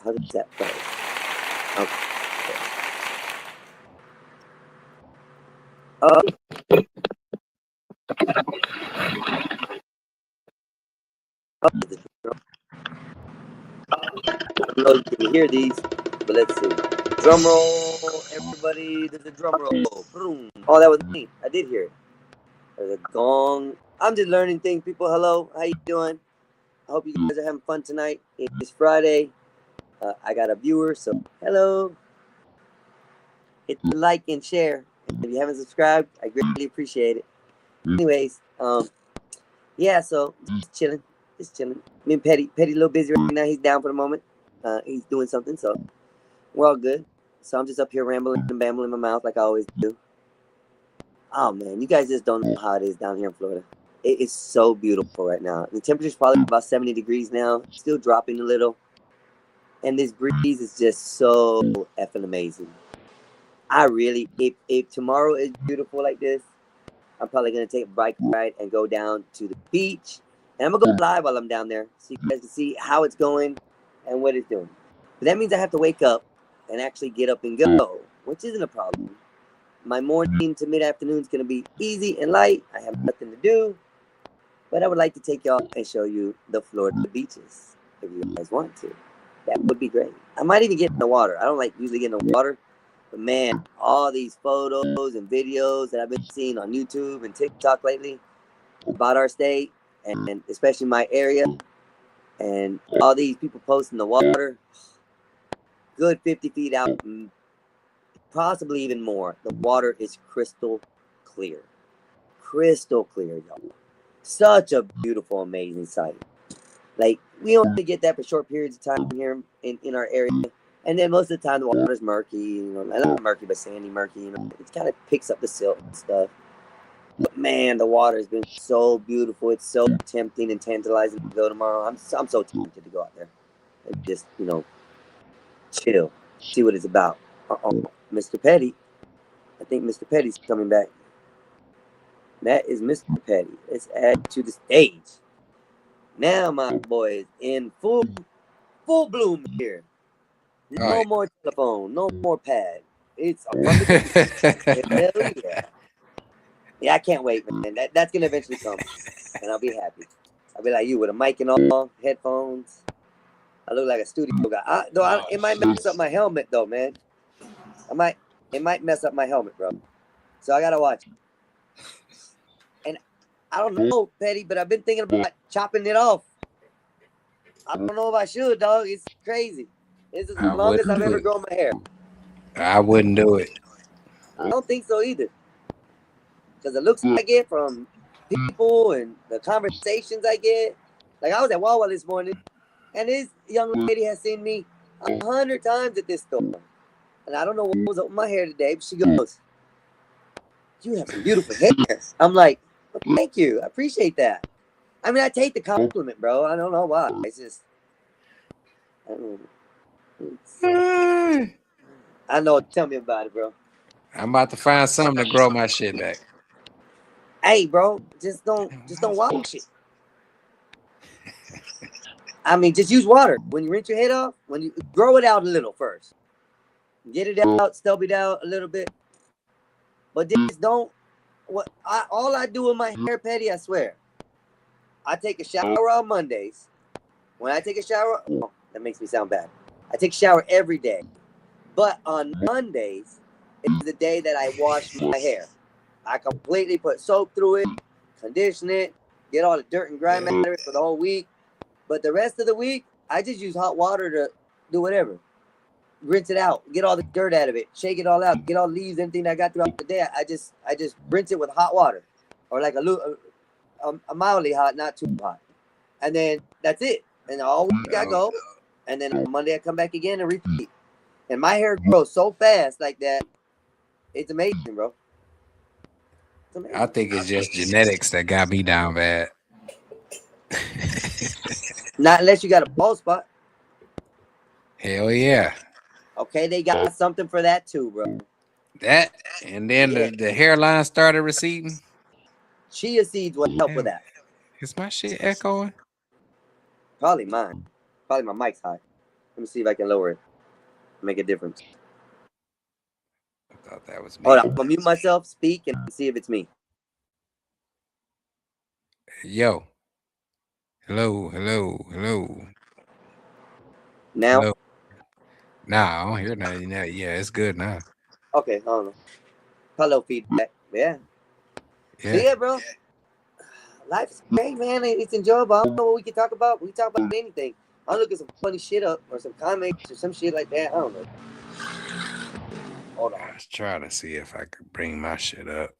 S3: How does that play? Okay. Oh. I don't know if you can hear these, but let's see. Drum roll, everybody. There's a drum roll. Boom. Oh, that was me. I did hear it. There's a gong. I'm just learning things. People, hello. How you doing? I hope you guys are having fun tonight. It's Friday. I got a viewer, so hello. Hit the like and share. And if you haven't subscribed, I greatly appreciate it. Anyways, yeah, so just chilling. Me and Petty a little busy right now. He's down for the moment. He's doing something, so we're all good. So I'm just up here rambling and bambling my mouth like I always do. Oh man, you guys just don't know how it is down here in Florida. It is so beautiful right now. The temperature's probably about 70 degrees now, still dropping a little. And this breeze is just so effing amazing. I really, if tomorrow is beautiful like this, I'm probably gonna take a bike ride and go down to the beach. And I'm gonna go live while I'm down there so you guys can see how it's going and what it's doing. But that means I have to wake up and actually get up and go, which isn't a problem. My morning to mid-afternoon is gonna be easy and light. I have nothing to do. But I would like to take y'all and show you the Florida beaches if you guys want to. That would be great. I might even get in the water. I don't like usually getting in the water. But man, all these photos and videos that I've been seeing on YouTube and TikTok lately about our state and especially my area and all these people posting the water, good 50 feet out, possibly even more. The water is crystal clear. Crystal clear, y'all. Such a beautiful, amazing sight. Like, we only get that for short periods of time here in our area. And then most of the time the water's murky, you know, not murky, but sandy murky, you know. It kind of picks up the silt and stuff. But man, the water has been so beautiful. It's so tempting and tantalizing to go tomorrow. I'm so tempted to go out there and just, you know, chill, see what it's about. Mr. Petty. I think Mr. Petty's coming back. That is Mr. Petty. Let's add to the stage. Now my boy is in full bloom here. No more telephone, no more pad. It's hell yeah. Yeah, I can't wait, man. That's gonna eventually come, and I'll be happy. I'll be like you with a mic and all, headphones. I look like a studio guy. It might mess up my helmet though, man. It might mess up my helmet, bro. So I gotta watch. And I don't know, Petty, but I've been thinking about chopping it off. I don't know if I should, dog. It's crazy. It's as long as I've ever grown my hair.
S2: I wouldn't do it.
S3: I don't think so either. Because the looks I get from people and the conversations I get. Like, I was at Wawa this morning, and this young lady has seen me 100 times at this store. And I don't know what was up with my hair today, but she goes, "You have some beautiful hair." I'm like, well, "Thank you. I appreciate that." I mean, I take the compliment, bro. I don't know why. It's just, I don't know. I know. Tell me about it, bro.
S2: I'm about to find something to grow my shit back.
S3: Hey, bro, just don't wash it. I mean, just use water when you rinse your head off. When you grow it out a little first, get it out, stub it out a little bit. But just don't. All I do with my hair, Petty, I swear. I take a shower on Mondays. When I take a shower, oh, that makes me sound bad. I take a shower every day. But on Mondays is the day that I wash my hair. I completely put soap through it, condition it, get all the dirt and grime out of it for the whole week. But the rest of the week, I just use hot water to do whatever. Rinse it out, get all the dirt out of it, shake it all out, get all the leaves, anything I got throughout the day. I just rinse it with hot water, or like a mildly hot, not too hot. and then that's it. And all week I go, and then on Monday I come back again and repeat. And my hair grows so fast like that. It's amazing, bro. It's amazing.
S4: I think it's just genetics that got me down bad.
S3: Not unless you got a bald spot.
S4: Hell yeah.
S3: Okay, they got something for that too, bro.
S4: That and then the hairline started receding.
S3: Chia seeds will help with that.
S4: Is my shit echoing?
S3: Probably mine. Probably my mic's high. Let me see if I can lower it. Make a difference.
S4: I thought that was me.
S3: Hold on, I'm gonna mute myself, speak, and see if it's me.
S4: Yo. Hello.
S3: Now?
S4: Hello. Nah, I don't hear nothing. Yeah, it's good now.
S3: Okay, hold on. Hello, feedback. Yeah. Yeah, bro. Life's great, man. It's enjoyable. I don't know what we can talk about. We can talk about anything. I'll look at some funny shit up or some comics or some shit like that. I don't know. Hold on.
S4: I was trying to see if I could bring my shit up.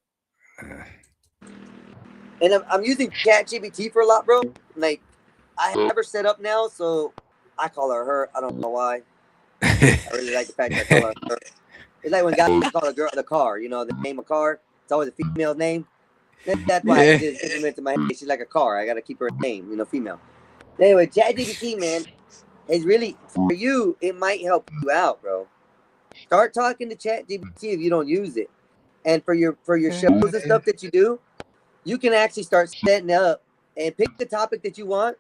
S3: And I'm using ChatGPT for a lot, bro. Like, I have her set up now, so I call her her. I don't know why. I really like the fact that I call her her. It's like when guys call a girl the car, you know, the name of car. It's always a female name. That's why I just implemented my head. She's like a car. I got to keep her name, you know, female. Anyway, ChatGPT, man, is really, for you, it might help you out, bro. Start talking to ChatGPT if you don't use it. And for your shows and stuff that you do, you can actually start setting up and pick the topic that you want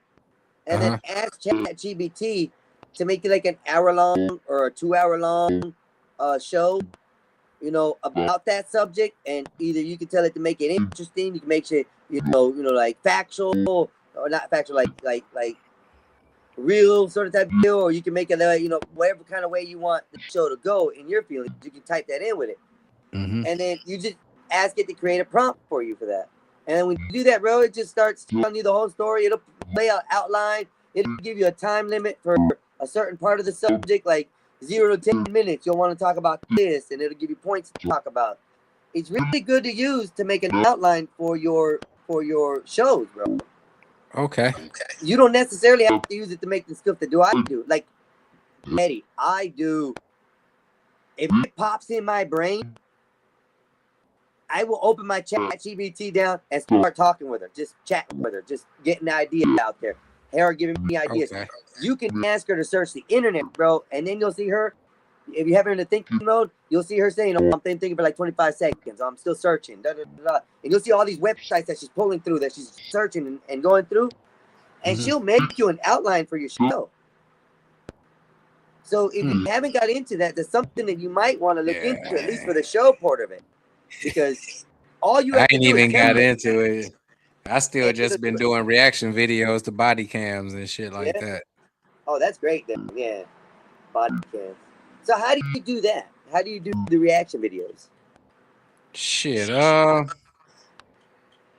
S3: and then ask ChatGPT to make it like an hour-long or a 2-hour-long show, you know, about that subject. And either you can tell it to make it interesting, you can make it, you know, like factual or not factual, like real sort of type of deal, or you can make it, you know, whatever kind of way you want the show to go in your feelings. You can type that in with it, and then you just ask it to create a prompt for you for that. And then when you do that, bro, it just starts telling you the whole story. It'll lay out outline. It'll give you a time limit for a certain part of the subject, like 0 to 10 minutes. You'll want to talk about this, and it'll give you points to talk about. It's really good to use to make an outline for your shows, bro.
S4: Okay.
S3: You don't necessarily have to use it to make the stuff that I do. Like, Eddie, I do. If it pops in my brain, I will open my ChatGPT down and start talking with her. Just chatting with her. Just getting ideas out there. Her giving me ideas. Okay. You can ask her to search the internet, bro, and then you'll see her. If you have her in the thinking mode, you'll see her saying, "Oh, I'm thinking for like 25 seconds. I'm still searching." Da, da, da, da. And you'll see all these websites that she's pulling through, that she's searching and going through. And she'll make you an outline for your show. So if you haven't got into that, there's something that you might want to look into, at least for the show part of it. Because all you have
S4: I ain't even got into it. I still just been doing reaction videos to body cams and shit like that.
S3: Oh, that's great then. Yeah. Body cams. So how do you do that? How do you do the reaction videos?
S4: Shit,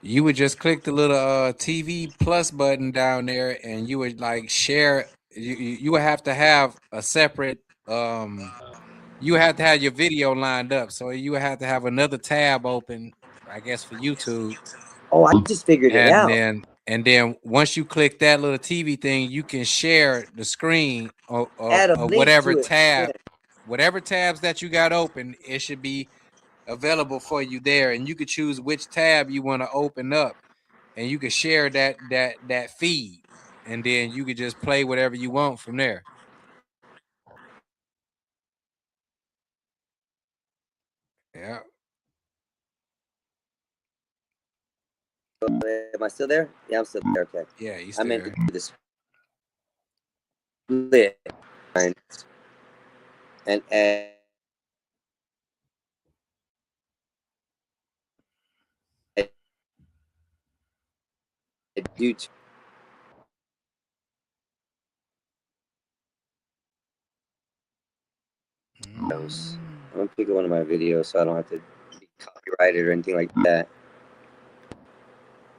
S4: you would just click the little TV plus button down there, and you would like share. You would have to have a separate. You would have to have your video lined up, so you would have to have another tab open, I guess, for YouTube.
S3: Oh, I just figured it out.
S4: And then once you click that little TV thing, you can share the screen or whatever tab, whatever tabs that you got open. It should be available for you there, and you could choose which tab you want to open up, and you can share that feed, and then you could just play whatever you want from there. Yeah.
S3: Am I still there? Yeah, I'm still there. Okay.
S4: Yeah, you still
S3: I meant to do this. Lit. And YouTube. I'm gonna pick one of my videos so I don't have to be copyrighted or anything like that.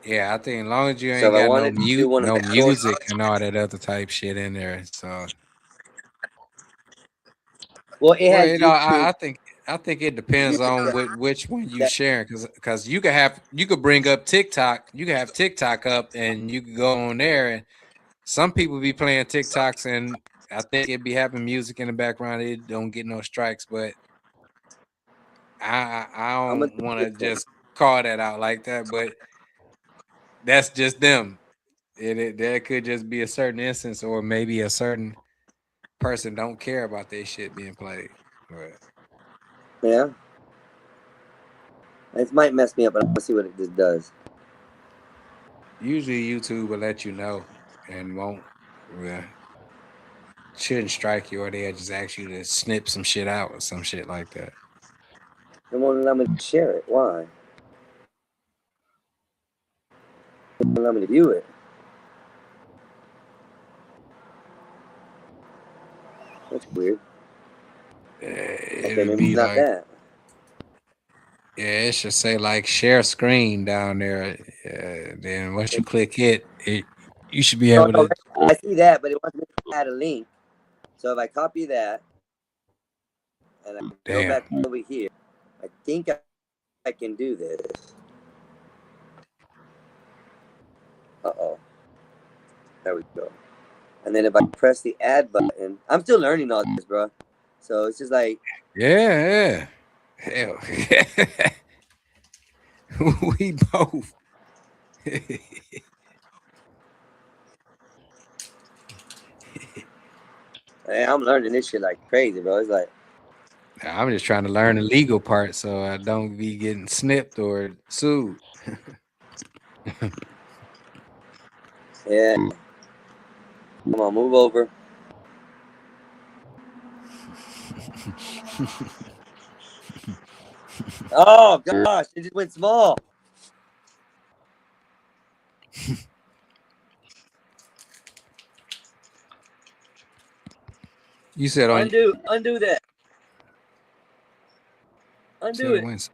S4: Yeah, I think as long as you ain't got no music and all that other type shit in there, so.
S3: Well, it has.
S4: I I think it depends on which one you sharing, because you could bring up TikTok, you can have TikTok up, and you can go on there, and some people be playing TikToks, and I think it be having music in the background. It don't get no strikes, but I don't want to just call that out like that, but that's just them. There could just be a certain instance, or maybe a certain person don't care about their shit being played. But
S3: yeah, it might mess me up, but I'll see what it does.
S4: Usually YouTube will let you know and won't. Yeah, shouldn't strike you, or they'll just ask you to snip some shit out or some shit like that.
S3: They won't allow me to share it. Why? They won't allow me to view it. That's weird. Okay, maybe not like, that.
S4: Yeah, it should say like share screen down there. Then once you click it, you should be able to.
S3: I see that, but it wants me to add a link. So if I copy that and I go back over here, I think I can do this. Uh-oh. There we go. And then if I press the add button, I'm still learning all this, bro. So it's just like,
S4: yeah. Hell, we both.
S3: I'm learning this shit like crazy, bro. It's like,
S4: I'm just trying to learn the legal part so I don't be getting snipped or sued.
S3: yeah. Come on, move over. Oh gosh, it just went small.
S4: You said
S3: undo that. Undo it.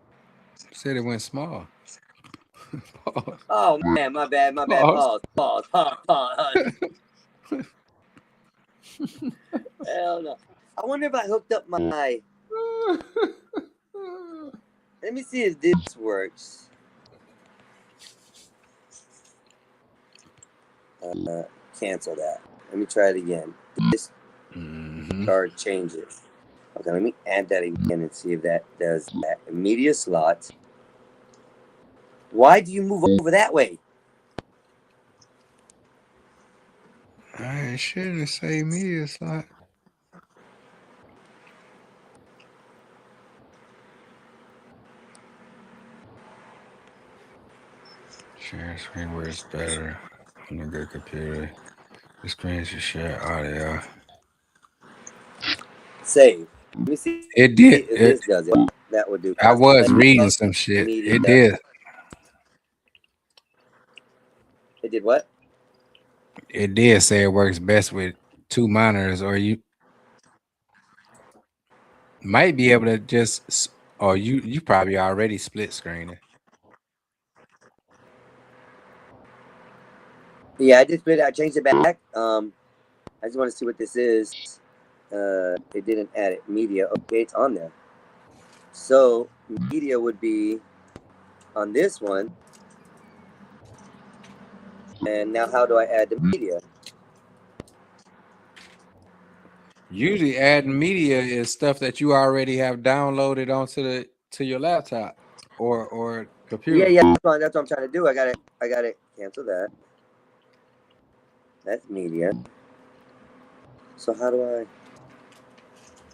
S4: Said it went small.
S3: Oh man, my bad. Pause. Hell no. I wonder if I hooked up my. Let me see if this works. Cancel that. Let me try it again. This card changes. Okay, let me add that again and see if that does that. Media slot. Why do you move over that way?
S4: I shouldn't say media slot. Share screen where it's better on a good computer. The screen should share audio.
S3: Save. Let me see.
S4: It did.
S3: If this does it. That would do.
S4: I was reading some shit. It did.
S3: It did what?
S4: It did say it works best with 2 monitors, or you might be able to just, or you probably already split screening.
S3: Yeah, I did split it. I changed it back. I just want to see what this is. It didn't add it. Media. Okay, it's on there. So media would be on this one. And now how do I add the media?
S4: Usually adding media is stuff that you already have downloaded onto your laptop or computer.
S3: Yeah, that's what I'm trying to do. I gotta cancel that. That's media. So how do I,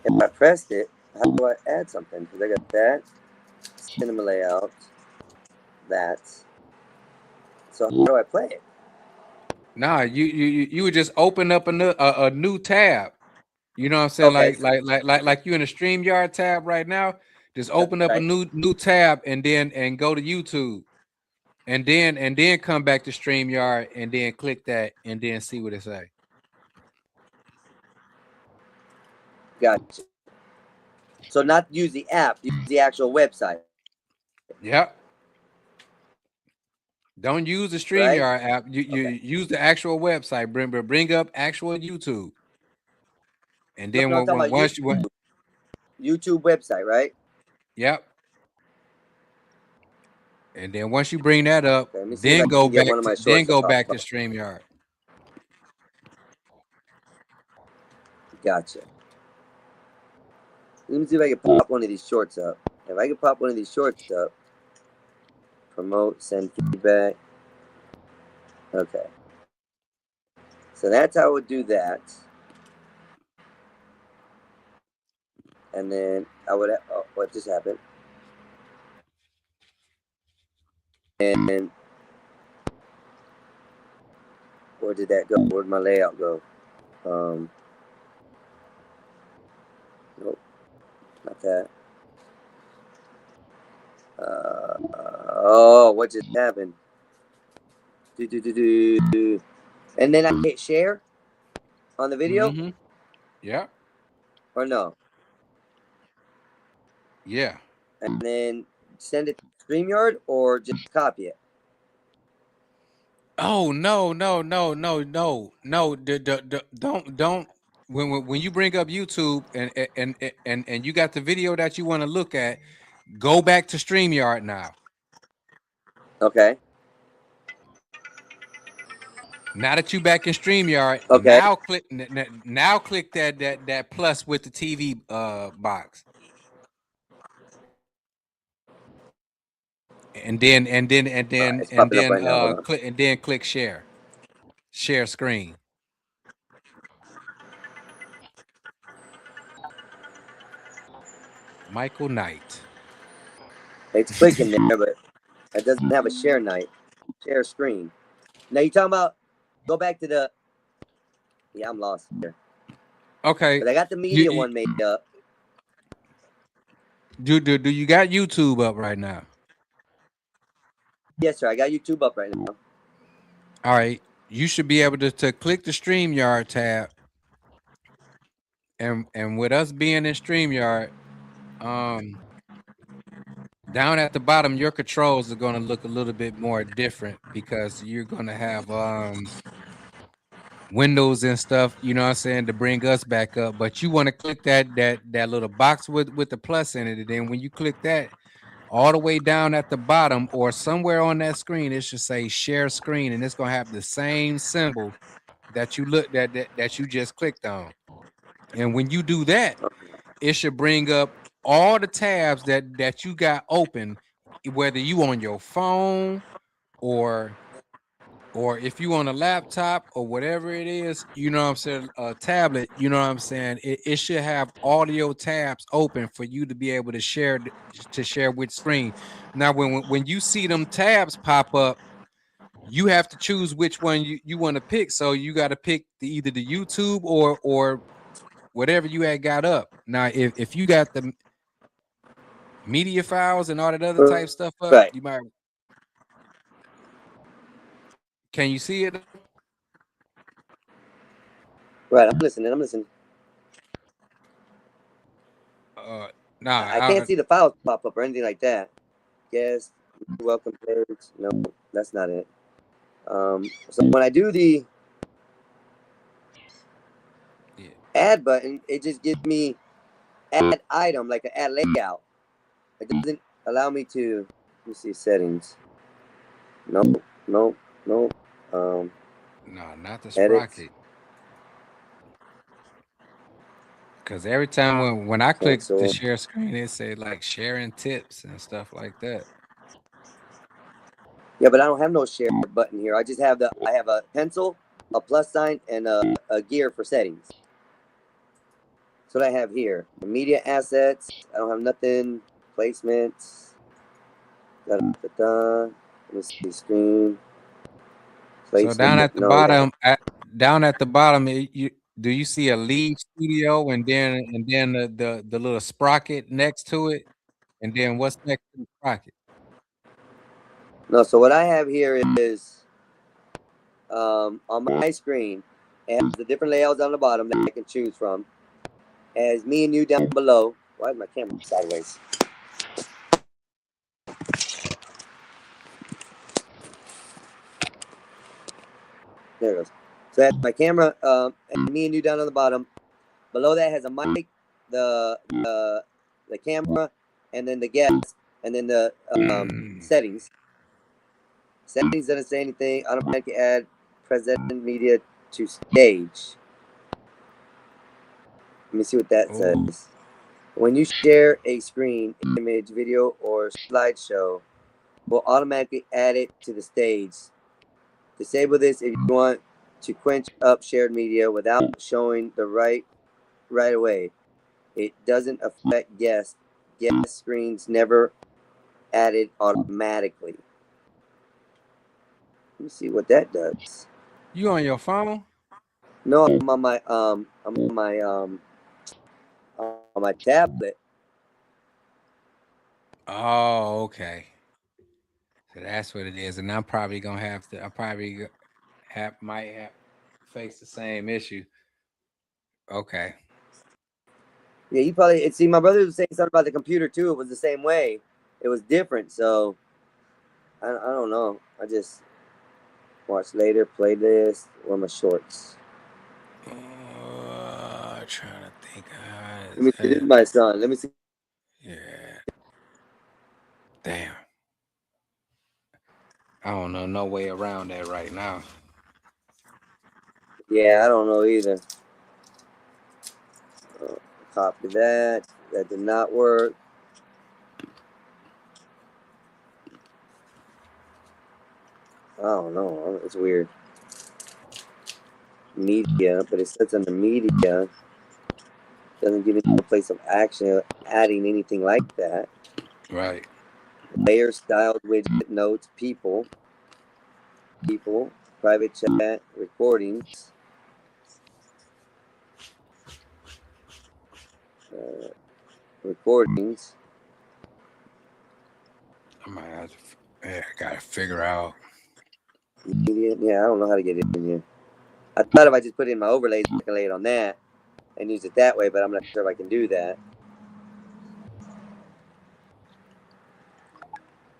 S3: if I pressed it, how do I add something? Because I got that, cinema layout, that. So how do I play it?
S4: Nah, you would just open up a new tab. You know what I'm saying? Okay. Like you in a StreamYard tab right now. Just open up a new tab and go to YouTube. And then come back to StreamYard and then click that and then see what it say.
S3: Gotcha. So not use the app, use the actual website.
S4: Yep. Don't use the StreamYard app. You use the actual website. Bring up actual YouTube. And then once
S3: YouTube website, right?
S4: Yep. And then once you bring that up,
S3: Okay,
S4: then go back to
S3: StreamYard. Gotcha. Let me see if I can pop one of these shorts up. If I can pop one of these shorts up, promote, send feedback. Okay. So that's how I would do that. And then I would, oh, what just happened? And where did that go? Where'd my layout go? Nope, not that. Oh, what just happened? And then I hit share on the video?
S4: Mm-hmm. Yeah.
S3: Or no?
S4: Yeah.
S3: And then send it to StreamYard or just copy it?
S4: Oh no. Don't when you bring up YouTube and you got the video that you want to look at, go back to StreamYard now.
S3: Okay.
S4: Now that you back in StreamYard,
S3: okay.
S4: now click that plus with the TV box. And then click share screen. Michael Knight.
S3: It's clicking there, but it doesn't have a share screen. Now you talking about go back to the I'm lost here.
S4: Okay.
S3: But I got the media one made up.
S4: Do you got YouTube up right now?
S3: Yes, sir. I got YouTube up right now.
S4: All right. You should be able to click the StreamYard tab. And with us being in StreamYard, down at the bottom, your controls are going to look a little bit more different because you're going to have windows and stuff, you know what I'm saying, to bring us back up. But you want to click that little box with the plus in it. And then when you click that, all the way down at the bottom or somewhere on that screen, it should say share screen, and it's going to have the same symbol that you looked at that you just clicked on. And when you do that, it should bring up all the tabs that you got open, whether you on your phone or if you on a laptop or whatever it is, you know what I'm saying, a tablet, you know what I'm saying, it should have audio tabs open for you to be able to share with screen. Now, when you see them tabs pop up, you have to choose which one you want to pick. So you got to pick either the YouTube or whatever you had got up. Now, if you got the media files and all that other type stuff up,
S3: right.
S4: you might. Can you see it?
S3: Right, I'm listening.
S4: Nah,
S3: I can't see the files pop up or anything like that. Yes, welcome page. No, that's not it. So when I do the add button, it just gives me add item, like an add layout. It doesn't allow me to, let me see settings. No. No,
S4: not the sprocket. Because every time when I click the share screen, it say like sharing tips and stuff like that.
S3: Yeah, but I don't have no share button here. I just have I have a pencil, a plus sign, and a gear for settings. That's what I have here. The media assets. I don't have nothing. Placements. Let me see screen.
S4: Placement. So down at the bottom, do you see a leave studio and then the little sprocket next to it, and then what's next to the sprocket?
S3: No, so what I have here is on my screen, it has the different layouts on the bottom that I can choose from. It has me and you down below. Why is my camera sideways? There it goes. So that's my camera and me and you down on the bottom. Below that has a mic, the camera, and then the guest, and then the settings. Settings doesn't say anything. Automatically add present media to stage. Let me see what that says. When you share a screen, image, video, or slideshow, we'll automatically add it to the stage. Disable this if you want to quench up shared media without showing the right away. It doesn't affect guests. Guest screens never added automatically. Let me see what that does.
S4: You on your phone?
S3: No, I'm on my tablet.
S4: Oh, okay. So that's what it is, and I'm probably gonna have to. I probably might have face the same issue. Okay.
S3: Yeah, you probably see. My brother was saying something about the computer too. It was the same way. It was different. So I don't know. I just watch later, playlist, or my shorts.
S4: Trying to think.
S3: Let me see. This is my son. Let me see.
S4: Yeah. Damn. I don't know no way around that right now.
S3: Yeah, I don't know either. Copy that. That did not work. I don't know. It's weird. Media, but it says under media. Doesn't give me no place of action adding anything like that.
S4: Right.
S3: Layer, styled widget, notes, people, private chat, recordings. Recordings.
S4: I might have to. Yeah, I gotta figure out.
S3: Media. Yeah, I don't know how to get it in here. I thought if I just put it in my overlays, I can lay it on that and use it that way, but I'm not sure if I can do that.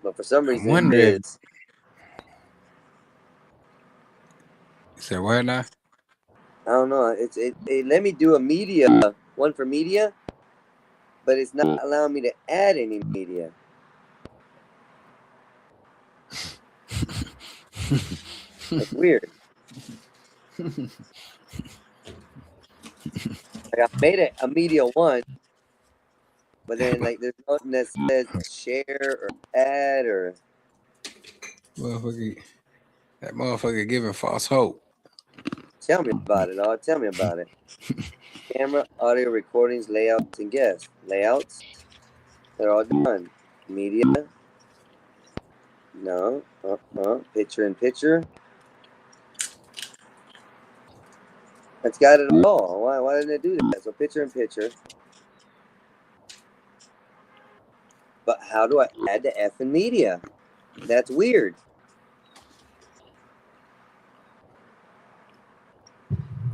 S3: But for some reason, it is.
S4: You said what now?
S3: I don't know. It let me do a media one for media, but it's not allowing me to add any media. That's weird. Like I made it a media one, but then like there's nothing that says share or add or.
S4: That motherfucker giving false hope.
S3: Tell me about it, all. Tell me about it. Camera, audio, recordings, layouts, and guests. Layouts, they're all done. Media, no. Picture in picture. That's got it all. Why didn't it do that? So picture in picture. But how do I add the F in media? That's weird.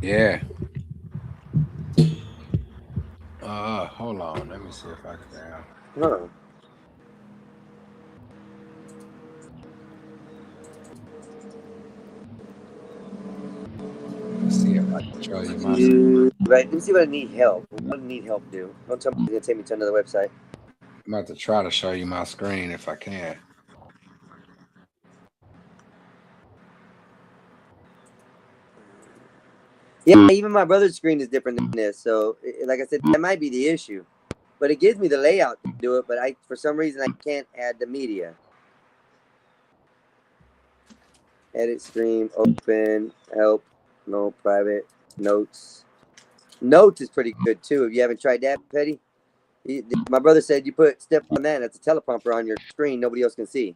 S4: Yeah. Hold on. Let me see if I can.
S3: Huh.
S4: Let's see if I can show you my.
S3: Right. Let me see what I need help. What do I need help do? Don't tell me it's gonna take me to another website.
S4: I'm about to try to show you my screen if I can.
S3: Yeah, even my brother's screen is different than this. So, like I said, that might be the issue. But it gives me the layout to do it, but for some reason I can't add the media. Edit stream, open, help, no, private, notes. Notes is pretty good too. If you haven't tried that, Petty, my brother said you put step on that. That's a teleprompter on your screen. Nobody else can see.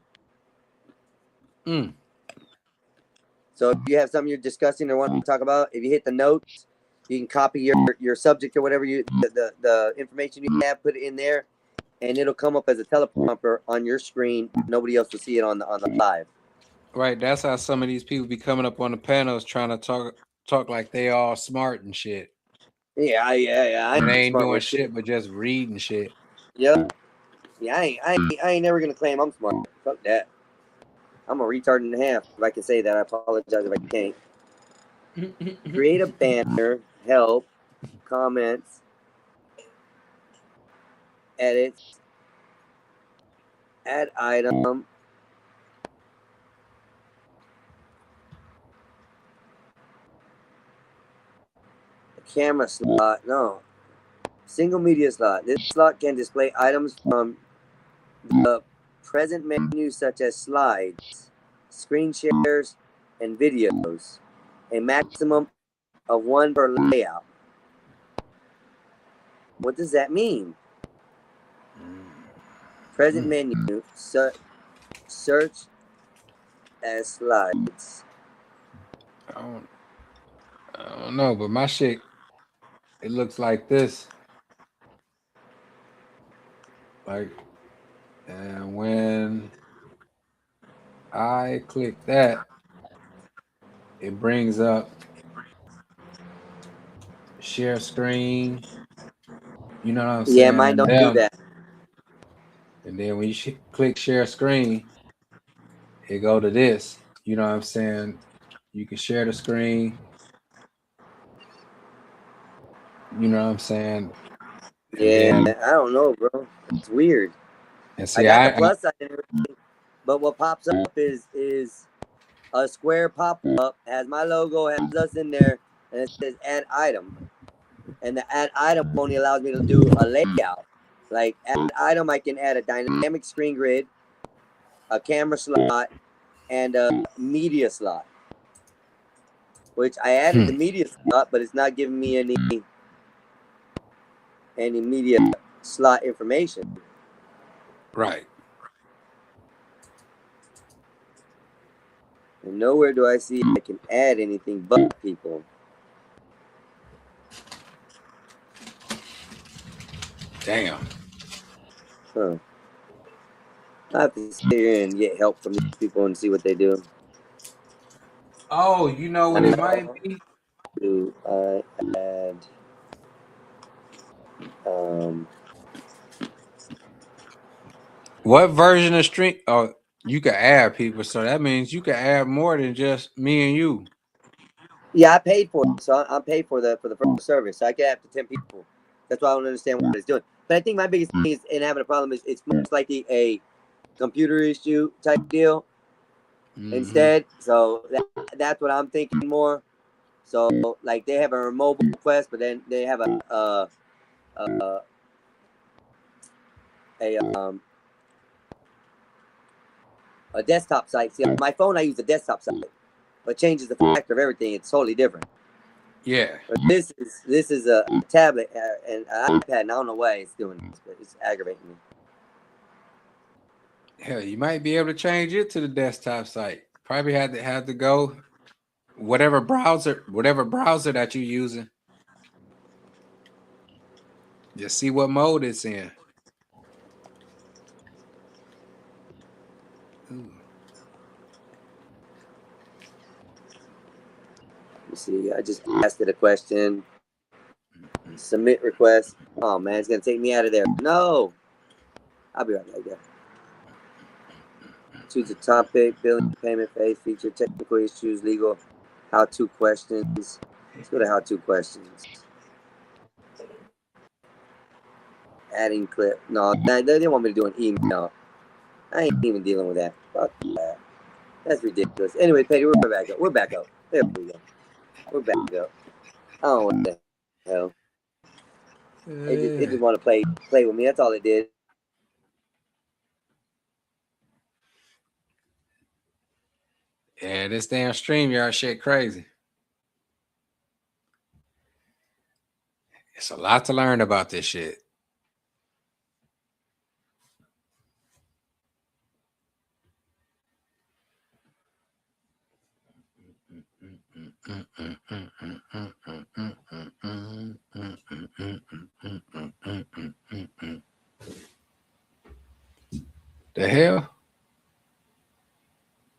S3: So if you have something you're discussing or want to talk about, if you hit the notes, you can copy your subject or whatever the information you have, put it in there, and it'll come up as a teleprompter on your screen. Nobody else will see it on the live.
S4: Right, that's how some of these people be coming up on the panels trying to talk like they all smart and shit.
S3: Yeah.
S4: And they ain't doing shit but just reading shit.
S3: Yep. Yeah, I ain't never gonna claim I'm smart. Fuck that. I'm a retard and a half. If I can say that, I apologize if I can't. Create a banner, help, comments, edits, Add item. Camera slot. No. Single media slot. This slot can display items from the present menu, such as slides, screen shares, and videos. A maximum of 1 per layout. What does that mean? Present menu, search as slides.
S4: I don't know, but my shit, it looks like this. Like, and when I click that, it brings up share screen. You know what I'm saying?
S3: Yeah, mine don't do that.
S4: And then when you click share screen, it go to this. You know what I'm saying? You can share the screen. You know what I'm saying?
S3: Yeah, I don't know, bro. It's weird.
S4: And see,
S3: I got the plus sign and everything, but what pops up is a square pop-up, has my logo, has us in there, and it says add item. And the add item only allows me to do a layout. Like add item, I can add a dynamic screen grid, a camera slot, and a media slot. Which I added the media slot, but it's not giving me any media slot information.
S4: Right.
S3: And nowhere do I see I can add anything but people.
S4: Damn.
S3: Huh. I have to sit here and get help from these people and see what they do.
S4: Oh, you know what it might be?
S3: Do I add
S4: what version of stream? Oh, you can add people, so that means you can add more than just me and you.
S3: Yeah, I paid for it, so I'm paid for the first service. So I can add up to 10 people. That's why I don't understand what it's doing. But I think my biggest thing is in having a problem is it's most likely a computer issue type deal instead. So that's what I'm thinking more. So like they have a mobile request, but then they have a desktop site. See, on my phone I use a desktop site, but changes the factor of everything. It's totally different.
S4: Yeah.
S3: But this is a tablet and an iPad, and I don't know why it's doing this, but it's aggravating me.
S4: Hell, you might be able to change it to the desktop site. Probably had to go whatever browser that you're using. Just see what mode it's in. Ooh.
S3: You see, I just asked it a question. Submit request. Oh man, it's gonna take me out of there. No, I'll be right back there. Choose a topic, billing, payment phase, feature, technical issues, legal, how-to questions. Let's go to how-to questions. Adding clip. No, they want me to do an email. I ain't even dealing with that. Fuck that. That's ridiculous. Anyway, Petty, we're back up. We're back up. There we go. We're back up. I don't know what the hell. It just want to play with me. That's all it did.
S4: Yeah, this damn StreamYard shit crazy. It's a lot to learn about this shit. The hell?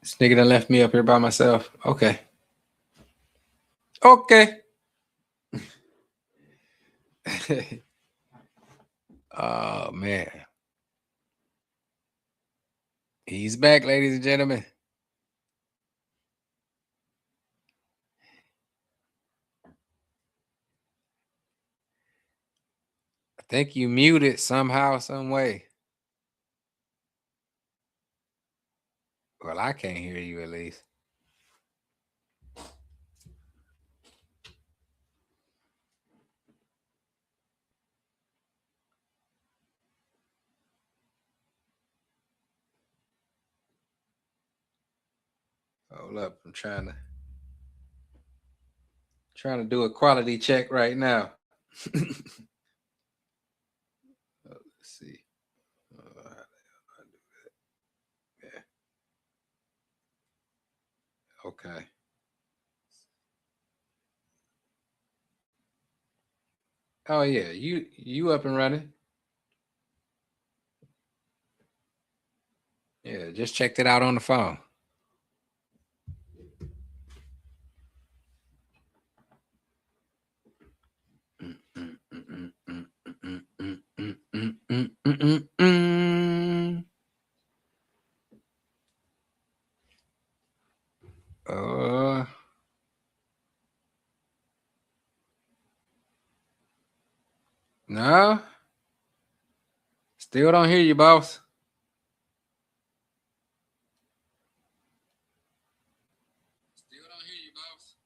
S4: This nigga done left me up here by myself. Okay. Okay. Oh man. He's back, ladies and gentlemen. I think you muted somehow, some way. I can't hear you at least. Hold up, I'm trying to do a quality check right now. Let's see. Yeah. Okay. Oh yeah, you up and running. Yeah, just checked it out on the phone. No. Still don't hear you, boss. Still don't hear you, boss.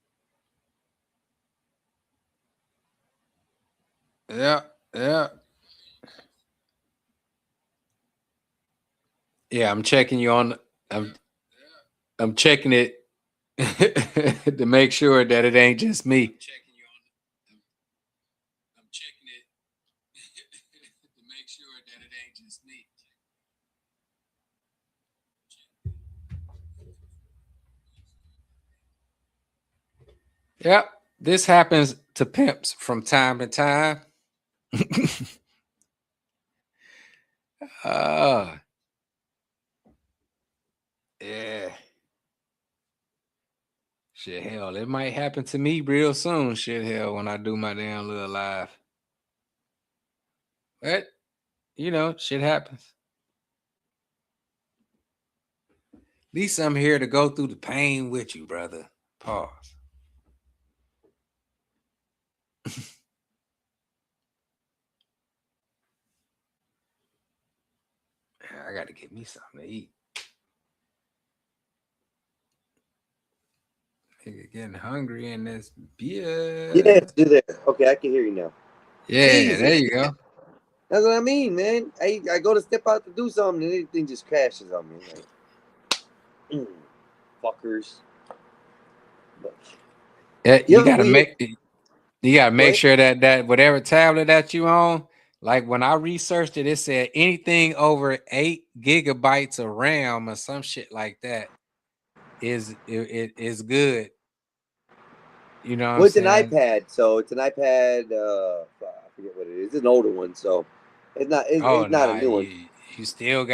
S4: Yeah, yeah. Yeah, I'm checking you on. I'm checking it to make sure that it ain't just me. I'm checking it to make sure that it ain't just me. Yep, this happens to pimps from time to time. Yeah. Shit, hell, it might happen to me real soon. Shit, hell, when I do my damn little live. But, shit happens. At least I'm here to go through the pain with you, brother. Pause. I got to get me something to eat. Nigga getting hungry in this beer.
S3: Yeah, do there. Okay, I can hear you now.
S4: Yeah, Jesus. There you go.
S3: That's what I mean, man. I go to step out to do something and everything just crashes on me. Like, fuckers. But,
S4: yeah, you gotta make sure that whatever tablet that you on, like when I researched it, it said anything over 8 gigabytes of RAM or some shit like that is good. You know what I'm saying?
S3: It's an iPad, so it's an iPad. I forget what it is. It's an older one, so it's not. It's not a new one.
S4: You still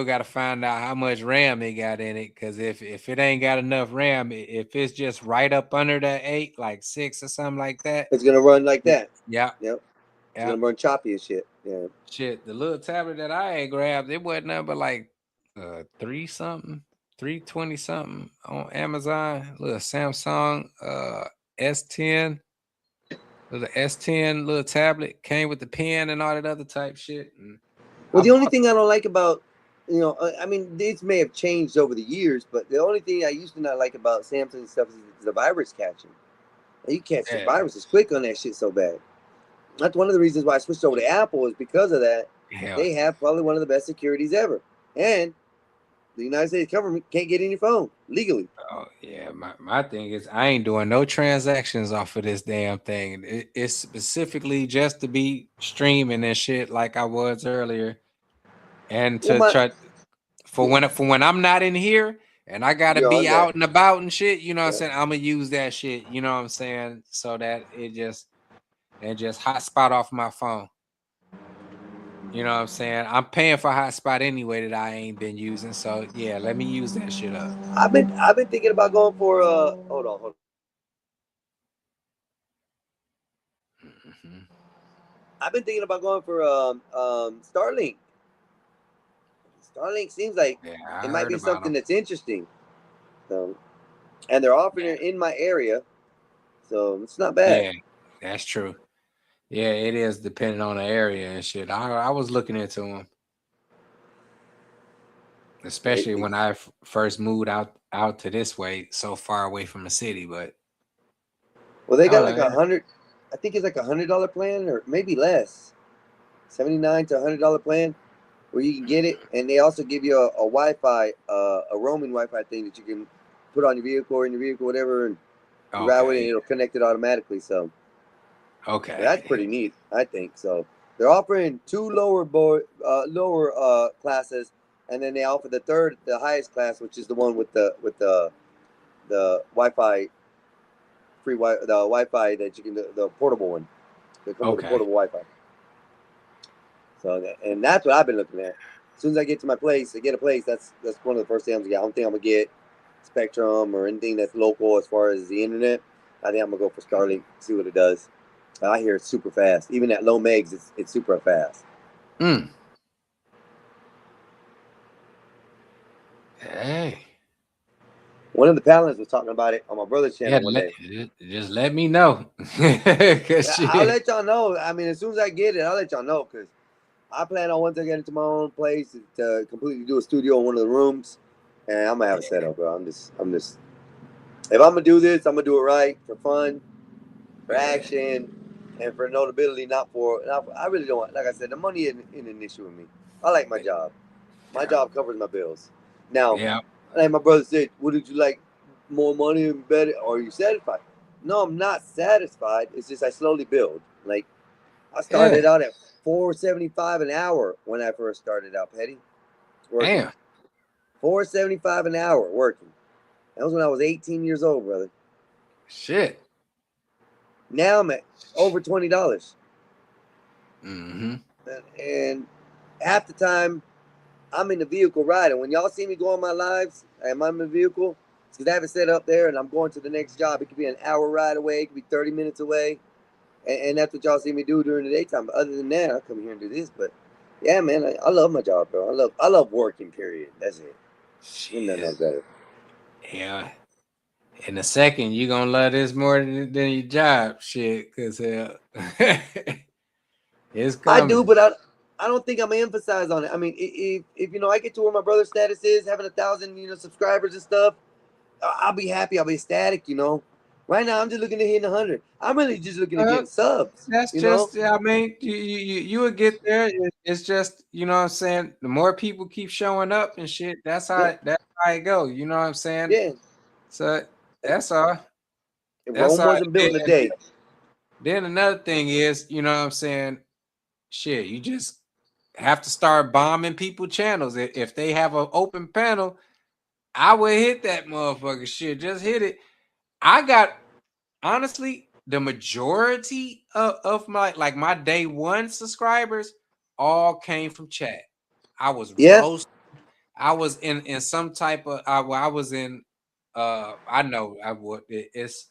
S4: gotta find out how much RAM it got in it, because if it ain't got enough RAM, if it's just right up under that 8, like 6 or something like that,
S3: it's gonna run like that.
S4: Yeah.
S3: Yep. It's gonna run choppy and shit. Yeah.
S4: Shit, the little tablet that I had grabbed, it wasn't nothing but like 320 something on Amazon. Little Samsung S10. Little S10 little tablet, came with the pen and all that other type shit.
S3: Well, the only thing I don't like about, I mean, this may have changed over the years, but the only thing I used to not like about Samsung stuff is the virus catching. You catch the viruses quick on that shit so bad. That's one of the reasons why I switched over to Apple, is because of that. They have probably one of the best securities ever. And the United States government can't get in your phone legally.
S4: Oh, yeah. My thing is, I ain't doing no transactions off of this damn thing. It's specifically just to be streaming and shit like I was earlier. And to when I'm not in here and I gotta be out and about and shit, you know what I'm saying? I'm gonna use that shit, you know what I'm saying? So that it just hotspot off my phone. You know what I'm saying? I'm paying for hotspot anyway that I ain't been using. So yeah, let me use that shit up.
S3: I've been thinking about going for hold on. Mm-hmm. I've been thinking about going for Starlink. Starlink seems like it might be something that's interesting. So, and they're offering it in my area, so it's not bad.
S4: Yeah, that's true. Yeah, it is depending on the area and shit. I was looking into them. Especially when I first moved out to this way, so far away from the city. But
S3: well, they got like $100. I think it's like $100 plan or maybe less, $79 to $100 plan, where you can get it, and they also give you a Wi-Fi, a roaming Wi-Fi thing that you can put on your vehicle or in your vehicle, whatever, and route with it, and it'll connect it automatically. So, that's pretty neat, I think. So they're offering 2 lower classes, and then they offer the highest class, which is the one with the Wi-Fi, the Wi-Fi that you can, the portable one. They come with the portable Wi-Fi. So, and that's what I've been looking at. As soon as I get to my place, that's one of the first things I'm gonna get. I don't think I'm gonna get Spectrum or anything that's local as far as the internet. I think I'm gonna go for Starlink, see what it does. I hear it's super fast. Even at low megs, it's super fast.
S4: Hey.
S3: One of the panelists was talking about it on my brother's channel one day.
S4: Just let me know.
S3: I'll let y'all know. I mean, as soon as I get it, I'll let y'all know, because I plan on, once I get into my own place, to completely do a studio in one of the rooms, and I'm gonna have a setup, bro. I'm just. If I'm gonna do this, I'm gonna do it right, for fun, for action, and for notability. Not for. I really don't want. Like I said, the money isn't an issue with me. I like my job. My job covers my bills. Now, like my brother said, would you like more money and better? Or are you satisfied? No, I'm not satisfied. It's just I slowly build. Like, I started out at $4.75 an hour when I first started out, Petty. Working. $4.75 an hour working. That was when I was 18 years old, brother.
S4: Shit.
S3: Now I'm at over $20.
S4: Mm-hmm.
S3: And half the time, I'm in the vehicle riding. When y'all see me go on my lives and I'm in the vehicle, it's because I have it set up there and I'm going to the next job. It could be an hour ride away. It could be 30 minutes away. And that's what y'all see me do during the daytime. But other than that, I come here and do this. But yeah, man, I love my job, bro. I love working, period. That's it. Nothing else better.
S4: Yeah. In a second, you're going to love this more than your job. Shit. Because it's coming.
S3: I do, but I don't think I'm gonna emphasize on it. I mean, if I get to where my brother's status is, having 1,000 subscribers and stuff, I'll be happy. I'll be ecstatic. Right now I'm just looking to hit 100. I'm really just looking to get subs.
S4: That's I mean, you would get there. It's just, you know what I'm saying, the more people keep showing up and shit, that's how it go. You know what I'm saying?
S3: Yeah.
S4: So that's all.
S3: Rome wasn't built in a day.
S4: Then another thing is, you know what I'm saying, shit, you just have to start bombing people channels. If they have an open panel, I would hit that motherfucker. Shit, just hit it. I got, honestly, the majority of my day one subscribers all came from chat. I was roasted. I was in some type of I was in I know I would it's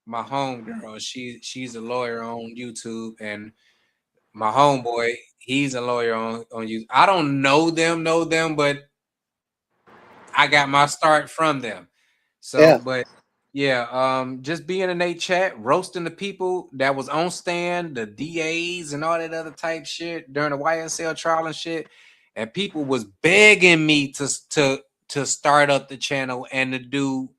S4: my homegirl. She's a lawyer on YouTube, and my homeboy, he's a lawyer on YouTube. I don't know them, but I got my start from them. So, but yeah, just being in a chat, roasting the people that was on stand, the DAs and all that other type shit during the YSL trial and shit, and people was begging me to start up the channel and to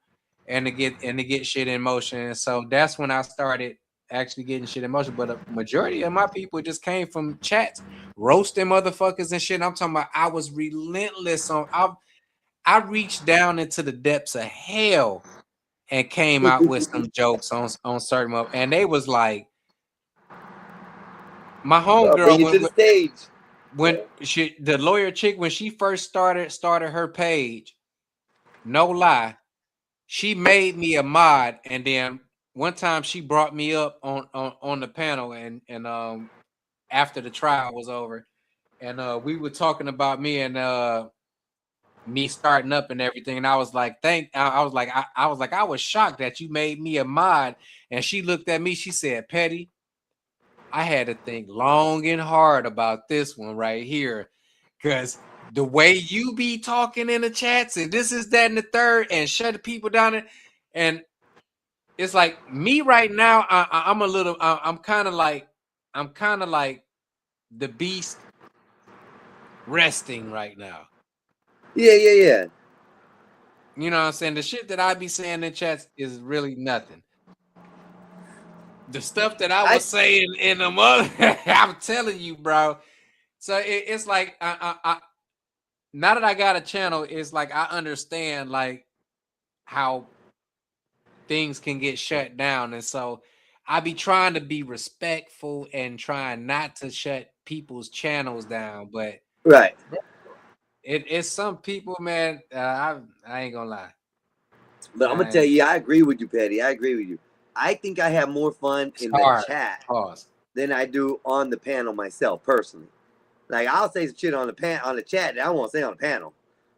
S4: get shit in motion. And so that's when I started actually getting shit in motion. But a majority of my people just came from chats, roasting motherfuckers and shit. And I'm talking about I was relentless on. I reached down into the depths of hell and came out with some jokes on certain and they was like, my homegirl
S3: to the stage.
S4: When the lawyer chick, when she first started her page, no lie, she made me a mod, and then one time she brought me up on the panel, and after the trial was over, and we were talking about me and me starting up and everything, and I was like, I was shocked that you made me a mod. And she looked at me, she said, Petty, I had to think long and hard about this one right here, because the way you be talking in the chats and this is that and the third and shut the people down, and it's like me right now, I'm kind of like the beast resting right now.
S3: Yeah.
S4: You know what I'm saying? The shit that I be saying in chats is really nothing. The stuff that I was saying in the mother, I'm telling you, bro. So it's like I now that I got a channel, it's like I understand like how things can get shut down, and so I be trying to be respectful and trying not to shut people's channels down, but
S3: right.
S4: It's some people, man. I ain't gonna lie.
S3: But I'm gonna tell you, I agree with you, Petty. I agree with you. I think I have more fun in the chat than I do on the panel myself, personally. Like I'll say some shit on the chat that I won't say on the panel,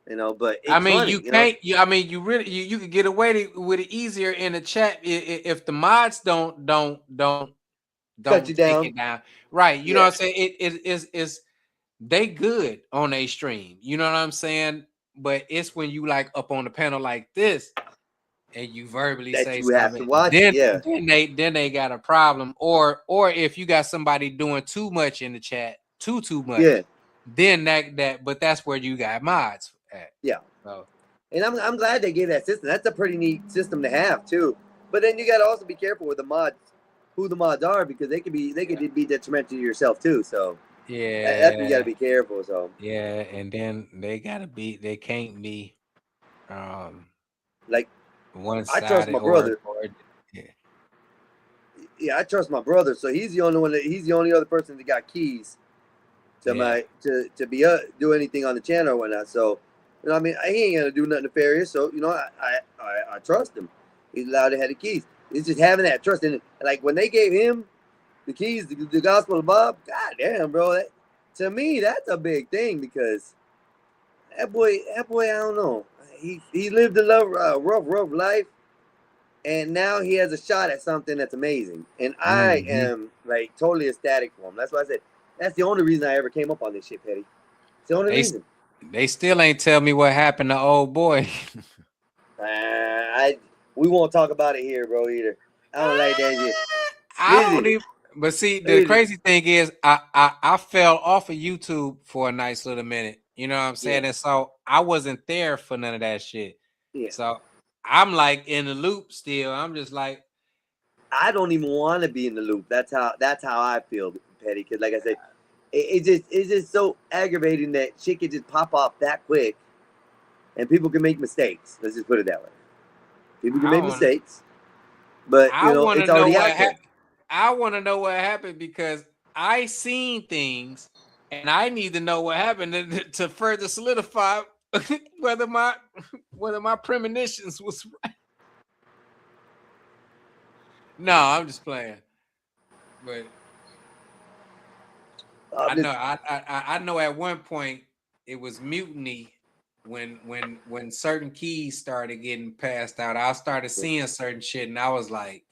S3: you know. But it's funny,
S4: you can't. I mean, you really you can get away with it easier in the chat if the mods don't
S3: cut you down.
S4: Take it down. Right? You know what I'm saying? It is they good on a stream. You know what I'm saying? But it's when you like up on the panel like this, and you verbally
S3: that
S4: say
S3: you
S4: something,
S3: have to watch.
S4: Then they got a problem. Or if you got somebody doing too much in the chat, too much.
S3: Yeah.
S4: Then but that's where you got mods at.
S3: Yeah.
S4: So.
S3: And I'm glad they gave that system. That's a pretty neat system to have too. But then you got to also be careful with the mods, who the mods are, because they could be detrimental to yourself too. So
S4: yeah,
S3: that's when you got to be careful. So
S4: yeah, and then they can't be
S3: like
S4: one
S3: I trust my brother. Yeah, I trust my brother. So he's the only other person that got keys to to be do anything on the channel or whatnot. So you know, I mean, he ain't gonna do nothing nefarious. So you know, I trust him. He's allowed to have the keys. It's just having that trust in it. Like when they gave him the keys, the Gospel of Bob. God damn, bro. To me, that's a big thing because that boy, I don't know. He lived a rough life, and now he has a shot at something that's amazing. And I am like totally ecstatic for him. That's why I said that's the only reason I ever came up on this shit, Petty. It's the only reason.
S4: They still ain't tell me what happened to old boy.
S3: We won't talk about it here, bro. Either I don't like that shit.
S4: I don't even. But see, the crazy thing is, I fell off of YouTube for a nice little minute. You know what I'm saying? And so I wasn't there for none of that shit.
S3: Yeah.
S4: So I'm like in the loop still. I'm just like,
S3: I don't even want to be in the loop. That's how I feel, Petty. Because like I said, it's just so aggravating that shit can just pop off that quick, and people can make mistakes. Let's just put it that way. People can make mistakes, but you know it's already out there.
S4: I want to know what happened because I seen things, and I need to know what happened to further solidify whether my premonitions was right. No, I'm just playing, but I know at one point it was mutiny when certain keys started getting passed out. I started seeing certain shit, and I was like,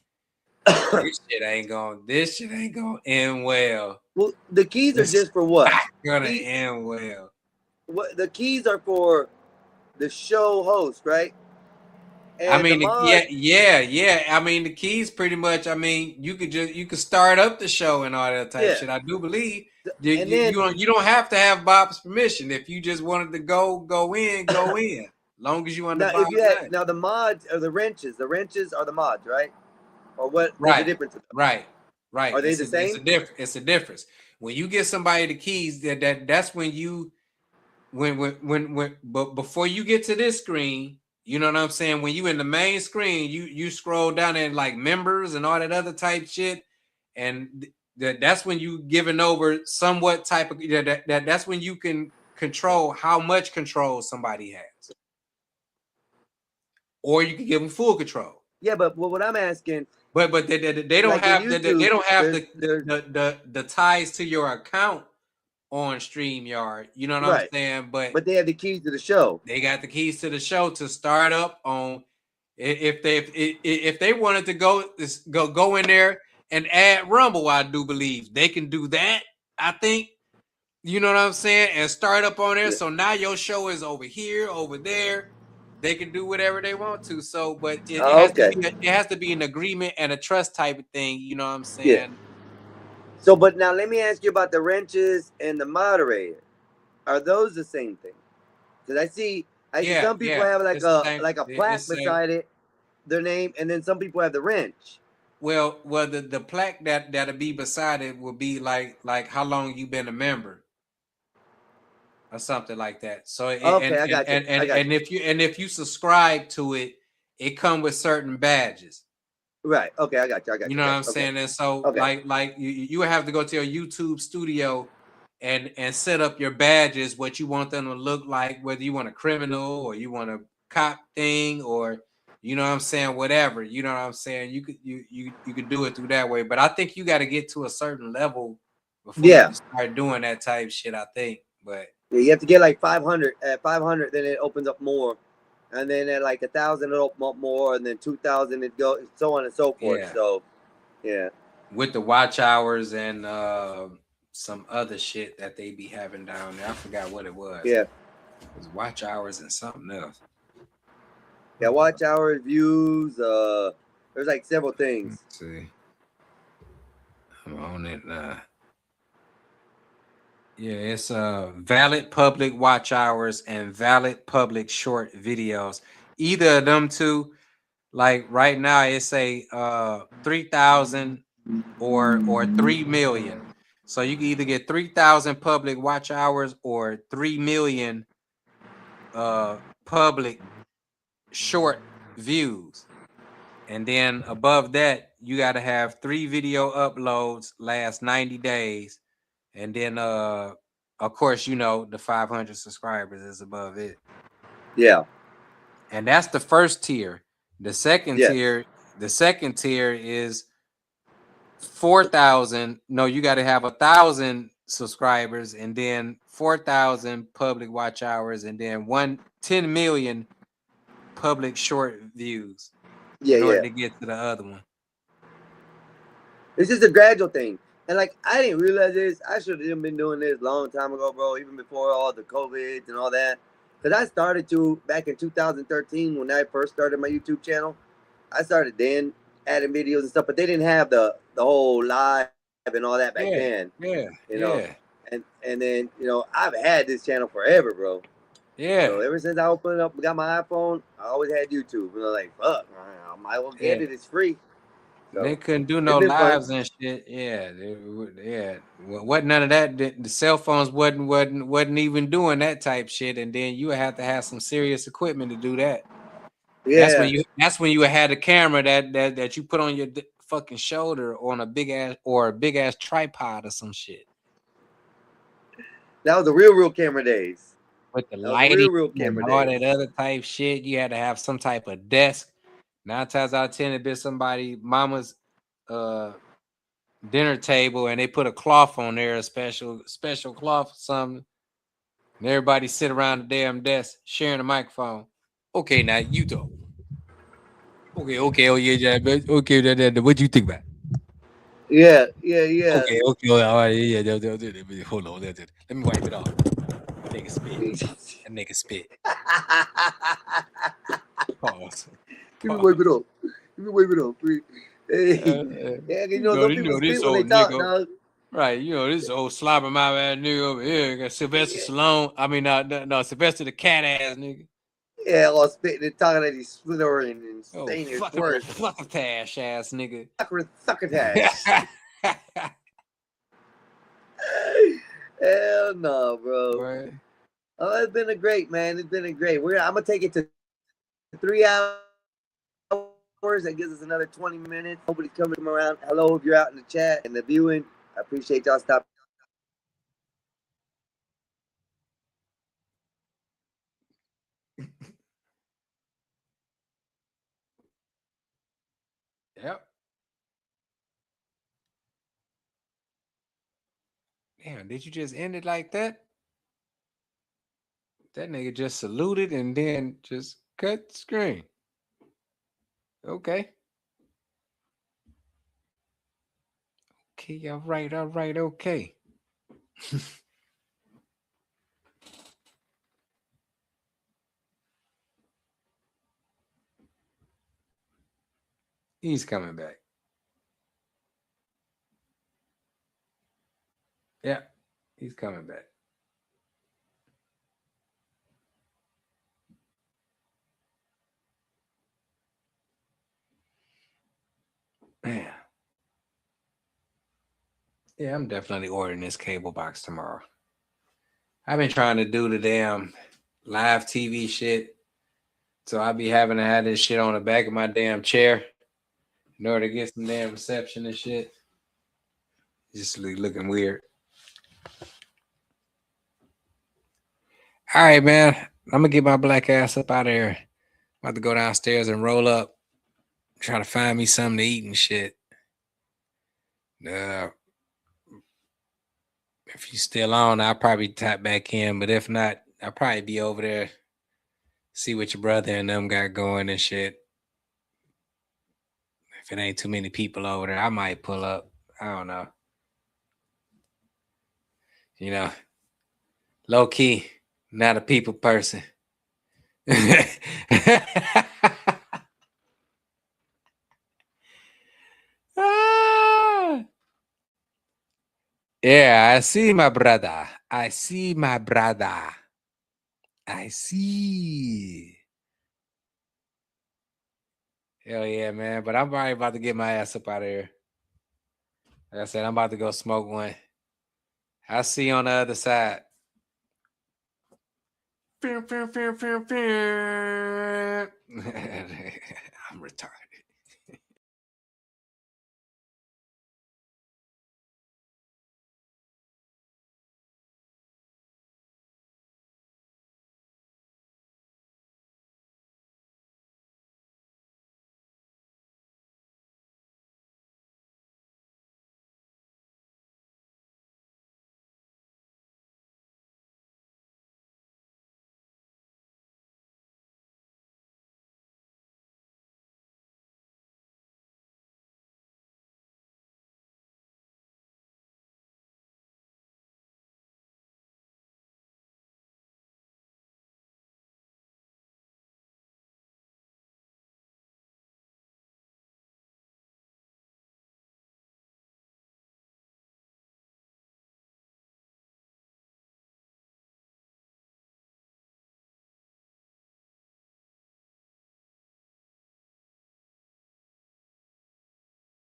S4: this shit ain't going to end well.
S3: Well, the keys are just for what?
S4: Gonna end well.
S3: What the keys are for the show host, right?
S4: And I mean, yeah. I mean, the keys pretty much. I mean, you could start up the show and all that type shit. I do believe you don't have to have Bob's permission if you just wanted to go in. Long as you under Bob's name.
S3: Now the mods are the wrenches. The wrenches are the mods, right? Or what? Right. The difference?
S4: Right.
S3: Are they the same?
S4: It's a difference. When you get somebody the keys, that's when you but before you get to this screen. You know what I'm saying? When you in the main screen, you scroll down and like members and all that other type shit, and that's when you giving over somewhat type of that's when you can control how much control somebody has, or you can give them full control.
S3: Yeah, but what I'm asking,
S4: but they don't like have the ties to your account on StreamYard, you know what I'm saying?
S3: But they have the keys to the show.
S4: They got the keys to the show to start up on. If they wanted to go in there and add Rumble, I do believe they can do that. I think, you know what I'm saying, and start up on there. Yeah. So now your show is over here, over there. They can do whatever they want to. So, but it has to be an agreement and a trust type of thing. You know what I'm saying? Yeah.
S3: So, but now let me ask you about the wrenches and the moderator. Are those the same thing? Because I see some people have like a plaque beside it, their name, and then some people have the wrench.
S4: Well, the plaque that'll be beside it will be like how long you been a member or something like that. So
S3: okay, I got you.
S4: And if you subscribe to it, it come with certain badges.
S3: Right. Okay, I got you.
S4: You know what I'm saying? And so like you have to go to your YouTube studio and set up your badges, what you want them to look like, whether you want a criminal or you want a cop thing, or you know what I'm saying, whatever. You know what I'm saying? You could do it through that way. But I think you got to get to a certain level before you can start doing that type shit, I think. But
S3: you have to get like 500. At 500, then it opens up more. And then at like 1,000 it'll open up more, and then 2,000 it goes, so on and so forth.
S4: Yeah.
S3: So yeah.
S4: With the watch hours and some other shit that they be having down there. I forgot what it was.
S3: Yeah.
S4: It was watch hours and something else.
S3: Yeah, watch hours, views, there's like several things.
S4: Let's see. I'm on it now. Yeah, it's valid public watch hours and valid public short videos. Either of them two, like right now it's a 3,000 or 3 million. So you can either get 3,000 public watch hours or 3 million public short views. And then above that, you got to have 3 video uploads last 90 days. And then of course, you know, the 500 subscribers is above it.
S3: Yeah.
S4: And that's the first tier. The second tier is 4,000. No, you got to have 1,000 subscribers and then 4,000 public watch hours and then 10 million public short views in order to get to the other one.
S3: This is a gradual thing. And like, I didn't realize this. I should have been doing this a long time ago, bro, even before all the COVID and all that. Because I started back in 2013 when I first started my YouTube channel. I started then adding videos and stuff, but they didn't have the whole live and all that back then.
S4: Yeah.
S3: You know? And then, you know, I've had this channel forever, bro.
S4: Yeah.
S3: So ever since I opened up, got my iPhone, I always had YouTube. And I'm like, fuck, I might as well get it. It's free. So,
S4: they couldn't do no lives and shit. Yeah, what none of that. The cell phones wasn't even doing that type shit. And then you would have to have some serious equipment to do that.
S3: Yeah,
S4: that's when you had a camera that you put on your fucking shoulder on a big ass tripod or some shit.
S3: That was the real camera days.
S4: With the lighting and all that other type shit, you had to have some type of desk. 9 times out of 10, it been somebody mama's dinner table, and they put a cloth on there, a special cloth or something. And everybody sit around the damn desk sharing a microphone. Okay, now you talk. Okay, oh yeah, okay. What do you think about?
S3: Yeah.
S4: Okay, all right, yeah. Hold on, let me wipe it off. That nigga spit. Pause.
S3: Let me wipe it off. Hey, you know, some people spit when they talk, dog.
S4: Right, you know, this old slobber mouth ass nigga over here got Sylvester Stallone. I mean, no, Sylvester the cat ass nigga.
S3: Yeah, all spitting and talking at his slithering and saying his words.
S4: Succotash ass nigga.
S3: Succotash. Hell no, bro.
S4: Right.
S3: Oh, it's been a great, man. It's been a great. I'm gonna take it to 3 hours. That gives us another 20 minutes. Nobody's coming around. Hello, if you're out in the chat and the viewing. I appreciate y'all stopping.
S4: Yep. Damn, did you just end it like that? That nigga just saluted and then just cut the screen. Okay. Okay, all right, okay. He's coming back. Yeah, he's coming back. Man. Yeah, I'm definitely ordering this cable box tomorrow. I've been trying to do the damn live TV shit. So I'll be having to have this shit on the back of my damn chair in order to get some damn reception and shit. Just looking weird. All right, man. I'm gonna get my black ass up out of here. I'm about to go downstairs and roll up. Try to find me something to eat and shit. If you're still on, I'll probably tap back in. But if not, I'll probably be over there. See what your brother and them got going and shit. If it ain't too many people over there, I might pull up. I don't know. You know, low key, not a people person. Yeah, I see my brother. I see my brother. I see. Hell yeah, man. But I'm already about to get my ass up out of here. Like I said, I'm about to go smoke one. I'll see you on the other side. I'm retarded.